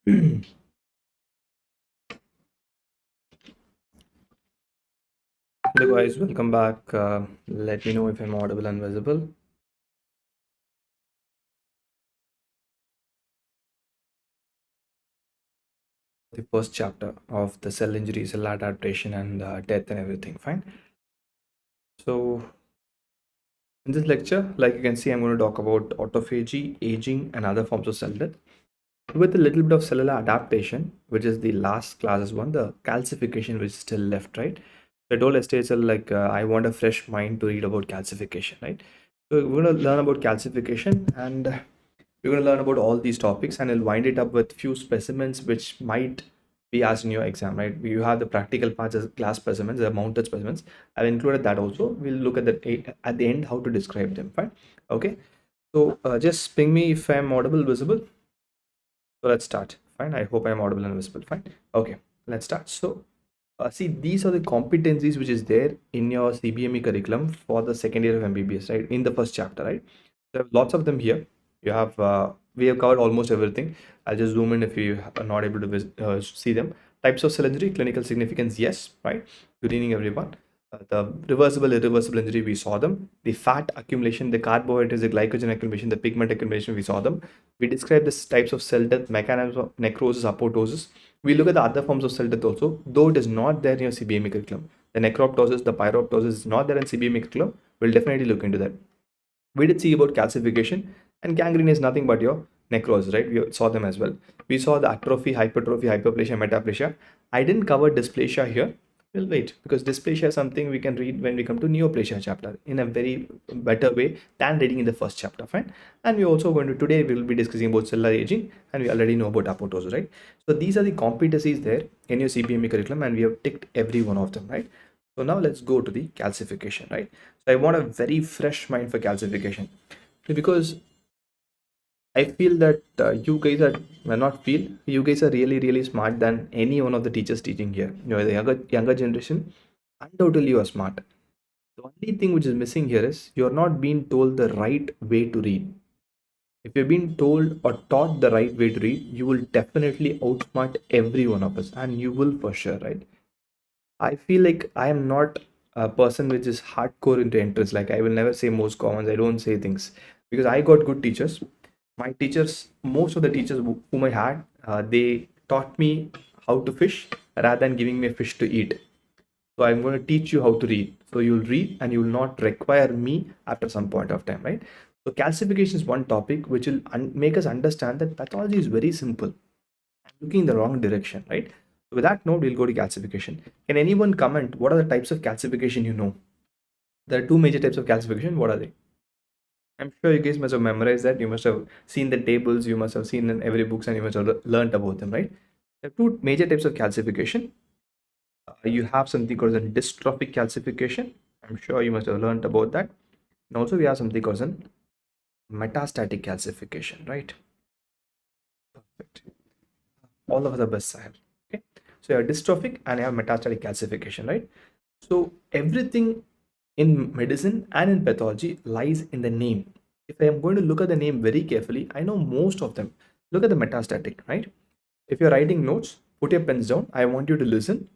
Hello guys, welcome back. Let me know if I'm audible and visible. The first chapter of the cell injury, cell adaptation, and death and everything. Fine. So in this lecture, like you can see, I'm going to talk about autophagy, aging, and other forms of cell death with a little bit of cellular adaptation, which is the last classes one, the calcification, which is still left, right? So I told yesterday, so like I want a fresh mind to read about calcification, right? So we're going to learn about calcification and we're going to learn about all these topics and I'll wind it up with few specimens which might be asked in your exam, right? You have the practical parts as glass specimens, the mounted specimens. I've included that also. We'll look at the at the end how to describe them. Fine. Okay. So just ping me if I'm audible, visible. So let's start. Fine. I hope I'm audible and visible. Fine. Okay. Let's start. So see, these are the competencies which is there in your CBME curriculum for the second year of MBBS, right? In the first chapter, right? There are lots of them here. You have we have covered almost everything. I'll just zoom in if you are not able to see them. Types of cell injury, clinical significance, yes, right? Good evening, everyone. The reversible, irreversible injury, we saw them. The fat accumulation, the carbohydrates, the glycogen accumulation, the pigment accumulation, we saw them. We described the types of cell death, mechanisms of necrosis, apoptosis. We look at the other forms of cell death also, though it is not there in your CBME curriculum. The necroptosis, the pyroptosis is not there in CBME curriculum. We'll definitely look into that. We did see about calcification, and gangrene is nothing but your necrosis, right? We saw them as well. We saw the atrophy, hypertrophy, hyperplasia, metaplasia. I didn't cover dysplasia here. We'll wait because dysplasia is something we can read when we come to neoplasia chapter in a very better way than reading in the first chapter. Fine. And we're also going to today we will be discussing about cellular aging, and we already know about apoptosis, right? So these are the competencies there in your CPME curriculum, and we have ticked every one of them, right? So now let's go to the calcification, right? So I want a very fresh mind for calcification because I feel that you guys are well, not feel you guys are really smart than any one of the teachers teaching here. You know, the younger generation, undoubtedly you are smart. The only thing which is missing here is you're not being told the right way to read. If you've been told or taught the right way to read, you will definitely outsmart every one of us, and you will for sure, right? I feel like I am not a person which is hardcore into interest. Like I will never say most commons. I don't say things because I got good teachers. My teachers, most of the teachers whom I had, they taught me how to fish rather than giving me a fish to eat. So I'm going to teach you how to read. So you'll read and you will not require me after some point of time, right? So calcification is one topic which will make us understand that pathology is very simple. I'm looking in the wrong direction, right? With that note, we'll go to calcification. Can anyone comment what are the types of calcification you know? There are two major types of calcification. What are they? I'm sure you guys must have memorized that. You must have seen the tables. You must have seen in every books, and you must have learned about them, right? There are two major types of calcification. You have something called as dystrophic calcification. I'm sure you must have learned about that. And also, we have something called as metastatic calcification, right? Perfect. All of the best, Sahel. Okay. So you have dystrophic and you have metastatic calcification, right? So everything in medicine and in pathology lies in the name. If I am going to look at the name very carefully, I know most of them. Look at the metastatic, right? If you're writing notes, put your pens down. I want you to listen.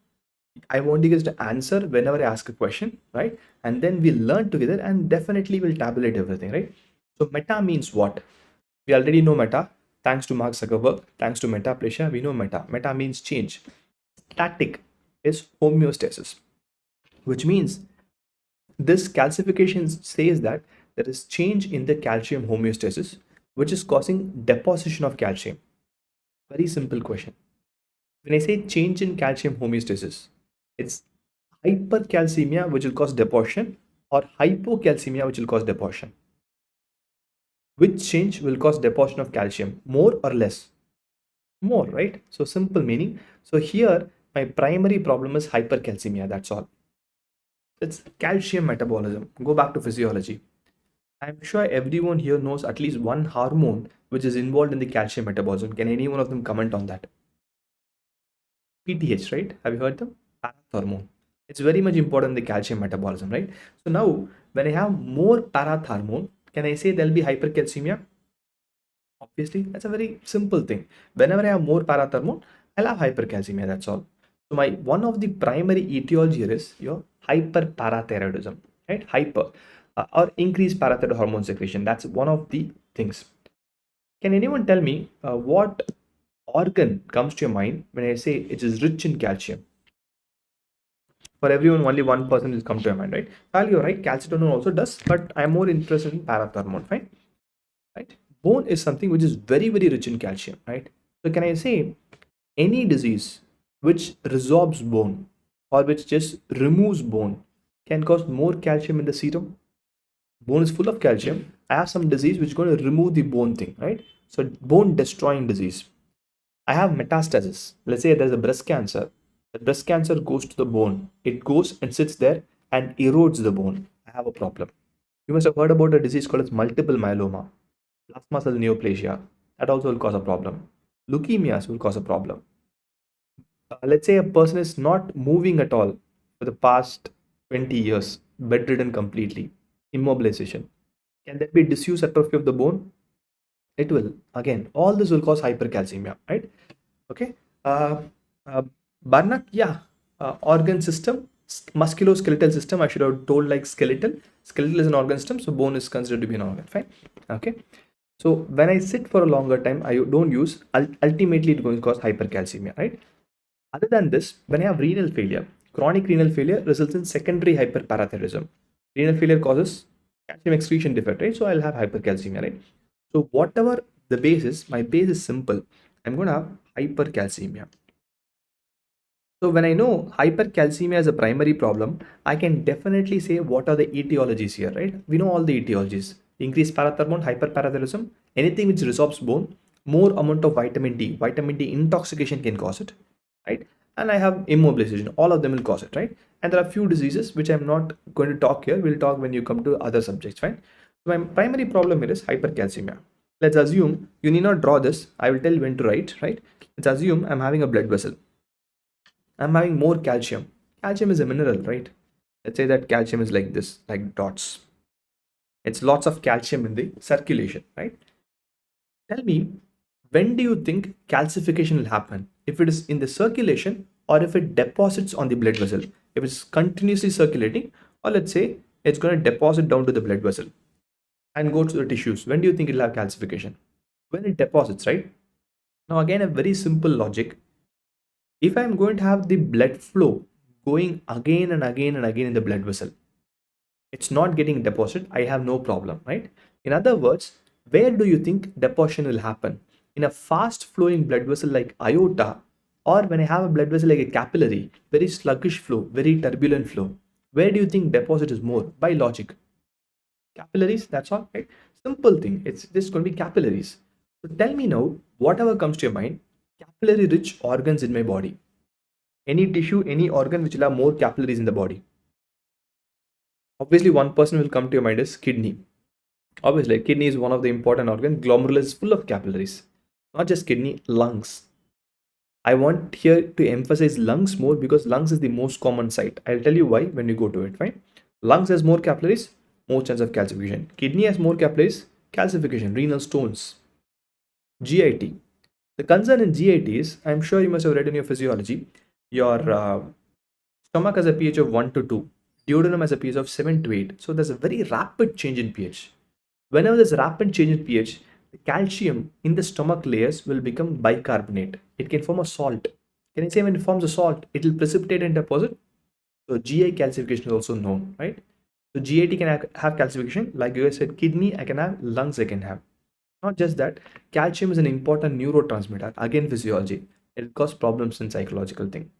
I want you guys to answer whenever I ask a question, right? And then we'll learn together and definitely we'll tabulate everything, right? So meta means what? We already know meta. Thanks to Mark Zuckerberg, thanks to metaplasia, we know meta. Meta means change. Static is homeostasis, which means this calcification says that there is change in the calcium homeostasis, which is causing deposition of calcium. Very simple question. When I say change in calcium homeostasis, it's hypercalcemia, which will cause deposition, or hypocalcemia, which will cause deposition. Which change will cause deposition of calcium? More or less? More, right? So simple meaning. So here, my primary problem is hypercalcemia. That's all. It's calcium metabolism. Go back to physiology. I'm sure everyone here knows at least one hormone which is involved in the calcium metabolism. Can any one of them comment on that? PTH, right? Have you heard them? Parathormone. It's very much important in the calcium metabolism, right? So now, when I have more parathormone, can I say there'll be hypercalcemia? Obviously, that's a very simple thing. Whenever I have more parathermone, I'll have hypercalcemia. That's all. So my one of the primary etiology here is your hyperparathyroidism, right? Hyper or increased parathyroid hormone secretion. That's one of the things. Can anyone tell me what organ comes to your mind when I say it is rich in calcium? For everyone, only one person will come to your mind, right? Well, you're right. Calcitonin also does, but I'm more interested in parathermone, fine, right? Bone is something which is very, very rich in calcium, right? So can I say any disease which resorbs bone or which just removes bone can cause more calcium in the serum? Bone is full of calcium. I have some disease which is going to remove the bone thing, right? So bone destroying disease. I have metastasis. Let's say there's a breast cancer. The breast cancer goes to the bone. It goes and sits there and erodes the bone. I have a problem. You must have heard about a disease called as multiple myeloma, plasma cell neoplasia. That also will cause a problem. Leukemias will cause a problem. Let's say a person is not moving at all for the past 20 years, bedridden completely, immobilization. Can there be disuse atrophy of the bone? It will. Again, all this will cause hypercalcemia, right? Okay. Uh, uh, Barnak, yeah. Organ system, musculoskeletal system. I should have told like skeletal. Skeletal is an organ system, so bone is considered to be an organ. Fine. Okay. So when I sit for a longer time, I don't use. Ultimately, it's going to cause hypercalcemia, right? Other than this, when I have renal failure, chronic renal failure results in secondary hyperparathyroidism. Renal failure causes calcium excretion defect, right? So I'll have hypercalcemia, right? So whatever the base is, my base is simple. I'm going to have hypercalcemia. So when I know hypercalcemia is a primary problem, I can definitely say what are the etiologies here, right? We know all the etiologies. Increased parathermone, hyperparathyroidism, anything which resorbs bone, more amount of vitamin D. Vitamin D intoxication can cause it, right? And I have immobilization. All of them will cause it, right? And there are few diseases which I'm not going to talk here. We'll talk when you come to other subjects, fine? So my primary problem here is hypercalcemia. Let's assume you need not draw this. I will tell when to write, right? Let's assume I'm having a blood vessel. I'm having more calcium. Calcium is a mineral, right? Let's say that calcium is like this, like dots. It's lots of calcium in the circulation, right? Tell me, when do you think calcification will happen? If it is in the circulation or if it deposits on the blood vessel? If it's continuously circulating, or let's say it's going to deposit down to the blood vessel and go to the tissues, when do you think it'll have calcification? When it deposits, right? Now, again, a very simple logic. If I'm going to have the blood flow going again and again and again in the blood vessel, it's not getting deposited, I have no problem, right? In other words, where do you think deposition will happen? In a fast flowing blood vessel like aorta, or when I have a blood vessel like a capillary, very sluggish flow, very turbulent flow, where do you think deposit is more? By logic, capillaries, that's all, right? Simple thing, it's just going to be capillaries. So tell me now, whatever comes to your mind, capillary rich organs in my body, any tissue, any organ which will have more capillaries in the body. Obviously, one person will come to your mind is kidney. Obviously, kidney is one of the important organs. Glomerular is full of capillaries. Not just kidney, lungs. I want here to emphasize lungs more because lungs is the most common site. I'll tell you why when we go to it, fine? Lungs has more capillaries, more chance of calcification. Kidney has more capillaries, calcification, renal stones. GIT. The concern in GIT is, I'm sure you must have read in your physiology, your stomach has a pH of 1 to 2. Duodenum has a pH of 7 to 8. So there's a very rapid change in pH. Whenever there's a rapid change in pH, the calcium in the stomach layers will become bicarbonate. It can form a salt. Can I say when it forms a salt, it will precipitate and deposit? So GI calcification is also known, right? So GIT can have calcification. Like you guys said, kidney I can have, lungs I can have. Not just that, calcium is an important neurotransmitter. Again, physiology. It will cause problems in psychological thing.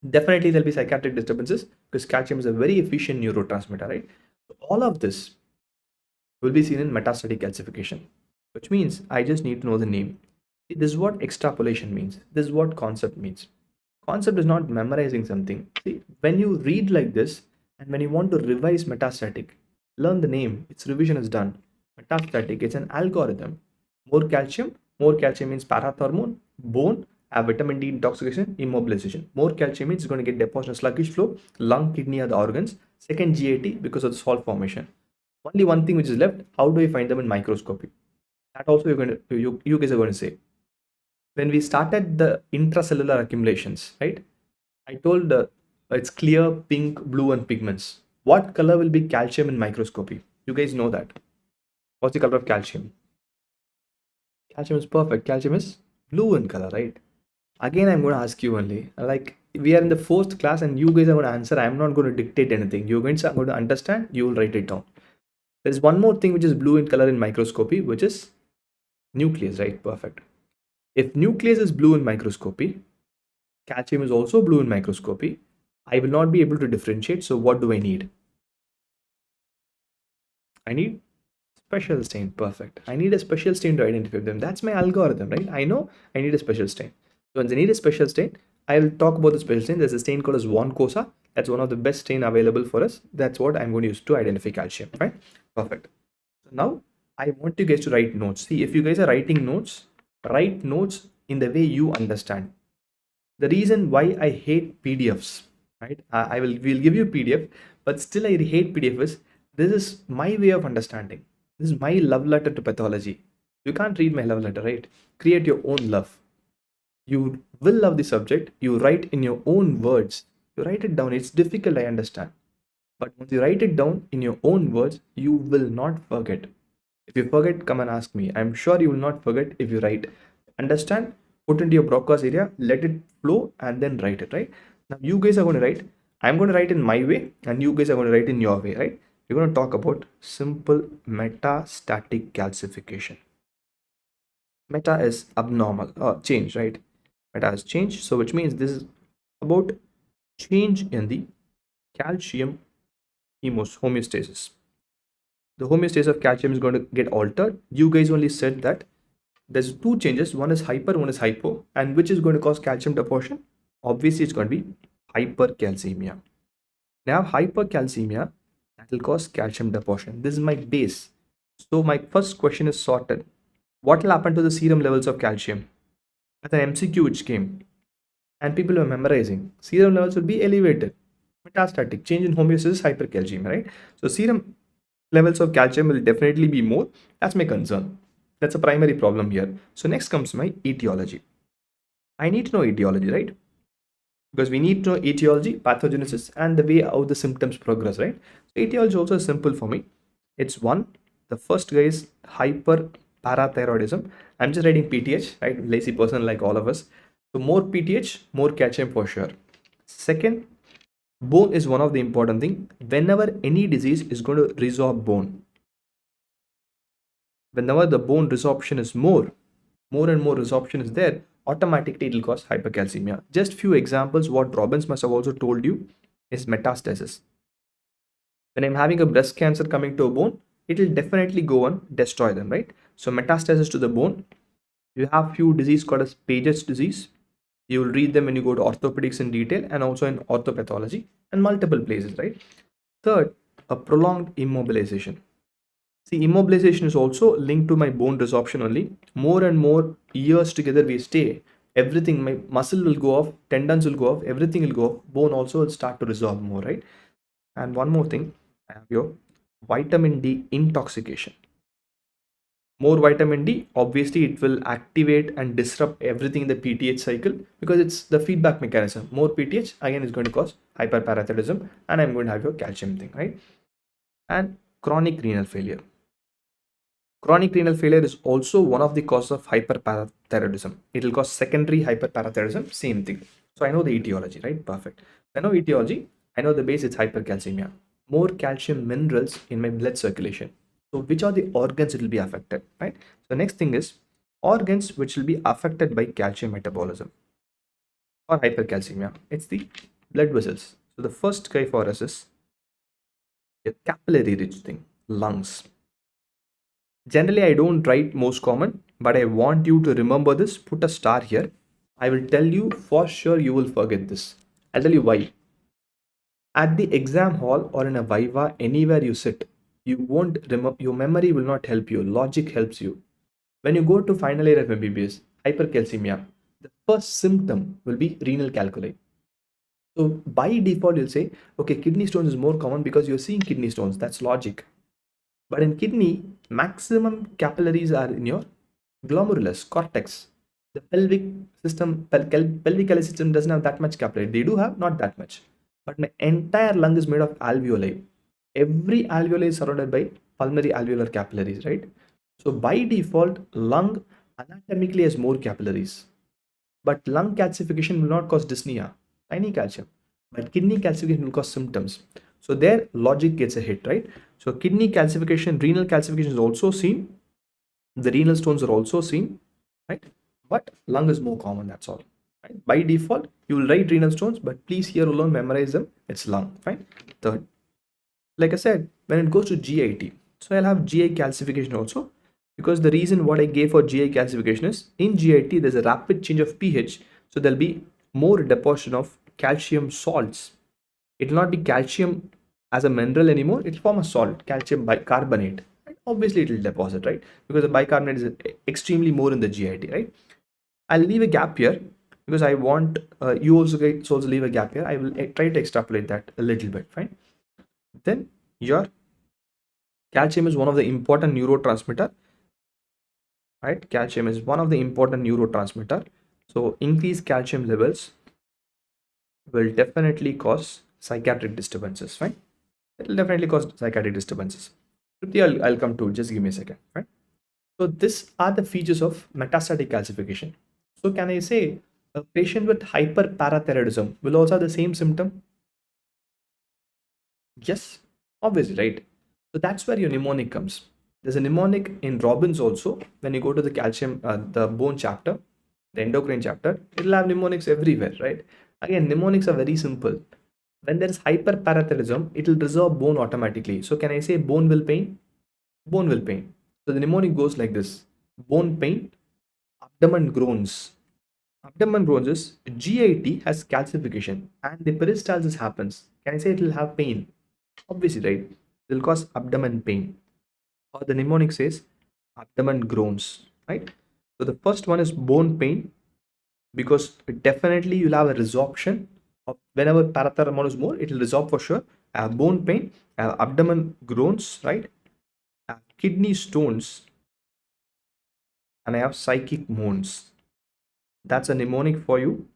Definitely there'll be psychiatric disturbances because calcium is a very efficient neurotransmitter, right? So all of this will be seen in metastatic calcification, which means I just need to know the name. This is what extrapolation means. This is what concept means. Concept is not memorizing something. See, when you read like this and when you want to revise metastatic, learn the name. Its revision is done. Metastatic, it's an algorithm. More calcium means parathormone, bone, have vitamin D intoxication, immobilization. More calcium means it's going to get deposition, sluggish flow, lung, kidney are the organs. Second, GAT because of the salt formation. Only one thing which is left, how do I find them in microscopy? That also you guys are going to say. When we started the intracellular accumulations, right? I told it's clear, pink, blue, and pigments. What color will be calcium in microscopy? You guys know that. What's the color of calcium? Calcium is perfect. Calcium is blue in color, right? Again, I'm going to ask you only. Like, we are in the fourth class and you guys are going to answer. I'm not going to dictate anything. You guys are going to understand. You will write it down. There's one more thing which is blue in color in microscopy, which is nucleus, right? Perfect. If nucleus is blue in microscopy, calcium is also blue in microscopy. I will not be able to differentiate. So what do I need? I need special stain. Perfect. I need a special stain to identify them. That's my algorithm, right? I know I need a special stain. So once I need a special stain, I'll talk about the special stain. There's a stain called as Von-Cosa. That's one of the best stain available for us. That's what I'm going to use to identify calcium, right? Perfect. So now I want you guys to write notes. See, if you guys are writing notes, write notes in the way you understand. The reason why I hate PDFs, right? We'll give you PDF, but still I hate PDF is this is my way of understanding. This is my love letter to pathology. You can't read my love letter, right? Create your own love. You will love the subject. You write in your own words. You write it down. It's difficult, I understand. But once you write it down in your own words, you will not forget. If you forget, come and ask me. I'm sure you will not forget if you write. Understand? Put into your broadcast area, let it flow, and then write it, right? Now, you guys are going to write. I'm going to write in my way, and you guys are going to write in your way, right? We're going to talk about simple metastatic calcification. Meta is abnormal, change, right? Meta is change. So, which means this is about change in the calcium homeostasis. The homeostasis of calcium is going to get altered. You guys only said that there's two changes. One is hyper, one is hypo. And which is going to cause calcium deposition? Obviously, it's going to be hypercalcemia. Now, hypercalcemia, that will cause calcium deposition. This is my base. So my first question is sorted. What will happen to the serum levels of calcium? That's an MCQ which came. And people were memorizing. Serum levels will be elevated. Metastatic change in homeostasis, hypercalcemia, right? So serum levels of calcium will definitely be more. That's my concern. That's a primary problem here. So next comes my etiology. I need to know etiology, right? Because we need to know etiology, pathogenesis, and the way how the symptoms progress, right? So etiology also is simple for me. It's one. The first guy is hyperparathyroidism. I'm just writing PTH, right? Lazy person like all of us. So more PTH, more calcium for sure. Second, bone is one of the important thing. Whenever any disease is going to resorb bone, whenever the bone resorption is more and more resorption is there, automatically it will cause hypercalcemia. Just few examples, what Robbins must have also told you is metastasis. When I'm having a breast cancer coming to a bone, it will definitely go and destroy them, right? So metastasis to the bone, you have few disease called as Paget's disease. You will read them when you go to orthopedics in detail and also in orthopathology and multiple places, right? Third, a prolonged immobilization. See, immobilization is also linked to my bone resorption only. More and more years together we stay. Everything, my muscle will go off, tendons will go off, everything will go off. Bone also will start to resorb more, right? And one more thing, I have your vitamin D intoxication. More vitamin D, obviously it will activate and disrupt everything in the PTH cycle because it's the feedback mechanism. More PTH again is going to cause hyperparathyroidism and I'm going to have your calcium thing, right? And chronic renal failure. Chronic renal failure is also one of the causes of hyperparathyroidism. It will cause secondary hyperparathyroidism, same thing. So I know the etiology, right? Perfect. I know etiology. I know the base, it's hypercalcemia. More calcium minerals in my blood circulation. So which are the organs it will be affected, right? So next thing is organs which will be affected by calcium metabolism or hypercalcemia. It's the blood vessels. So the first guy for us is a capillary rich thing, lungs. Generally, I don't write most common, but I want you to remember this. Put a star here. I will tell you for sure you will forget this. I'll tell you why. At the exam hall or in a viva, anywhere you sit, you won't remember, your memory will not help you. Logic helps you. When you go to final year of MBBS, hypercalcemia, the first symptom will be renal calculi. So by default, you'll say, okay, kidney stones is more common because you're seeing kidney stones. That's logic. But in kidney, maximum capillaries are in your glomerulus, cortex. The pelvic system, pelvic system doesn't have that much capillary. They do have, not that much. But my entire lung is made of alveoli. Every alveoli is surrounded by pulmonary alveolar capillaries, right? So by default, lung anatomically has more capillaries. But lung calcification will not cause dyspnea, tiny calcium. But kidney calcification will cause symptoms. So their logic gets a hit, right? So kidney calcification, renal calcification is also seen. The renal stones are also seen, right? But lung is more common, that's all. Right? By default, you will write renal stones, but please here alone memorize them. It's lung, fine. Third, like I said, when it goes to GIT, so I'll have GI calcification also, because the reason what I gave for GI calcification is in GIT there's a rapid change of pH, so there'll be more deposition of calcium salts. It will not be calcium as a mineral anymore, it'll form a salt, calcium bicarbonate. And obviously it will deposit, right? Because the bicarbonate is extremely more in the GIT, right? I'll leave a gap here because I want you also guys also leave a gap here. I will try to extrapolate that a little bit, fine. Then your calcium is one of the important neurotransmitter, right? Calcium is one of the important neurotransmitter. So increased calcium levels will definitely cause psychiatric disturbances, fine. It will definitely cause psychiatric disturbances. I'll come to it. Just give me a second, right? So these are the features of metastatic calcification. So can I say a patient with hyperparathyroidism will also have the same symptom? Yes, obviously, right? So that's where your mnemonic comes. There's a mnemonic in Robbins also. When you go to the calcium, the bone chapter, the endocrine chapter, it'll have mnemonics everywhere, right? Again, mnemonics are very simple. When there is hyperparathyroidism, it will resolve bone automatically. So can I say bone will pain? Bone will pain. So the mnemonic goes like this: bone pain, abdomen groans. Abdomen groans is GIT has calcification and the peristalsis happens. Can I say it will have pain? Obviously, right? It will cause abdomen pain. Or the mnemonic says abdomen groans, right? So the first one is bone pain because definitely you'll have a resorption of whenever parathyroid is more, it will resorb for sure. I have bone pain, I have abdomen groans, right? I have kidney stones, and I have psychic moans. That's a mnemonic for you.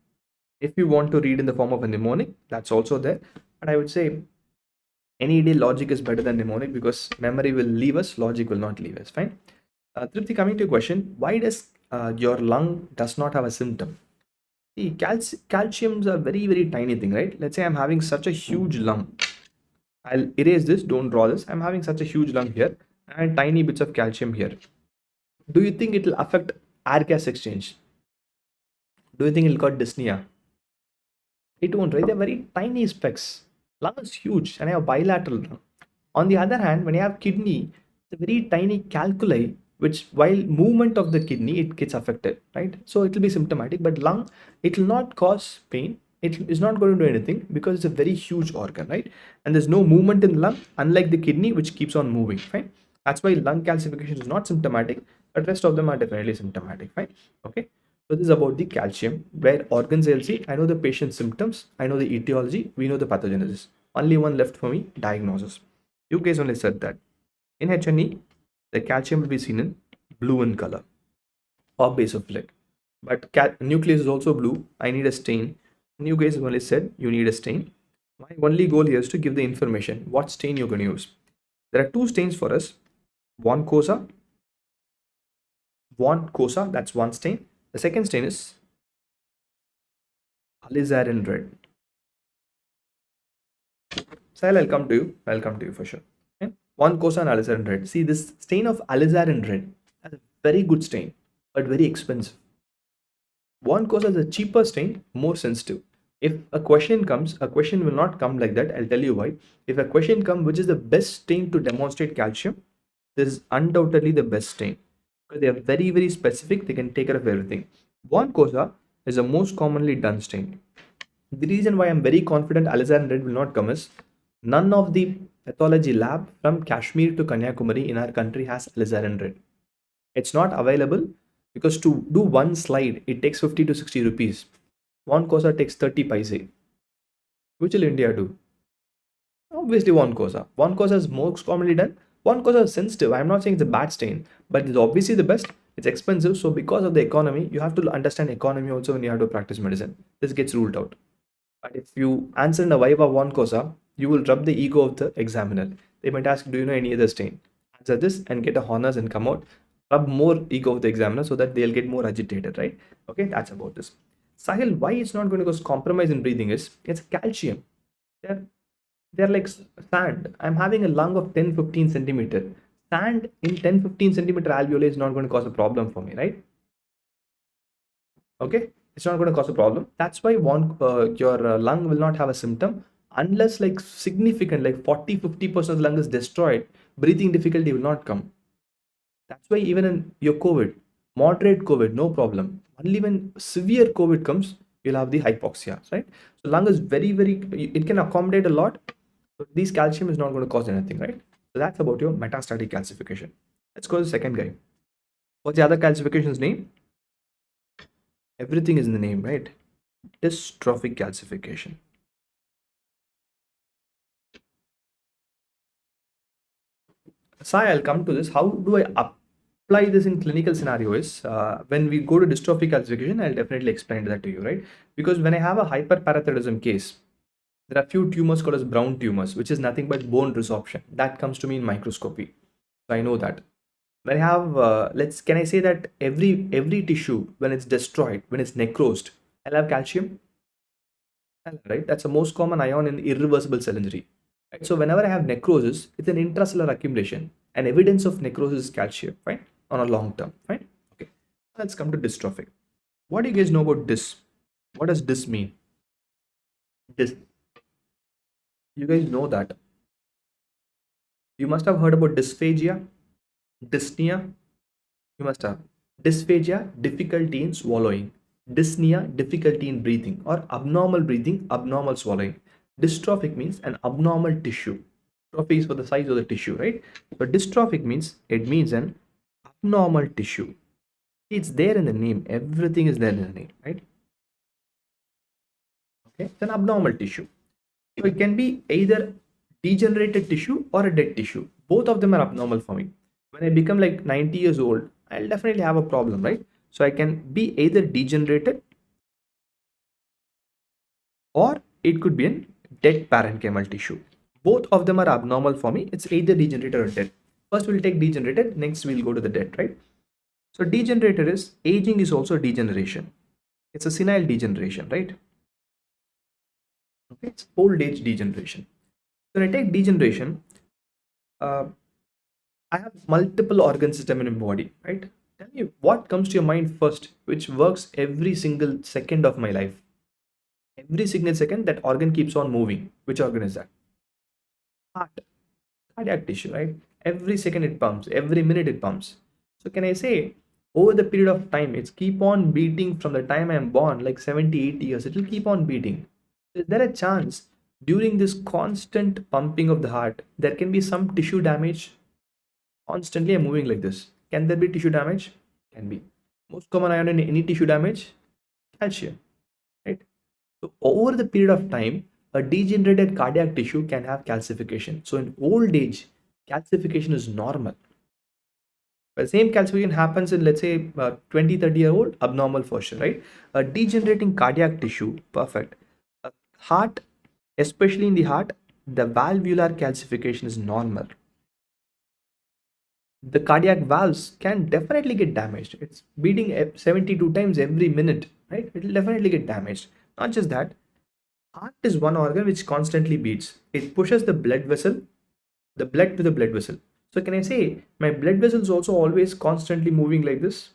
If you want to read in the form of a mnemonic, that's also there. But I would say any day logic is better than mnemonic because memory will leave us, logic will not leave us. Fine. Tripti, coming to your question, why does your lung does not have a symptom? See, calciums are very, very tiny thing, right? Let's say I'm having such a huge lung. I'll erase this, don't draw this. I'm having such a huge lung here and tiny bits of calcium here. Do you think it will affect air gas exchange? Do you think it'll cause dyspnea? It won't, right? They're very tiny specks. Lung is huge and I have bilateral lung. On the other hand, when you have kidney, it's a very tiny calculi, which while movement of the kidney, it gets affected, right? So it will be symptomatic, but lung, it will not cause pain. It is not going to do anything because it's a very huge organ, right? And there's no movement in the lung, unlike the kidney, which keeps on moving, fine? That's why lung calcification is not symptomatic, but rest of them are definitely symptomatic, fine? Okay. So this is about the calcium, where organs I'll see. I know the patient's symptoms, I know the etiology, we know the pathogenesis. Only one left for me, diagnosis. You guys only said that. In H&E, the calcium will be seen in blue in color or basophilic. But nucleus is also blue. I need a stain. And you guys only said you need a stain. My only goal here is to give the information. What stain you're going to use? There are two stains for us. One cosa. That's one stain. The second stain is alizarin red. Sahil, I'll come to you. I'll come to you for sure. Okay? One cosa and alizarin red. See, this stain of alizarin red has a very good stain, but very expensive. One cosa is a cheaper stain, more sensitive. If a question comes, a question will not come like that. I'll tell you why. If a question comes, which is the best stain to demonstrate calcium, this is undoubtedly the best stain because they are very, very specific. They can take care of everything. One cosa is the most commonly done stain. The reason why I'm very confident alizarin red will not come is none of the pathology lab from Kashmir to Kanyakumari in our country has alizarin red. It's not available because to do one slide, it takes 50 to 60 rupees. One cosa takes 30 paise. Which will India do? Obviously one cosa. One cosa is most commonly done. One cause is sensitive. I'm not saying it's a bad stain, but it's obviously the best. It's expensive, so because of the economy, you have to understand economy also when you have to practice medicine. This gets ruled out. But if you answer in a viva one cosa, you will rub the ego of the examiner. They might ask, do you know any other stain? Answer this and get a honors and come out. Rub more ego of the examiner so that they'll get more agitated, right? Okay, that's about this. Sahil, why it's not going to cause compromise in breathing is it's calcium. They're, they're like sand. I'm having a lung of 10-15 centimeter. Sand in 10-15 centimeter alveoli is not going to cause a problem for me, right? Okay, it's not going to cause a problem. That's why your lung will not have a symptom unless like significant, like 40-50% of the lung is destroyed. Breathing difficulty will not come. That's why even in your COVID, moderate COVID, no problem. Only when severe COVID comes, you'll have the hypoxia, right? So lung is very, it can accommodate a lot, but this calcium is not going to cause anything, right? So that's about your metastatic calcification. Let's go to the second guy. What's the other calcification's name? Everything is in the name, right? Dystrophic calcification. Sai, I'll come to this. How do I apply this in clinical scenarios? When we go to dystrophic calcification, I'll definitely explain that to you, right? Because when I have a hyperparathyroidism case, there are few tumors called as brown tumors, which is nothing but bone resorption. That comes to me in microscopy. So I know that. When I have, can I say that every tissue, when it's destroyed, when it's necrosed, I'll have calcium, right? That's the most common ion in irreversible cell injury. Right? So whenever I have necrosis, it's an intracellular accumulation. And evidence of necrosis is calcium, right? On a long term, right? Okay. Let's come to dystrophic. What do you guys know about this? What does this mean? This. You guys know that. You must have heard about dysphagia, dyspnea. You must have. Dysphagia, difficulty in swallowing. Dyspnea, difficulty in breathing, or abnormal breathing, abnormal swallowing. Dystrophic means an abnormal tissue. Trophy is for the size of the tissue, right? So dystrophic means it means an abnormal tissue. It's there in the name. Everything is there in the name, right? Okay, it's an abnormal tissue. So it can be either degenerated tissue or a dead tissue. Both of them are abnormal for me. When I become like 90 years old, I'll definitely have a problem, right? So I can be either degenerated or it could be a dead parenchymal tissue. Both of them are abnormal for me. It's either degenerated or dead. First we'll take degenerated, next we'll go to the dead, right? So degenerated is aging is also degeneration. It's a senile degeneration, right? Okay, it's old age degeneration. So when I take degeneration, I have multiple organ system in my body, right? Tell me what comes to your mind first, which works every single second of my life. Every single second, that organ keeps on moving. Which organ is that? Heart, cardiac tissue, right? Every second it pumps, every minute it pumps. So can I say, over the period of time, it's keep on beating from the time I'm born, like 70, 80 years, it will keep on beating. Is there a chance during this constant pumping of the heart, there can be some tissue damage? Constantly I'm moving like this. Can there be tissue damage? Can be. Most common ion in any tissue damage? Calcium, right? So over the period of time, a degenerated cardiac tissue can have calcification. So in old age, calcification is normal. The same calcification happens in, let's say, 20, 30-year-old, abnormal for sure, right? A degenerating cardiac tissue, perfect. A heart, especially in the heart, the valvular calcification is normal. The cardiac valves can definitely get damaged. It's beating 72 times every minute, right? It will definitely get damaged. Not just that, heart is one organ which constantly beats. It pushes the blood vessel, the blood to the blood vessel. So can I say my blood vessel is also always constantly moving like this?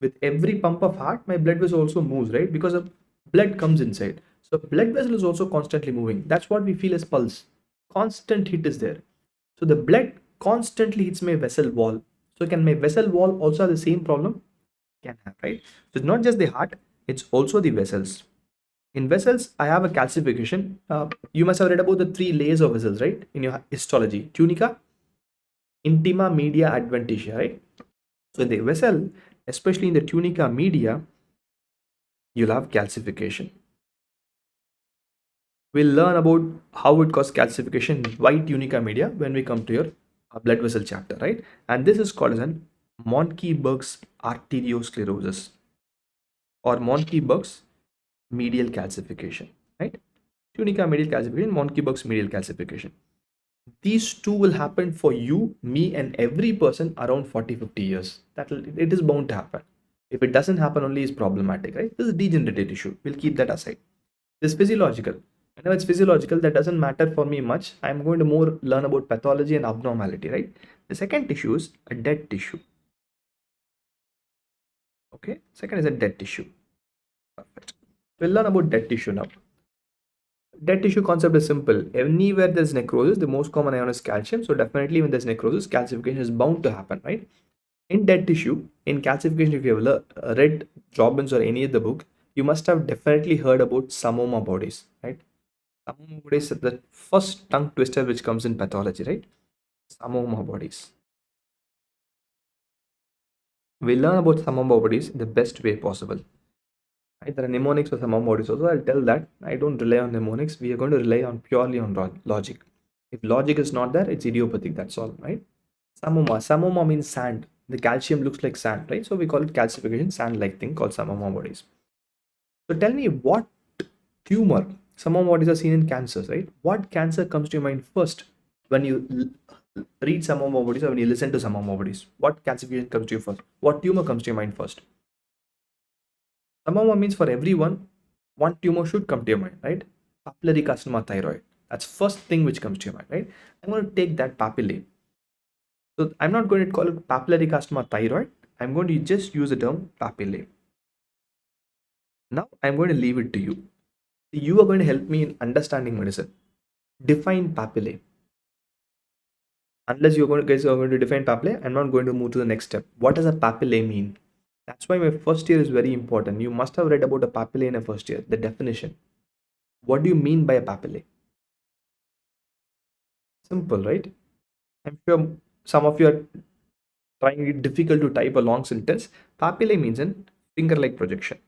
With every pump of heart, my blood vessel also moves, right? Because of blood comes inside. So blood vessel is also constantly moving. That's what we feel as pulse. Constant hit is there. So the blood constantly hits my vessel wall. So can my vessel wall also have the same problem? Can have, right? So it's not just the heart, it's also the vessels. In vessels, I have a calcification. You must have read about the 3 layers of vessels, right? In your histology, tunica, intima, media, adventitia, right? So in the vessel, especially in the tunica media, you'll have calcification. We'll learn about how it causes calcification, why tunica media, when we come to your a blood vessel chapter, right? And this is called as an Monkey-Burke's arteriosclerosis or Monkey-Burke's medial calcification, right? Tunica medial calcification, Monkey-Burke's medial calcification. These two will happen for you, me, and every person around 40-50 years. It is bound to happen. If it doesn't happen, only is problematic, right? This is a degenerative issue. We'll keep that aside. This physiological. Whenever it's physiological, that doesn't matter for me much. I'm going to more learn about pathology and abnormality, right? The second tissue is a dead tissue. Okay, second is a dead tissue. Perfect. We'll learn about dead tissue now. Dead tissue concept is simple. Anywhere there's necrosis, the most common ion is calcium. So definitely when there's necrosis, calcification is bound to happen, right? In dead tissue, in calcification, if you have read Robbins or any other book, you must have definitely heard about Samoma bodies, right? Samoma bodies are the first tongue twister which comes in pathology, right? Samoma bodies. We learn about Samoma bodies in the best way possible. Right? There are mnemonics for Samoma bodies also. I'll tell that I don't rely on mnemonics. We are going to rely on purely on logic. If logic is not there, it's idiopathic. That's all, right? Samoma. Samoma means sand. The calcium looks like sand, right? So we call it calcification, sand-like thing called Samoma bodies. So tell me what tumor, Samoma bodies are seen in cancers, right? What cancer comes to your mind first when you read Samoma bodies or when you listen to Samoma bodies? What calcification comes to you first? What tumor comes to your mind first? Samoma means for everyone, one tumor should come to your mind, right? Papillary carcinoma thyroid. That's first thing which comes to your mind, right? I'm going to take that papillae. So I'm not going to call it papillary carcinoma thyroid. I'm going to just use the term papillae. Now I'm going to leave it to you. You are going to help me in understanding medicine. Define papillae. Unless guys are going to define papillae, I'm not going to move to the next step. What does a papillae mean? That's why my first year is very important. You must have read about a papillae in a first year, the definition. What do you mean by a papillae? Simple, right? I'm sure some of you are trying it difficult to type a long sentence. Papillae means an finger-like projection.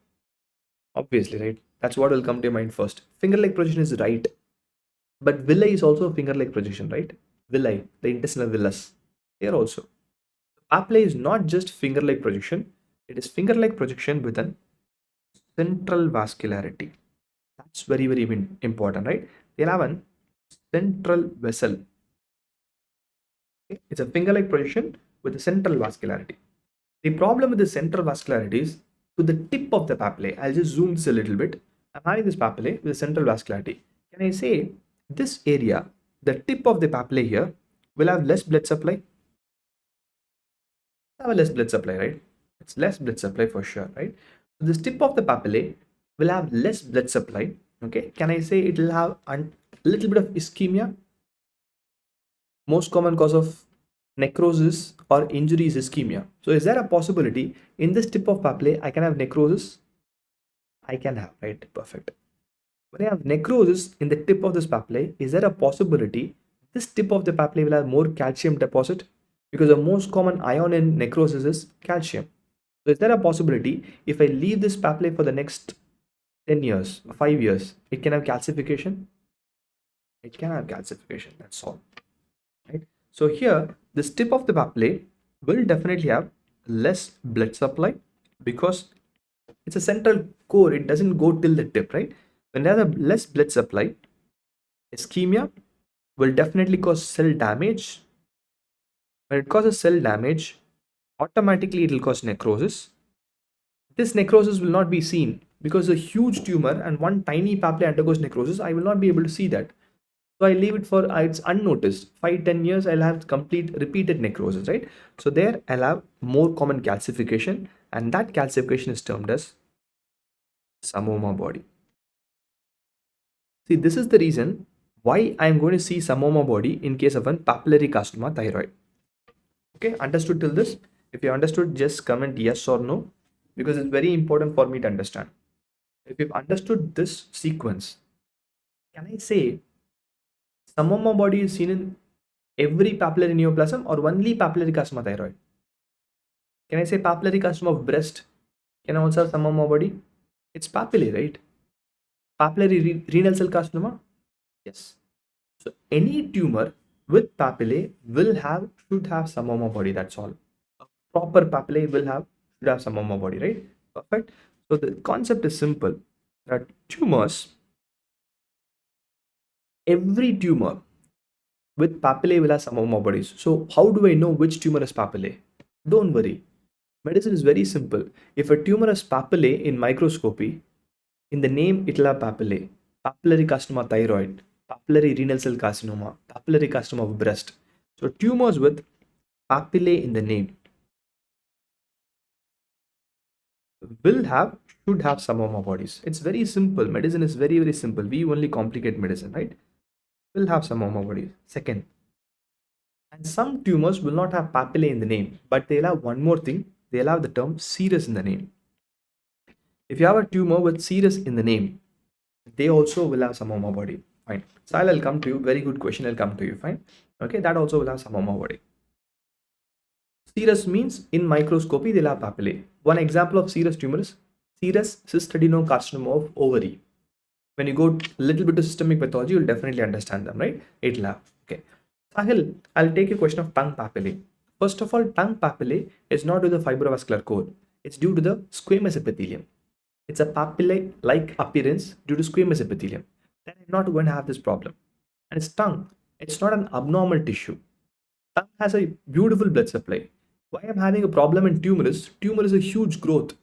Obviously, right? That's what will come to your mind first. Finger-like projection is right. But villi is also a finger-like projection, right? Villi, the intestinal villus. Here also. Papillae is not just finger-like projection. It is finger-like projection with an central vascularity. That's very, very important, right? They'll have a central vessel. Okay? It's a finger-like projection with a central vascularity. The problem with the central vascularity is to the tip of the papillae. I'll just zoom this a little bit. I'm having this papillae with a central vascularity. Can I say this area, the tip of the papillae here, will have less blood supply? Have a less blood supply, right? It's less blood supply for sure, right? So this tip of the papillae will have less blood supply. Okay, can I say it will have a little bit of ischemia? Most common cause of necrosis or injury is ischemia. So is there a possibility in this tip of papillae I can have necrosis? I can have, right? Perfect. When I have necrosis in the tip of this papillae, is there a possibility this tip of the papillae will have more calcium deposit? Because the most common ion in necrosis is calcium. So is there a possibility if I leave this papillae for the next 10 years, 5 years, it can have calcification? It can have calcification, that's all. Right? So here, this tip of the papillae will definitely have less blood supply because it's a central core. It doesn't go till the tip, right? When there's a less blood supply, ischemia will definitely cause cell damage. When it causes cell damage, automatically it will cause necrosis. This necrosis will not be seen because a huge tumor and one tiny papillae undergoes necrosis. I will not be able to see that. So I leave it for it's unnoticed. 5-10 years, I'll have complete repeated necrosis, right? So there I'll have more common calcification, and that calcification is termed as Samoma body. See, this is the reason why I'm going to see Samoma body in case of an papillary carcinoma thyroid. Okay, understood till this? If you understood, just comment yes or no, because it's very important for me to understand. If you've understood this sequence, can I say Samoma body is seen in every papillary neoplasm or only papillary carcinoma thyroid? Can I say papillary carcinoma of breast can also have Samoma body? It's papillary, right? Papillary renal cell carcinoma? Yes. So any tumor with papillae should have some warmer body. That's all. A proper papillae should have some warmer body, right? Perfect. So the concept is simple. That tumors, every tumor with papillae will have some warmer bodies. So how do I know which tumor is papillae? Don't worry. Medicine is very simple. If a tumor has papillae in microscopy, in the name it will have papillae. Papillary carcinoma thyroid, papillary renal cell carcinoma, papillary carcinoma of breast. So tumors with papillae in the name should have some warmer bodies. It's very simple. Medicine is very, very simple. We only complicate medicine, right? Will have some warmer bodies. Second, and some tumors will not have papillae in the name, but they'll have one more thing. They'll have the term serous in the name. If you have a tumor with serous in the name, they also will have some warmer body. Fine. So I'll come to you. Very good question. I'll come to you. Fine. Okay. That also will have some warmer body. Serous means in microscopy they'll have papillae. One example of serous tumor is serous cystadenocarcinoma of ovary. When you go a little bit to systemic pathology, you'll definitely understand them, right? It'll have. Okay. Sahil, I'll take a question of tongue papillae. First of all, tongue papillae is not due to the fibrovascular core. It's due to the squamous epithelium. It's a papillae-like appearance due to squamous epithelium. Then I'm not going to have this problem. And it's tongue. It's not an abnormal tissue. Tongue has a beautiful blood supply. Why I'm having a problem in tumor is a huge growth,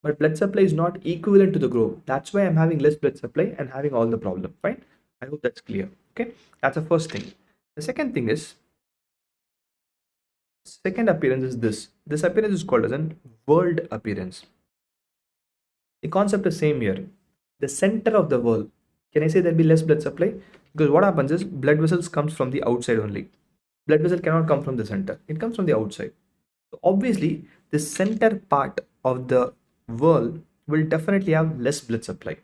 but blood supply is not equivalent to the growth. That's why I'm having less blood supply and having all the problem. Fine. I hope that's clear. Okay. That's the first thing. The second thing is, second appearance is this. This appearance is called as an world appearance. The concept is same here. The center of the world. Can I say there'll be less blood supply? Because what happens is blood vessels comes from the outside only. Blood vessel cannot come from the center. It comes from the outside. So obviously, the center part of the world will definitely have less blood supply.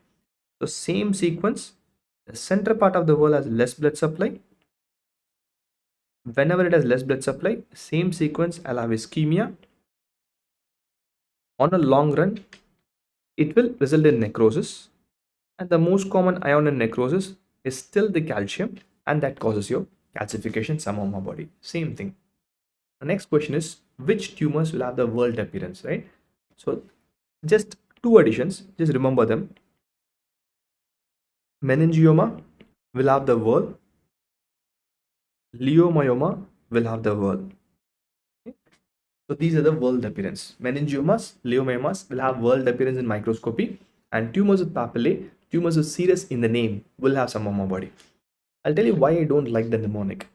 So same sequence, the center part of the world has less blood supply. Whenever it has less blood supply, same sequence, I'll have ischemia. On a long run, it will result in necrosis. And the most common ion in necrosis is still the calcium, and that causes your calcification, some of my body. Same thing. The next question is, which tumors will have the world appearance, right? So just two additions, just remember them. Meningioma will have the world. Leiomyoma will have the world. Okay? So these are the world appearance. Meningiomas, leiomyomas will have world appearance in microscopy, and tumors with papillae, tumors with serous in the name will have some warmer body. I'll tell you why I don't like the mnemonic.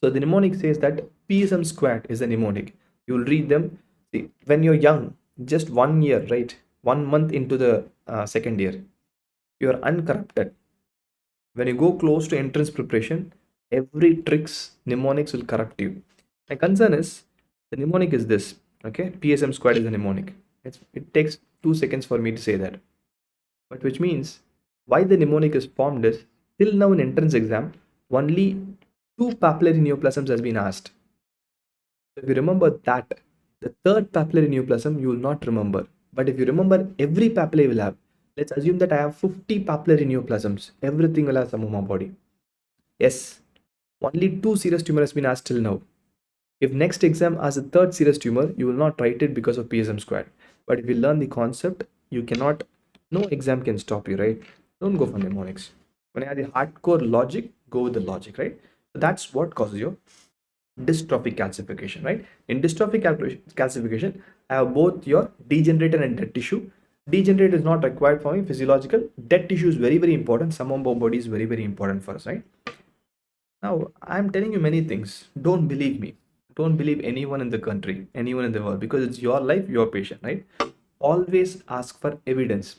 So the mnemonic says that PSM squared is the mnemonic. You will read them. See, when you're young, just 1 year, right? 1 month into the second year, you are uncorrupted. When you go close to entrance preparation, every tricks mnemonics will corrupt you. My concern is the mnemonic is this. Okay, PSM squared is the mnemonic. It takes 2 seconds for me to say that, but which means why the mnemonic is formed is till now in entrance exam only 2 papillary neoplasms has been asked. So if you remember that, the third papillary neoplasm you will not remember. But if you remember, every papillary will have. Let's assume that I have 50 papillary neoplasms. Everything will have some of my body. Yes, only 2 serous tumor has been asked till now. If next exam has a third serous tumor, you will not write it because of PSM squared. But if you learn the concept, you cannot, no exam can stop you, right? Don't go for mnemonics. When you have the hardcore logic, go with the logic, right? So that's what causes your dystrophic calcification, right? In dystrophic calcification, I have both your degenerated and dead tissue. Degenerate is not required for me, physiological. Dead tissue is very, very important. Some of our body is very, very important for us, right? Now, I'm telling you many things. Don't believe me. Don't believe anyone in the country, anyone in the world, because it's your life, your patient, right? Always ask for evidence.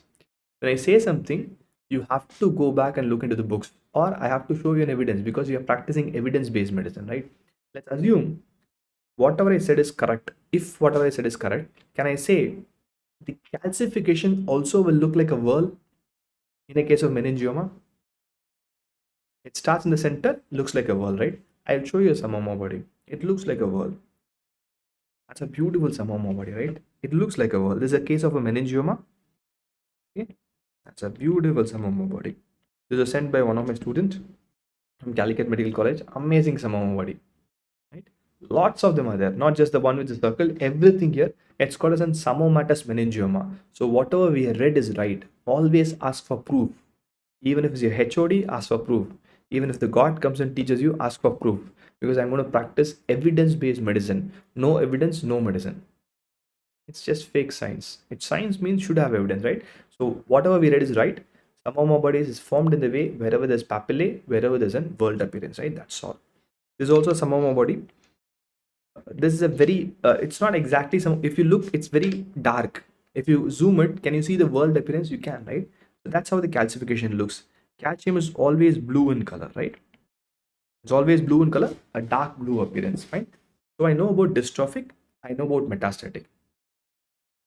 When I say something, you have to go back and look into the books, or I have to show you an evidence because you are practicing evidence-based medicine, right? Let's assume whatever I said is correct. If whatever I said is correct, can I say the calcification also will look like a whirl in a case of meningioma? It starts in the center, looks like a whirl, right? I'll show you some of my body. It looks like a whirl. That's a beautiful some of my body, right? It looks like a whirl. This is a case of a meningioma. Okay, that's a beautiful some of my body. This was sent by one of my students. from Calicut Medical College. Amazing samoma body, right? Lots of them are there, not just the one with the circle. Everything here, it's called as an pseudomonas meningioma. So whatever we read is right. Always ask for proof. Even if it's your HOD, ask for proof. Even if the God comes and teaches you, ask for proof. Because I'm going to practice evidence-based medicine. No evidence, no medicine. It's just fake science. It's science means should have evidence, right? So whatever we read is right. Some of my bodies is formed in the way wherever there's papillae, wherever there's a world appearance, right? That's all. There's also some of my body. This is a very, it's not exactly some, if you look, it's very dark. If you zoom it, can you see the world appearance? You can, right? So that's how the calcification looks. Calcium is always blue in color, right? It's always blue in color, a dark blue appearance, right? So I know about dystrophic, I know about metastatic.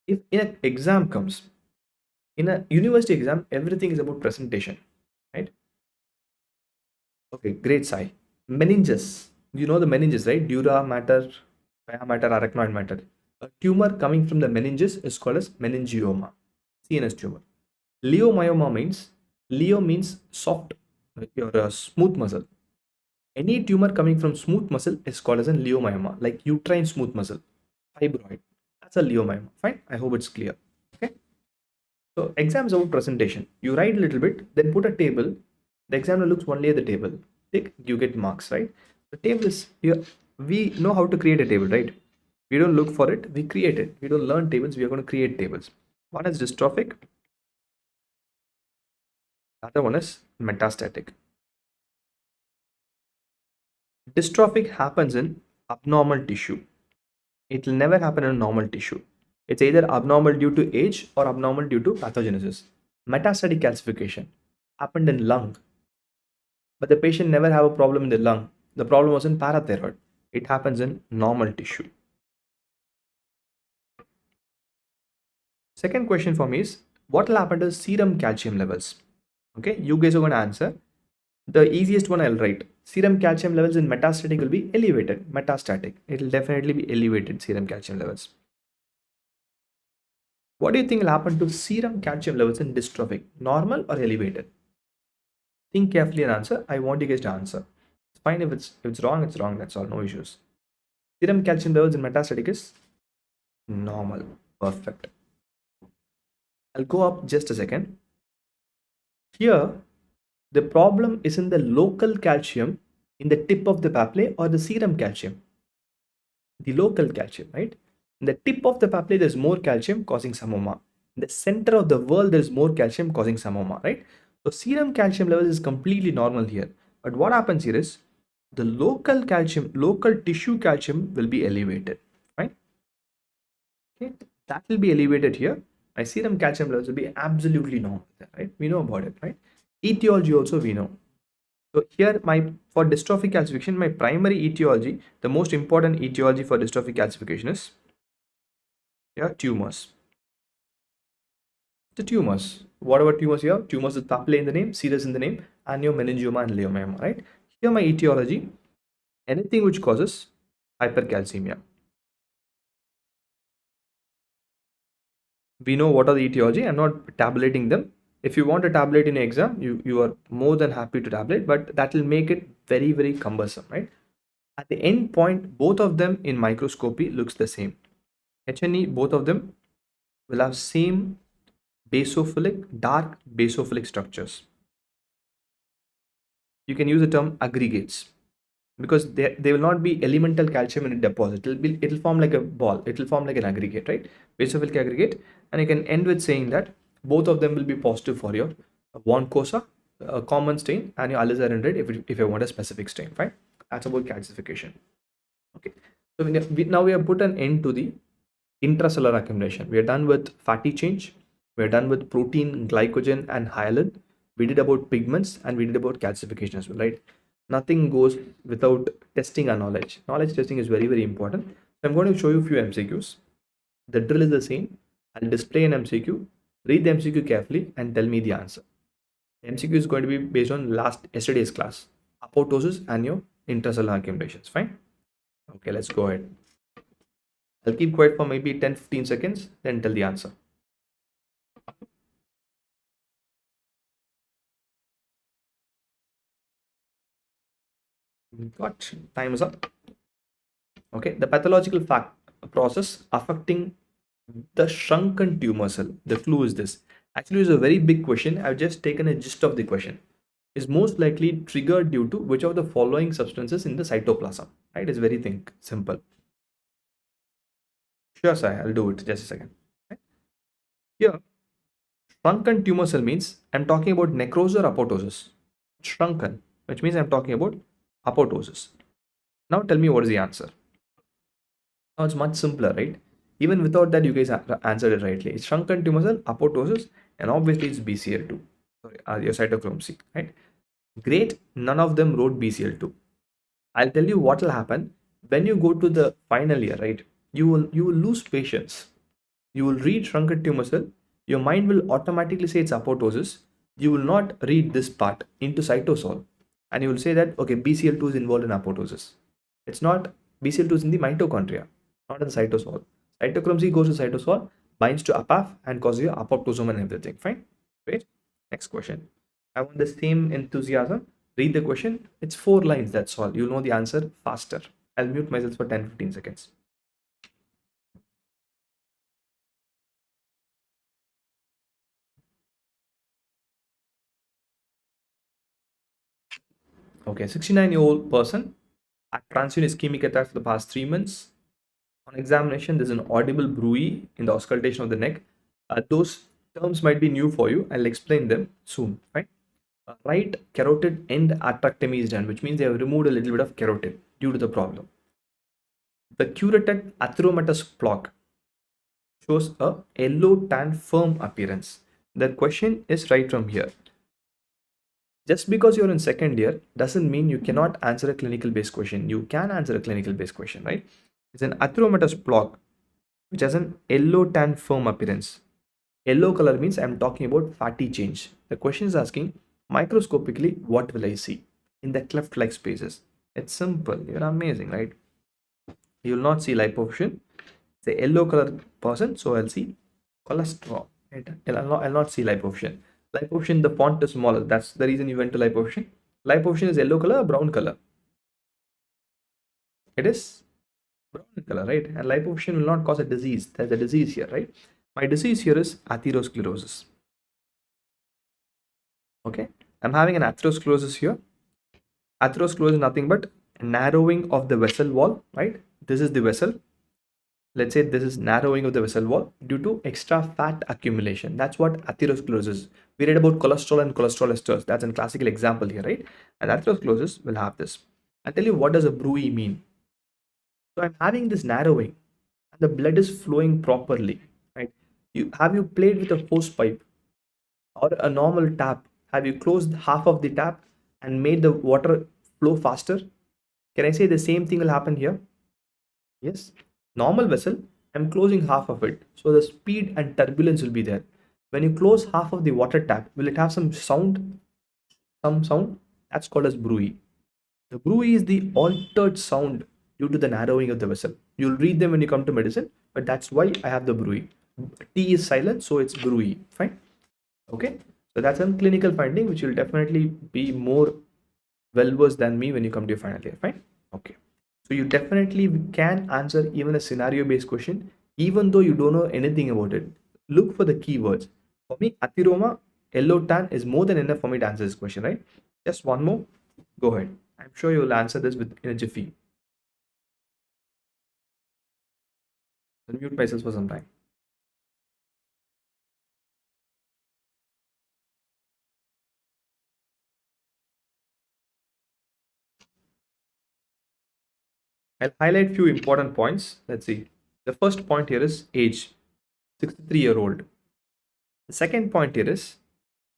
If in an exam comes, in a university exam, everything is about presentation, right? Okay, great, Sai. Meninges. You know the meninges, right? Dura matter, pia matter, arachnoid matter. A tumor coming from the meninges is called as meningioma, CNS tumor. Leiomyoma means, Leo means soft, like your smooth muscle. Any tumor coming from smooth muscle is called as a leiomyoma, like uterine smooth muscle, fibroid. That's a leiomyoma. Fine. I hope it's clear. Okay. So exams about presentation. You write a little bit, then put a table. The examiner looks only at the table. Tick, you get marks, right? The table is here. We know how to create a table, right? We don't look for it, we create it. We don't learn tables, we are going to create tables. One is dystrophic, the other one is metastatic. Dystrophic happens in abnormal tissue. It will never happen in normal tissue. It's either abnormal due to age or abnormal due to pathogenesis. Metastatic calcification happened in lung, but the patient never have a problem in the lung. The problem was in parathyroid. It happens in normal tissue. Second question for me is, what will happen to serum calcium levels? Okay, you guys are going to answer. The easiest one I'll write. Serum calcium levels in metastatic will be elevated. Metastatic. It will definitely be elevated serum calcium levels. What do you think will happen to serum calcium levels in dystrophic? Normal or elevated? Think carefully and answer. I want you guys to answer. It's fine if it's wrong, it's wrong. That's all. No issues. Serum calcium levels in metastatic is normal. Perfect. I'll go up just a second. Here, the problem is in the local calcium in the tip of the papillae or the serum calcium. The local calcium, right? In the tip of the papillae, there's more calcium causing samoma. In the center of the world, there's more calcium causing samoma, right? So serum calcium level is completely normal here. But what happens here is the local calcium, local tissue calcium will be elevated, right? Okay, that will be elevated here. My serum calcium levels will be absolutely normal, right? We know about it, right? Etiology also we know. So here for dystrophic calcification, my primary etiology, the most important etiology for dystrophic calcification is tumors. The tumors. What about tumors here? Tumors with papillae in the name, serous in the name, and your meningioma and leiomyoma, right? Here my etiology, anything which causes hypercalcemia. We know what are the etiology. I'm not tabulating them. If you want to tabulate in an exam, you are more than happy to tabulate, but that will make it very, very cumbersome, right? At the end point, both of them in microscopy looks the same. HNE, both of them will have same basophilic, dark basophilic structures. You can use the term aggregates because they will not be elemental calcium in a deposit. It'll form like a ball. It'll form like an aggregate, right? Basophilic aggregate, and you can end with saying that both of them will be positive for your von Cosa, a common stain, and your alizarin red if you want a specific stain. Fine. That's about calcification. Okay. So now we have put an end to the intracellular accumulation. We are done with fatty change. We are done with protein, glycogen, and hyaline. We did about pigments and we did about calcification as well, right? Nothing goes without testing our knowledge. Knowledge testing is very, very important. So I'm going to show you a few MCQs. The drill is the same. I'll display an MCQ. Read the MCQ carefully and tell me the answer. The MCQ is going to be based on yesterday's class. Apoptosis and your intracellular accumulations. Fine. Okay, let's go ahead. I'll keep quiet for maybe 10-15 seconds, then tell the answer. Got time is up. Okay, the pathological fact process affecting the shrunken tumor cell. The clue is this. Actually, it's a very big question. I've just taken a gist of the question. Is most likely triggered due to which of the following substances in the cytoplasm? Right? It's very simple. Sure, sir. I'll do it. Just a second. Right? Here, shrunken tumor cell means I'm talking about necrosis or apoptosis. Shrunken, which means I'm talking about apoptosis. Now tell me what is the answer. Now it's much simpler, right? Even without that, you guys answered it rightly. It's shrunken tumor cell, apoptosis, and obviously it's BCL2. Sorry, your cytochrome C, right? Great, none of them wrote BCL2. I'll tell you what will happen when you go to the final year, right? You will lose patience. You will read shrunken tumor cell. Your mind will automatically say it's apoptosis. You will not read this part into cytosol, and you will say that okay, BCL2 is involved in apoptosis. It's not. BCL2 is in the mitochondria, not in the cytosol. Cytochrome C goes to cytosol, binds to APAF, and causes you apoptosis and everything. Fine. Great. Next question. I want the same enthusiasm. Read the question. It's 4 lines. That's all. You'll know the answer faster. I'll mute myself for 10-15 seconds. Okay, 69-year-old person had transient ischemic attacks for the past 3 months. On examination, there's an audible bruit in the auscultation of the neck. Those terms might be new for you. I'll explain them soon. Right? Right carotid end atractomy is done, which means they have removed a little bit of carotid due to the problem. The curated atheromatous plaque shows a yellow tan firm appearance. The question is right from here. Just because you're in second year doesn't mean you cannot answer a clinical based question. You can answer a clinical based question, right? It's an atheromatous plaque which has an yellow tan firm appearance. Yellow color means I'm talking about fatty change. The question is asking microscopically, what will I see in the cleft like spaces? It's simple. You're amazing, right? You will not see liposuction. It's a yellow color person, so I'll see cholesterol. Right? I'll not see liposuction. Liposuction, the font is smaller. That's the reason you went to liposuction. Liposuction is yellow color or brown color? It is brown color, right? And liposuction will not cause a disease. There's a disease here, right? My disease here is atherosclerosis. Okay, I'm having an atherosclerosis here. Atherosclerosis is nothing but narrowing of the vessel wall, right? This is the vessel. Let's say this is narrowing of the vessel wall due to extra fat accumulation. That's what atherosclerosis is. We read about cholesterol and cholesterol esters. That's a classical example here, right? And atherosclerosis will have this. I'll tell you what does a bruit mean. So I'm having this narrowing and the blood is flowing properly, right? Have you played with a hose pipe or a normal tap? Have you closed half of the tap and made the water flow faster? Can I say the same thing will happen here? Yes. Normal vessel, I'm closing half of it. So the speed and turbulence will be there. When you close half of the water tap, will it have some sound? Some sound? That's called as bruit. The bruit is the altered sound due to the narrowing of the vessel. You'll read them when you come to medicine, but that's why I have the bruit. T is silent, so it's bruit. Fine. Okay. So that's a clinical finding, which will definitely be more well versed than me when you come to your final year. Fine. Okay. So you definitely can answer even a scenario based question, even though you don't know anything about it. Look for the keywords. For me, Athiroma, yellow tan is more than enough for me to answer this question, right? Just one more. Go ahead. I'm sure you will answer this in a jiffy. I'll mute myself for some time. I'll highlight few important points. Let's see. The first point here is age, 63-year-old. The second point here is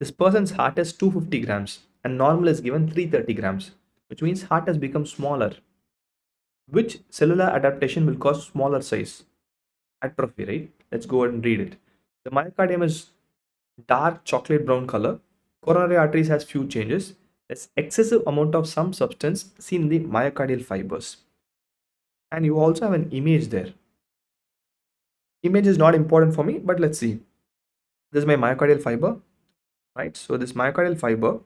this person's heart is 250 grams and normal is given 330 grams, which means heart has become smaller. Which cellular adaptation will cause smaller size? Atrophy, right? Let's go ahead and read it. The myocardium is dark chocolate brown color. Coronary arteries has few changes. There's excessive amount of some substance seen in the myocardial fibers. And you also have an image there. Image is not important for me, but let's see. This is my myocardial fiber, right? So this myocardial fiber,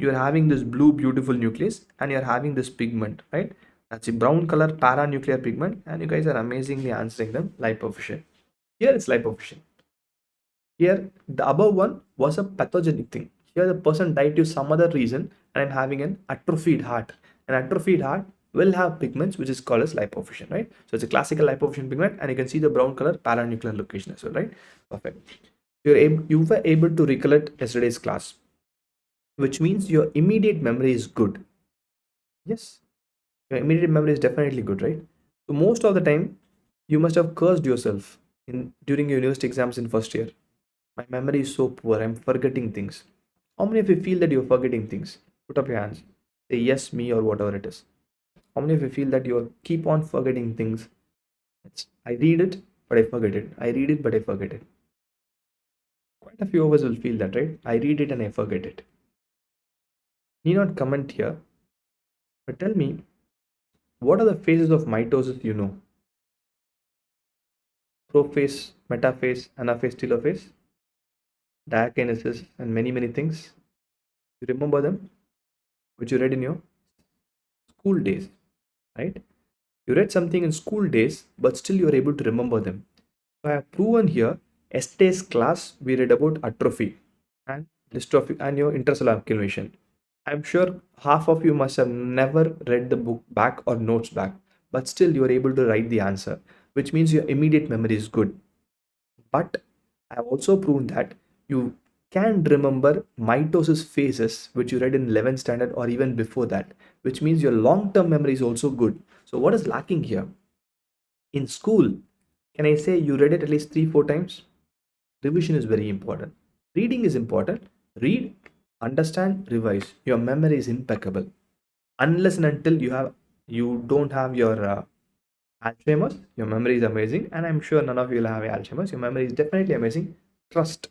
you're having this blue beautiful nucleus and you're having this pigment, right? That's a brown color paranuclear pigment, and you guys are amazingly answering them. Lipofuscin. Here it's lipofuscin. Here the above one was a pathogenic thing. Here the person died due to some other reason, and I'm having an atrophied heart. An atrophied heart will have pigments which is called as lipofuscin, right? So it's a classical lipofuscin pigment, and you can see the brown color paranuclear location as well, right? Perfect. You were able to recollect yesterday's class, which means your immediate memory is good. Yes, your immediate memory is definitely good, right? So most of the time, you must have cursed yourself in during your university exams in first year. My memory is so poor, I'm forgetting things. How many of you feel that you're forgetting things? Put up your hands. Say yes, me, or whatever it is. How many of you feel that you keep on forgetting things? I read it, but I forget it. I read it, but I forget it. Quite a few of us will feel that, right? I read it and I forget it. Need not comment here, but tell me, what are the phases of mitosis you know? Prophase, metaphase, anaphase, telophase, diakinesis, and many, many things. You remember them, which you read in your school days, right? You read something in school days, but still you are able to remember them. So I have proven here, yesterday's class, we read about atrophy and dystrophy and your intracellular accumulation. I'm sure half of you must have never read the book back or notes back, but still you are able to write the answer, which means your immediate memory is good. But I've also proven that you can remember mitosis phases, which you read in 11th standard or even before that, which means your long-term memory is also good. So what is lacking here? In school, can I say you read it at least 3-4 times? Revision is very important. Reading is important. Read, understand, revise. Your memory is impeccable. Unless and until you don't have your Alzheimer's, your memory is amazing, and I'm sure none of you will have Alzheimer's. Your memory is definitely amazing. Trust,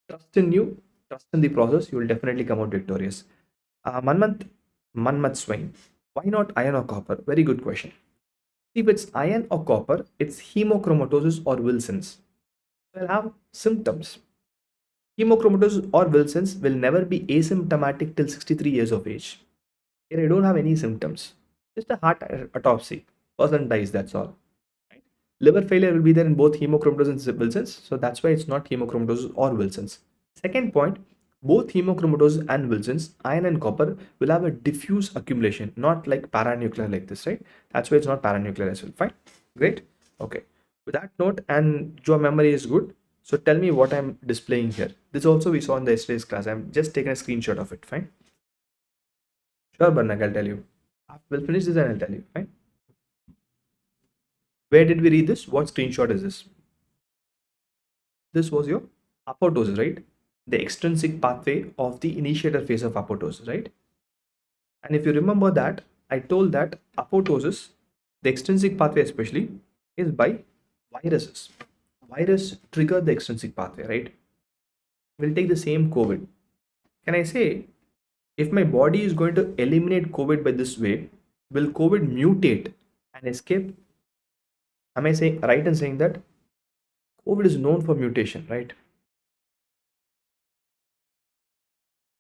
trust in you, trust in the process. You will definitely come out victorious. Manmat Swain. Why not iron or copper? Very good question. If it's iron or copper, it's hemochromatosis or Wilson's. Will have symptoms. Hemochromatosis or Wilson's will never be asymptomatic till 63 years of age. Here I don't have any symptoms. Just a heart autopsy. Person dies, that's all. Right? Liver failure will be there in both hemochromatosis and Wilson's, so that's why it's not hemochromatosis or Wilson's. Second point, both hemochromatosis and Wilson's, iron and copper, will have a diffuse accumulation, not like paranuclear like this, right? That's why it's not paranuclear as well. Fine, great. Okay. With that note, and your memory is good. So tell me what I'm displaying here. This also we saw in the yesterday's class. I'm just taking a screenshot of it. Fine. Sure, Barnak, I'll tell you. We'll finish this and I'll tell you. Fine. Where did we read this? What screenshot is this? This was your apoptosis, right? The extrinsic pathway of the initiator phase of apoptosis, right? And if you remember that, I told that apoptosis, the extrinsic pathway especially, is by viruses. Virus trigger the extrinsic pathway, right? We'll take the same COVID. Can I say, if my body is going to eliminate COVID by this way, will COVID mutate and escape? Am I saying right in saying that COVID is known for mutation, right?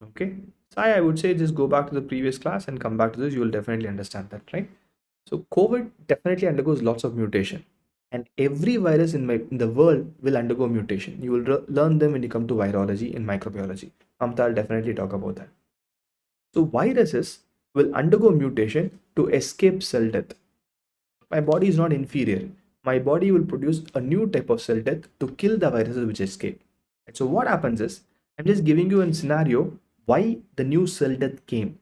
Okay. So I would say just go back to the previous class and come back to this. You will definitely understand that, right? So COVID definitely undergoes lots of mutation, and every virus in the world will undergo mutation. You will learn them when you come to virology and microbiology. Amta will definitely talk about that. So viruses will undergo mutation to escape cell death. My body is not inferior. My body will produce a new type of cell death to kill the viruses which escape. And so what happens is, I'm just giving you a scenario why the new cell death came.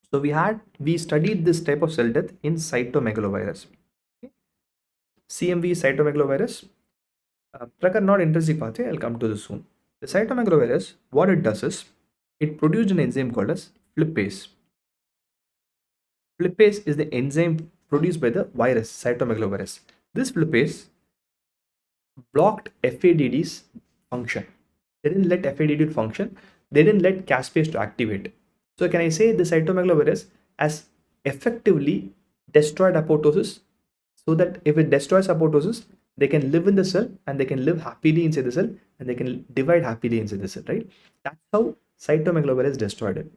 So we studied this type of cell death in cytomegalovirus. Okay. CMV cytomegalovirus. Prakar not intrinsic pathway. I'll come to this soon. The cytomegalovirus, what it does is, it produced an enzyme called as flippase. Flippase is the enzyme produced by the virus, cytomegalovirus. This flippase blocked FADD's function. They didn't let FADD function. They didn't let caspase to activate. So can I say the cytomegalovirus has effectively destroyed apoptosis, so that if it destroys apoptosis, they can live in the cell and they can live happily inside the cell and they can divide happily inside the cell, right? That's how cytomegalovirus destroyed it.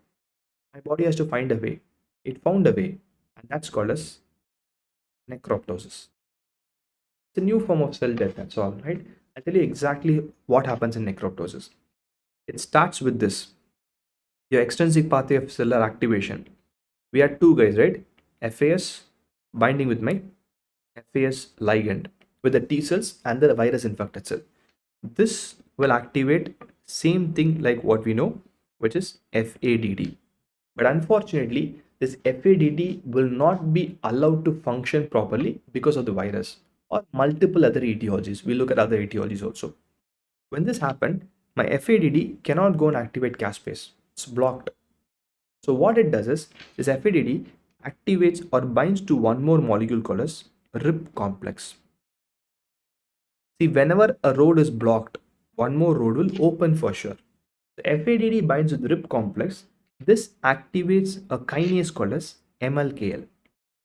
My body has to find a way. It found a way, and that's called as necroptosis. It's a new form of cell death, that's all, right? I'll tell you exactly what happens in necroptosis. It starts with this, your extrinsic pathway of cellular activation. We had two guys, right? FAS binding with my FAS ligand with the T cells and the virus infected cell. This will activate same thing like what we know, which is FADD. But unfortunately, this FADD will not be allowed to function properly because of the virus or multiple other etiologies. We look at other etiologies also. When this happened, my FADD cannot go and activate caspase. It's blocked. So what it does is this FADD activates or binds to one more molecule called as RIP complex. See, whenever a road is blocked, one more road will open for sure. The FADD binds with RIP complex. This activates a kinase called as MLKL.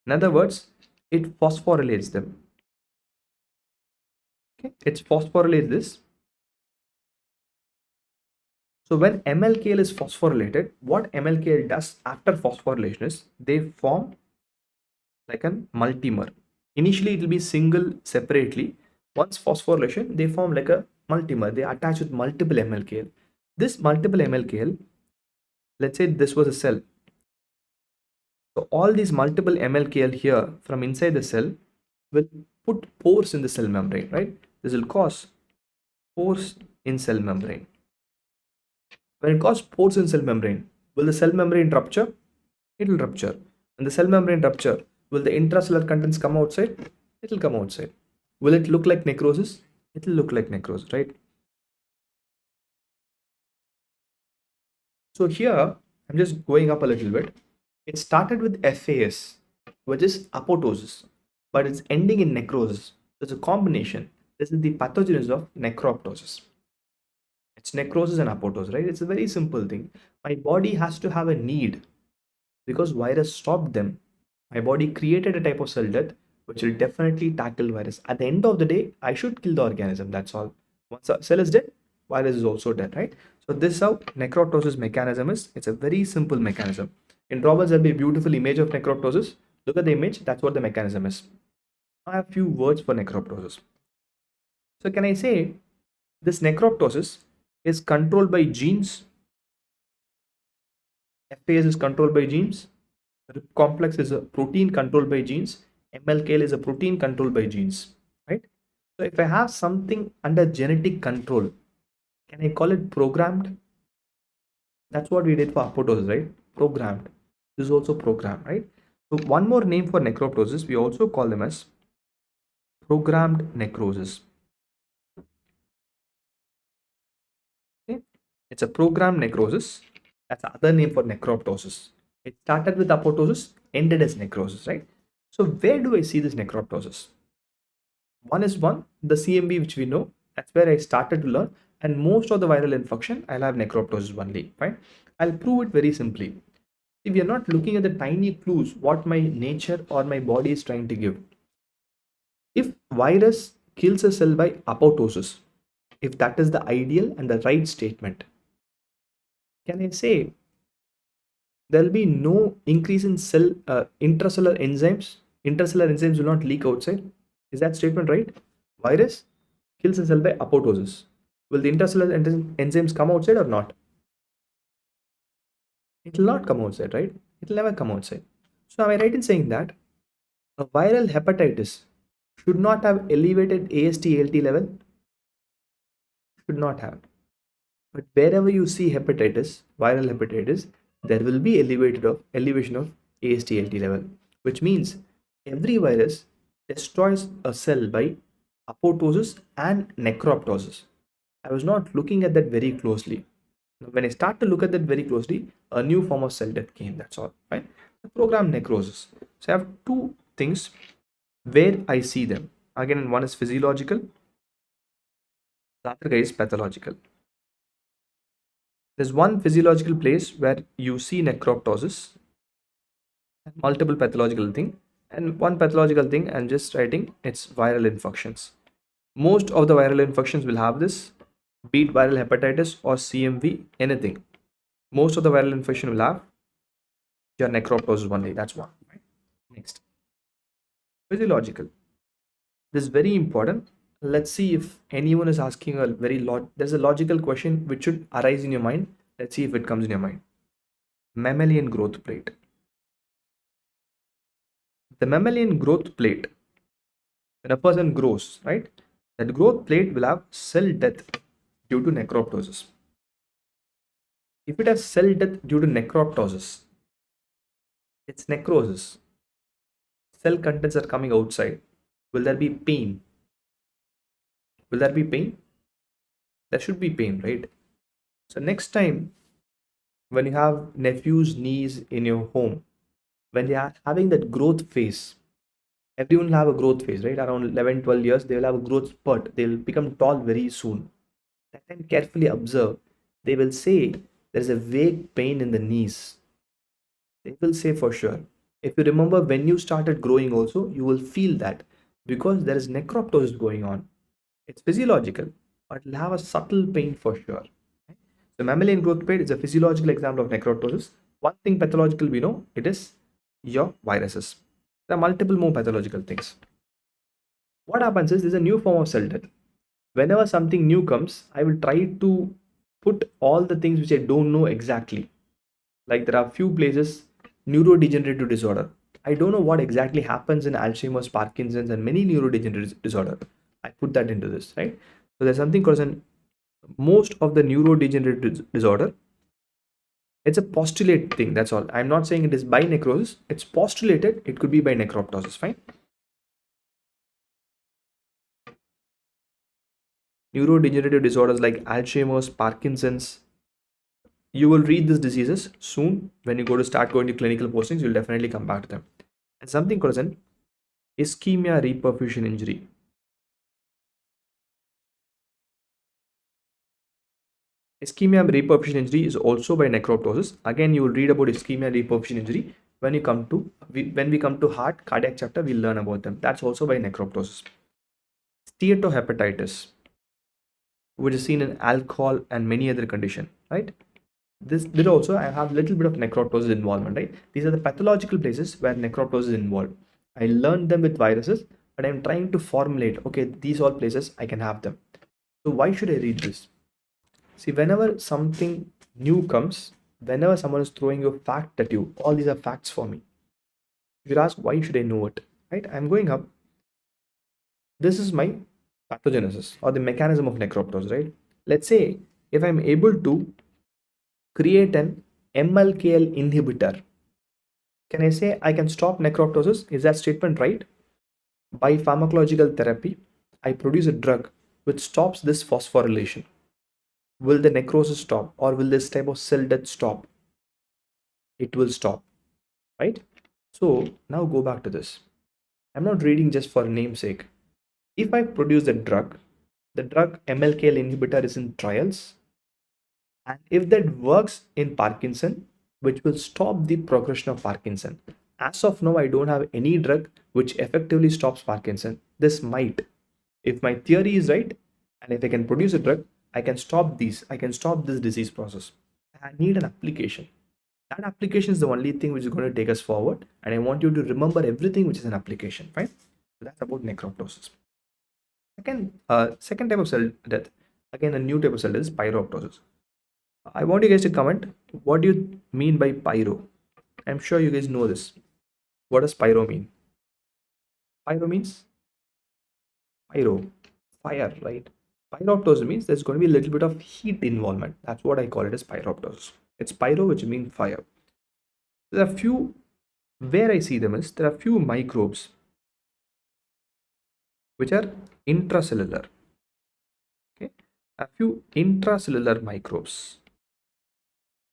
In other words, it phosphorylates them. Okay, it's phosphorylates this. So when MLKL is phosphorylated, what MLKL does after phosphorylation is they form like a multimer. Initially, it will be single separately. Once phosphorylation, they form like a multimer. They attach with multiple MLKL. This multiple MLKL, let's say this was a cell. So all these multiple MLKL here from inside the cell will put pores in the cell membrane, right? This will cause pores in cell membrane. When it causes pores in cell membrane, will the cell membrane rupture? It will rupture. When the cell membrane rupture, will the intracellular contents come outside? It will come outside. Will it look like necrosis? It will look like necrosis, right? So here, I'm just going up a little bit. It started with FAS, which is apoptosis, but it's ending in necrosis. There's a combination. This is the pathogenesis of necroptosis. It's necrosis and apoptosis, right? It's a very simple thing. My body has to have a need because virus stopped them. My body created a type of cell death which will definitely tackle virus. At the end of the day, I should kill the organism. That's all. Once a cell is dead, virus is also dead, right? So this is how necroptosis mechanism is. It's a very simple mechanism. In Roberts, there'll be a beautiful image of necroptosis. Look at the image. That's what the mechanism is. I have few words for necroptosis. So can I say this necroptosis is controlled by genes? FAS is controlled by genes. RIP complex is a protein controlled by genes. MLKL is a protein controlled by genes, right? So if I have something under genetic control, can I call it programmed? That's what we did for apoptosis, right? Programmed. This is also programmed, right? So one more name for necroptosis, we also call them as programmed necrosis. Okay, it's a programmed necrosis. That's the other name for necroptosis. It started with apoptosis, ended as necrosis, right? So where do I see this necroptosis? One is the CMV, which we know. That's where I started to learn. And most of the viral infection, I'll have necroptosis only, right? I'll prove it very simply. If you're not looking at the tiny clues, what my nature or my body is trying to give. If virus kills a cell by apoptosis, if that is the ideal and the right statement, can I say there will be no increase in cell intracellular enzymes? Intracellular enzymes will not leak outside. Is that statement right? Virus kills a cell by apoptosis. Will the intracellular enzymes come outside or not? It will not come outside, right? It will never come outside. So am I right in saying that a viral hepatitis should not have elevated AST/ALT level? Should not have. But wherever you see hepatitis, viral hepatitis, there will be elevation of AST/ALT level, which means every virus destroys a cell by apoptosis and necroptosis. I was not looking at that very closely. When I start to look at that very closely, a new form of cell death came. That's all, right? The program necrosis. So I have two things where I see them. Again, one is physiological, the other guy is pathological. There's one physiological place where you see necroptosis, multiple pathological thing, and one pathological thing. I'm just writing it's viral infections. Most of the viral infections will have this, be it viral hepatitis or CMV, anything. Most of the viral infection will have your necroptosis only. That's one. Right? Next, physiological. This is very important. Let's see if anyone is asking a there's a logical question which should arise in your mind. Let's see if it comes in your mind. Mammalian growth plate. The mammalian growth plate, when a person grows, right? That growth plate will have cell death due to necroptosis. If it has cell death due to necroptosis, it's necrosis. Cell contents are coming outside. Will there be pain? Will there be pain? There should be pain, right? So next time when you have nephews, niece in your home, when they are having that growth phase, everyone will have a growth phase, right? Around 11, 12 years, they will have a growth spurt. They'll become tall very soon. That time carefully observe. They will say there is a vague pain in the knees. They will say for sure. If you remember when you started growing also, you will feel that because there is necroptosis going on. It's physiological, but it'll have a subtle pain for sure. So mammalian growth plate is a physiological example of necroptosis. One thing pathological we know, it is your viruses. There are multiple more pathological things. What happens is there's a new form of cell death. Whenever something new comes, I will try to put all the things which I don't know exactly. Like there are few places, neurodegenerative disorder. I don't know what exactly happens in Alzheimer's, Parkinson's, and many neurodegenerative disorder. I put that into this, right? So there's something called most of the neurodegenerative disorder. It's a postulate thing. That's all. I'm not saying it is by necrosis. It's postulated. It could be by necroptosis. Fine. Neurodegenerative disorders like Alzheimer's, Parkinson's. You will read these diseases soon. When you start going to clinical postings, you'll definitely come back to them. And something called an ischemia reperfusion injury. Ischemia reperfusion injury is also by necroptosis. Again, you will read about ischemia reperfusion injury when we come to heart cardiac chapter. We'll learn about them. That's also by necroptosis. Steatohepatitis, which is seen in alcohol and many other condition, right? This did also I have little bit of necroptosis involvement, right? These are the pathological places where necroptosis is involved. I learned them with viruses, but I'm trying to formulate, okay, these all places I can have them. So why should I read this? See, whenever something new comes, whenever someone is throwing a fact at you, all these are facts for me. You should ask, why should I know it? Right? I'm going up. This is my pathogenesis or the mechanism of necroptosis, right? Let's say if I'm able to create an MLKL inhibitor, can I say I can stop necroptosis? Is that statement right? By pharmacological therapy, I produce a drug which stops this phosphorylation. Will the necrosis stop, or will this type of cell death stop? It will stop, right? So now go back to this. I'm not reading just for namesake. If I produce the drug MLKL inhibitor is in trials, and if that works in Parkinson, which will stop the progression of Parkinson. As of now, I don't have any drug which effectively stops Parkinson. This might, if my theory is right, and if I can produce a drug, I can stop this disease process. I need an application. That application is the only thing which is going to take us forward, and I want you to remember everything which is an application, right? So that's about necroptosis. Second type of cell death, again a new type of cell death is pyroptosis. I want you guys to comment what do you mean by pyro. I'm sure you guys know this. What does pyro mean? Pyro means fire, right? Pyroptosis means there's going to be a little bit of heat involvement. That's what I call it as pyroptosis. It's pyro, which means fire. There are few, where I see them is there are few microbes which are intracellular. Okay, a few intracellular microbes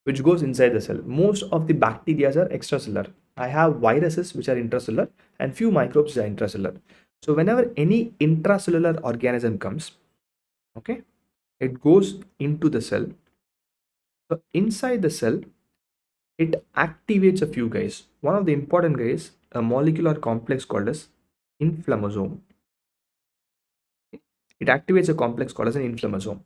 which goes inside the cell. Most of the bacteria are extracellular. I have viruses which are intracellular and few microbes are intracellular. So whenever any intracellular organism comes, okay, it goes into the cell. So inside the cell, it activates a few guys. One of the important guys, a molecular complex called as inflammasome. It activates a complex called as an inflammasome.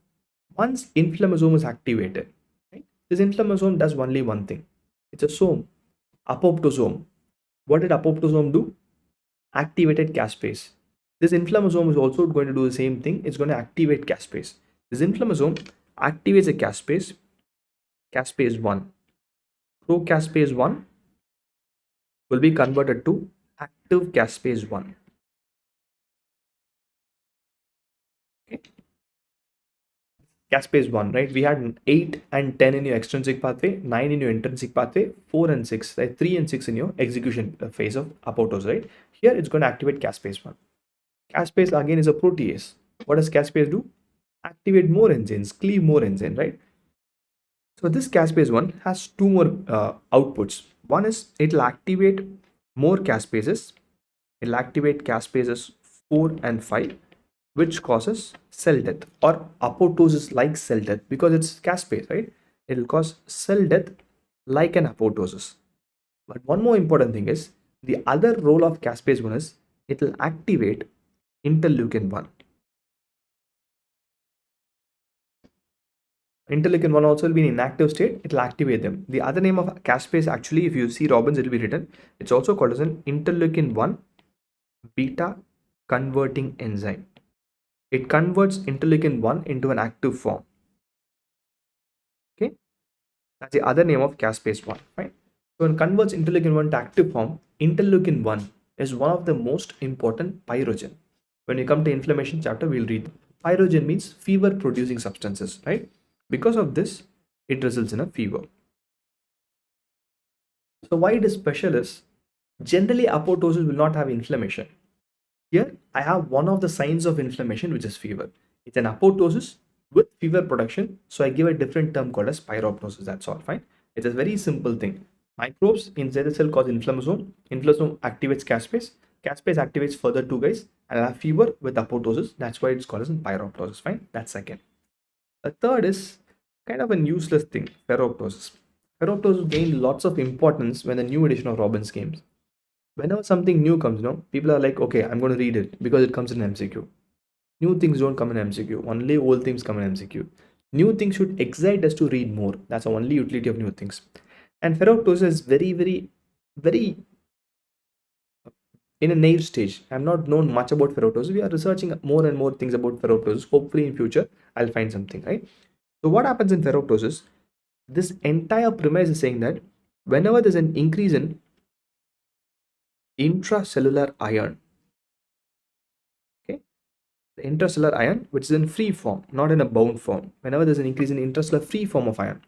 Once inflammasome is activated, right, this inflammasome does only one thing. It's a some. Apoptosome. What did apoptosome do? Activated caspase. This inflammasome is also going to do the same thing. It's going to activate caspase. This inflammasome activates a caspase, caspase 1. Procaspase 1 will be converted to active caspase 1. Okay. Caspase 1, right? We had 8 and 10 in your extrinsic pathway, 9 in your intrinsic pathway, 4 and 6, right? 3 and 6 in your execution phase of apoptosis, right? Here it's going to activate caspase 1. Caspase again is a protease. What does caspase do? Activate more enzymes, cleave more enzymes, right? So this caspase 1 has two more outputs. One is it will activate more caspases. It will activate caspases 4 and 5, which causes cell death or apoptosis like cell death because it's caspase, right? It will cause cell death like an apoptosis. But one more important thing is the other role of caspase 1 is it will activate interleukin 1. Interleukin 1 also will be in inactive state, it will activate them. The other name of caspase, actually, if you see Robbins, it will be written, it's also called as an interleukin 1 beta converting enzyme. It converts interleukin 1 into an active form. Okay, that's the other name of caspase 1, right? So, when it converts interleukin 1 to active form, interleukin 1 is one of the most important pyrogen. When we come to inflammation chapter, we'll read. Pyrogen means fever producing substances, right? Because of this, it results in a fever. So why it is special is generally apoptosis will not have inflammation. Here I have one of the signs of inflammation, which is fever. It's an apoptosis with fever production. So I give a different term called as pyroptosis. That's all fine. It's a very simple thing. Microbes inside the cell cause inflammasome. Inflammasome activates caspase. Caspase activates further two guys and I have fever with apoptosis. That's why it's called as pyroptosis. Fine. That's second. The third is kind of a useless thing, ferroptosis. Ferroptosis gained lots of importance when the new edition of Robbins came. Whenever something new comes, people are like, okay, I'm going to read it because it comes in MCQ. New things don't come in MCQ. Only old things come in MCQ. New things should excite us to read more. That's the only utility of new things. And ferroptosis is very, very, very in a naive stage. I'm not known much about ferroptosis. We are researching more and more things about ferroptosis. Hopefully in future, I'll find something, right? So what happens in ferroptosis? This entire premise is saying that whenever there's an increase in intracellular iron, okay, the intracellular iron, which is in free form, not in a bound form, whenever there's an increase in intracellular free form of iron,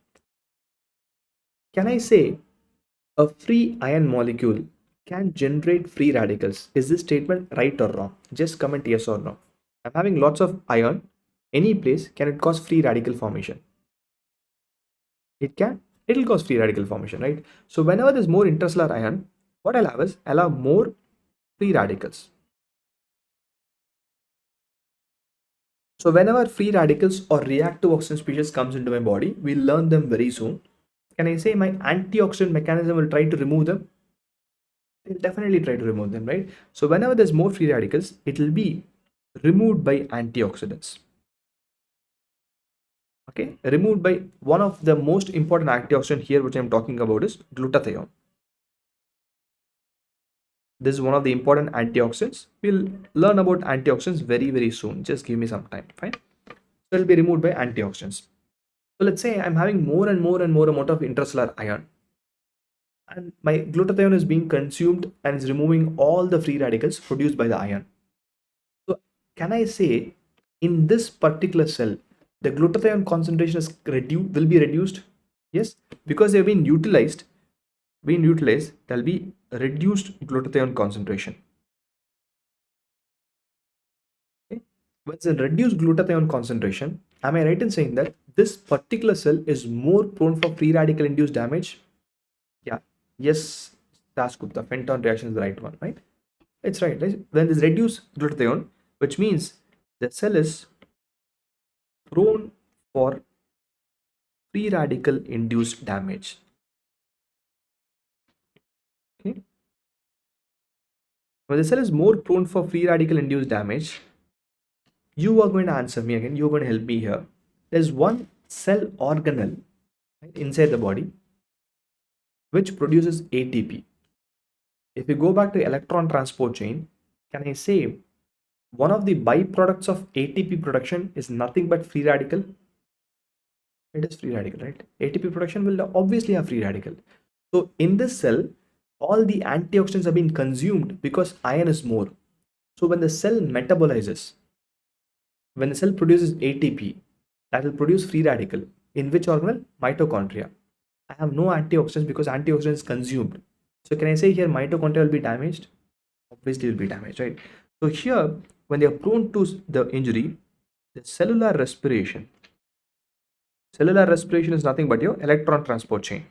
can I say a free iron molecule can generate free radicals? Is this statement right or wrong? Just comment yes or no. I'm having lots of iron, any place, can it cause free radical formation? It can. It will cause free radical formation, right? So whenever there's more intracellular iron, what I'll have is I'll have more free radicals. So whenever free radicals or reactive oxygen species comes into my body, we'll learn them very soon. Can I say my antioxidant mechanism will try to remove them? It'll definitely try to remove them, right? So whenever there's more free radicals, it will be removed by antioxidants. Okay, removed by one of the most important antioxidant here, which I'm talking about is glutathione. This is one of the important antioxidants. We'll learn about antioxidants very, very soon. Just give me some time, fine? So it'll be removed by antioxidants. So let's say I'm having more and more and more amount of intracellular iron. And my glutathione is being consumed and is removing all the free radicals produced by the iron. So can I say in this particular cell, the glutathione concentration is will be reduced? Yes, because they've been utilized, there'll be reduced glutathione concentration. Okay. When it's a reduced glutathione concentration, am I right in saying that this particular cell is more prone for free radical induced damage? Yeah, yes, that's good. The Fenton reaction is the right one, right? It's right. When there's reduced glutathione, which means the cell is prone for free radical induced damage. Okay. When the cell is more prone for free radical induced damage, you are going to answer me again. You're going to help me here. There's one cell organelle, right, inside the body. which produces ATP. If we go back to electron transport chain, can I say one of the byproducts of ATP production is nothing but free radical? It is free radical, right? ATP production will obviously have free radical. So in this cell, all the antioxidants have been consumed because iron is more. So when the cell metabolizes, when the cell produces ATP, that will produce free radical. In which organelle? Mitochondria. I have no antioxidants because antioxidants is consumed. So can I say here mitochondria will be damaged? Obviously will be damaged, right? So here, when they are prone to the injury, the cellular respiration is nothing but your electron transport chain,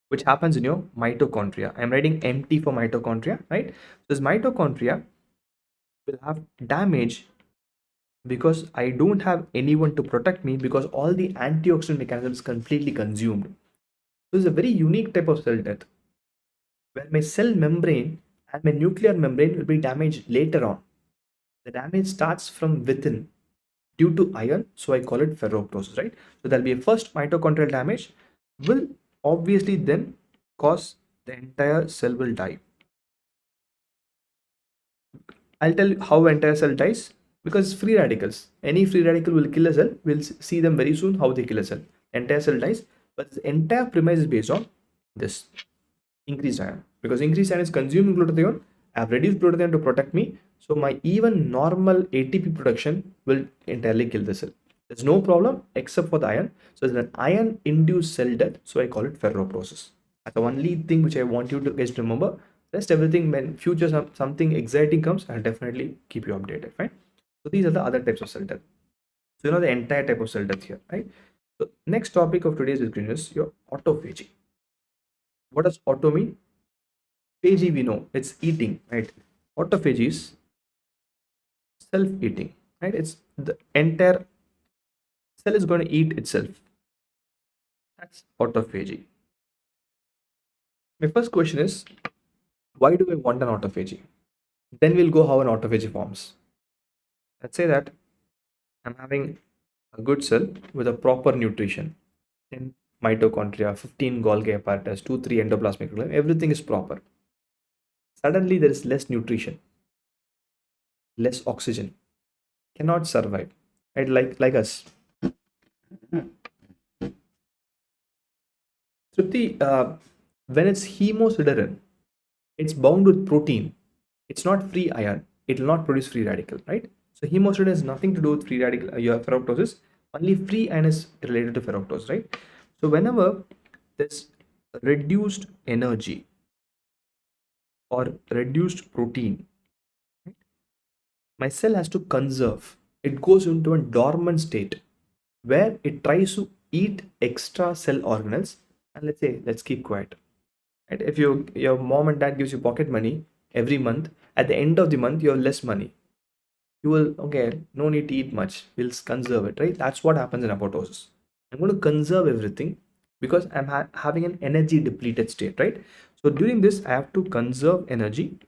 which happens in your mitochondria. I'm writing MT for mitochondria, right? So this mitochondria will have damage because I don't have anyone to protect me because all the antioxidant mechanism is completely consumed. So it's a very unique type of cell death where my cell membrane and my nuclear membrane will be damaged later on. The damage starts from within due to iron, so I call it ferroptosis, right? So there'll be a first mitochondrial damage, will obviously then cause the entire cell will die. I'll tell you how entire cell dies because free radicals. Any free radical will kill a cell. We'll see them very soon how they kill a cell. Entire cell dies, but the entire premise is based on this increased iron because increased iron is consuming glutathione. I've reduced glutathione to protect me, so my even normal ATP production will entirely kill the cell. There's no problem except for the iron. So it's an iron induced cell death, so I call it ferroprosis. That's the only thing which I want you to guys to remember. Rest everything, when future something exciting comes, I'll definitely keep you updated, right? So these are the other types of cell death. So you know the entire type of cell death here, right? So next topic of today's discussion is your autophagy. What does auto mean? Phagy, we know it's eating, right? Autophagy is self-eating, right? It's the entire cell is going to eat itself. That's autophagy. My first question is, why do I want an autophagy? Then we'll go how an autophagy forms. Let's say that I'm having a good cell with a proper nutrition. 10 mitochondria, 15 Golgi apparatus, 2, 3 endoplasmic reticulum, everything is proper. Suddenly there is less nutrition, less oxygen, cannot survive, right? Like us. Tripti, when it's hemosiderin, it's bound with protein. It's not free iron. It will not produce free radical, right? So hemosiderin has nothing to do with free radical, your ferroptosis. Only free iron is related to ferroptosis, right? So whenever there's reduced energy or reduced protein, right, my cell has to conserve. It goes into a dormant state where it tries to eat extra cell organelles. And let's keep quiet. Right? If your mom and dad gives you pocket money every month, at the end of the month you have less money. You will, okay, no need to eat much. We'll conserve it, right? That's what happens in apoptosis. I'm going to conserve everything because I'm having an energy depleted state, right? So during this, I have to conserve energy.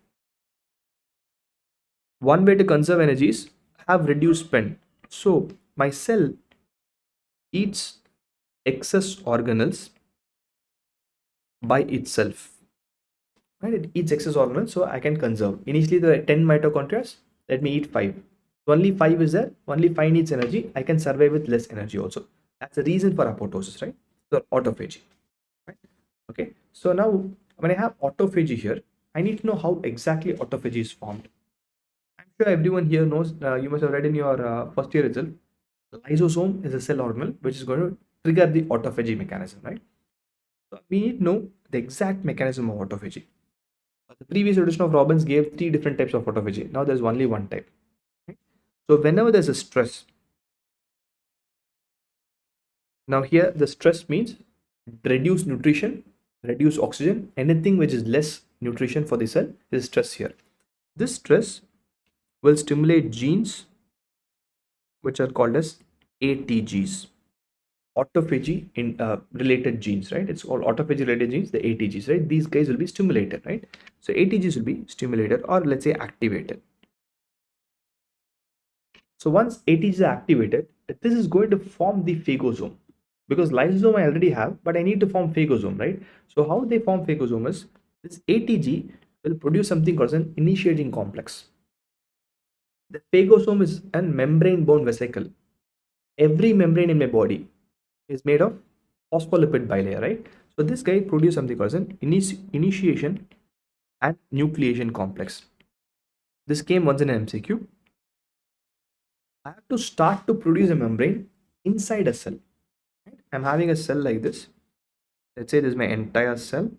One way to conserve energy is have reduced spend. So my cell eats excess organelles by itself, right? It eats excess organelles, so I can conserve. Initially, the 10 mitochondria, let me eat 5. So only 5 is there, only 5 needs energy. I can survive with less energy also. That's the reason for apoptosis, right? So autophagy, right? Okay. So now when I have autophagy here, I need to know how exactly autophagy is formed. I'm sure everyone here knows, you must have read in your first year result, lysosome is a cell organelle which is going to trigger the autophagy mechanism, right? So we need to know the exact mechanism of autophagy. The previous edition of Robbins gave 3 different types of autophagy. Now there's only one type. Okay? So whenever there's a stress, now here the stress means reduce nutrition, reduce oxygen, anything which is less nutrition for the cell is stress here. This stress will stimulate genes which are called as ATGs, autophagy in related genes, right? It's called autophagy related genes, the ATGs, right? These guys will be stimulated, right? So ATGs will be stimulated or let's say activated. So once ATGs are activated, this is going to form the phagosome. because lysosome I already have, but I need to form phagosome, right? So how they form phagosome is this ATG will produce something called an initiating complex. The phagosome is a membrane bound vesicle. Every membrane in my body is made of phospholipid bilayer, right? So this guy produces something called an initiation and nucleation complex. This came once in an MCQ. I have to start to produce a membrane inside a cell. Right? I'm having a cell like this. Let's say this is my entire cell.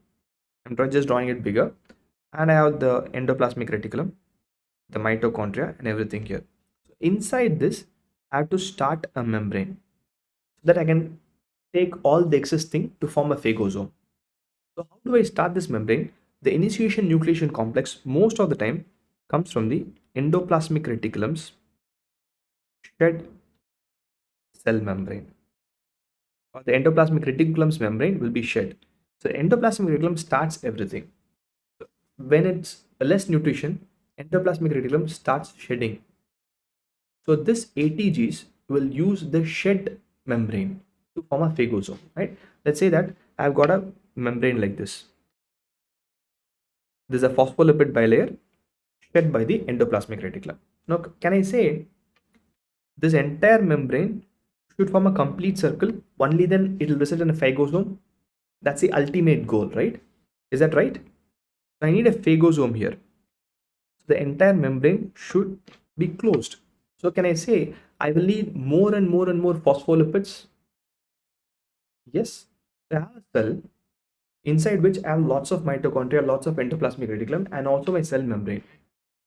I'm just drawing it bigger. And I have the endoplasmic reticulum, the mitochondria, and everything here. So inside this, I have to start a membrane so that I can take all the existing to form a phagosome. So how do I start this membrane? The initiation nucleation complex most of the time comes from the endoplasmic reticulum's shed cell membrane, or the endoplasmic reticulum's membrane will be shed. So endoplasmic reticulum starts everything. When it's less nutrition, endoplasmic reticulum starts shedding. So this ATGs will use the shed membrane to form a phagosome, right? Let's say that I've got a membrane like this. This is a phospholipid bilayer shed by the endoplasmic reticulum. Now, can I say this entire membrane should form a complete circle? Only then it will result in a phagosome. That's the ultimate goal, right? Is that right? I need a phagosome here. So the entire membrane should be closed. So can I say I will need more and more and more phospholipids? Yes. I have a cell inside which I have lots of mitochondria, lots of endoplasmic reticulum, and also my cell membrane.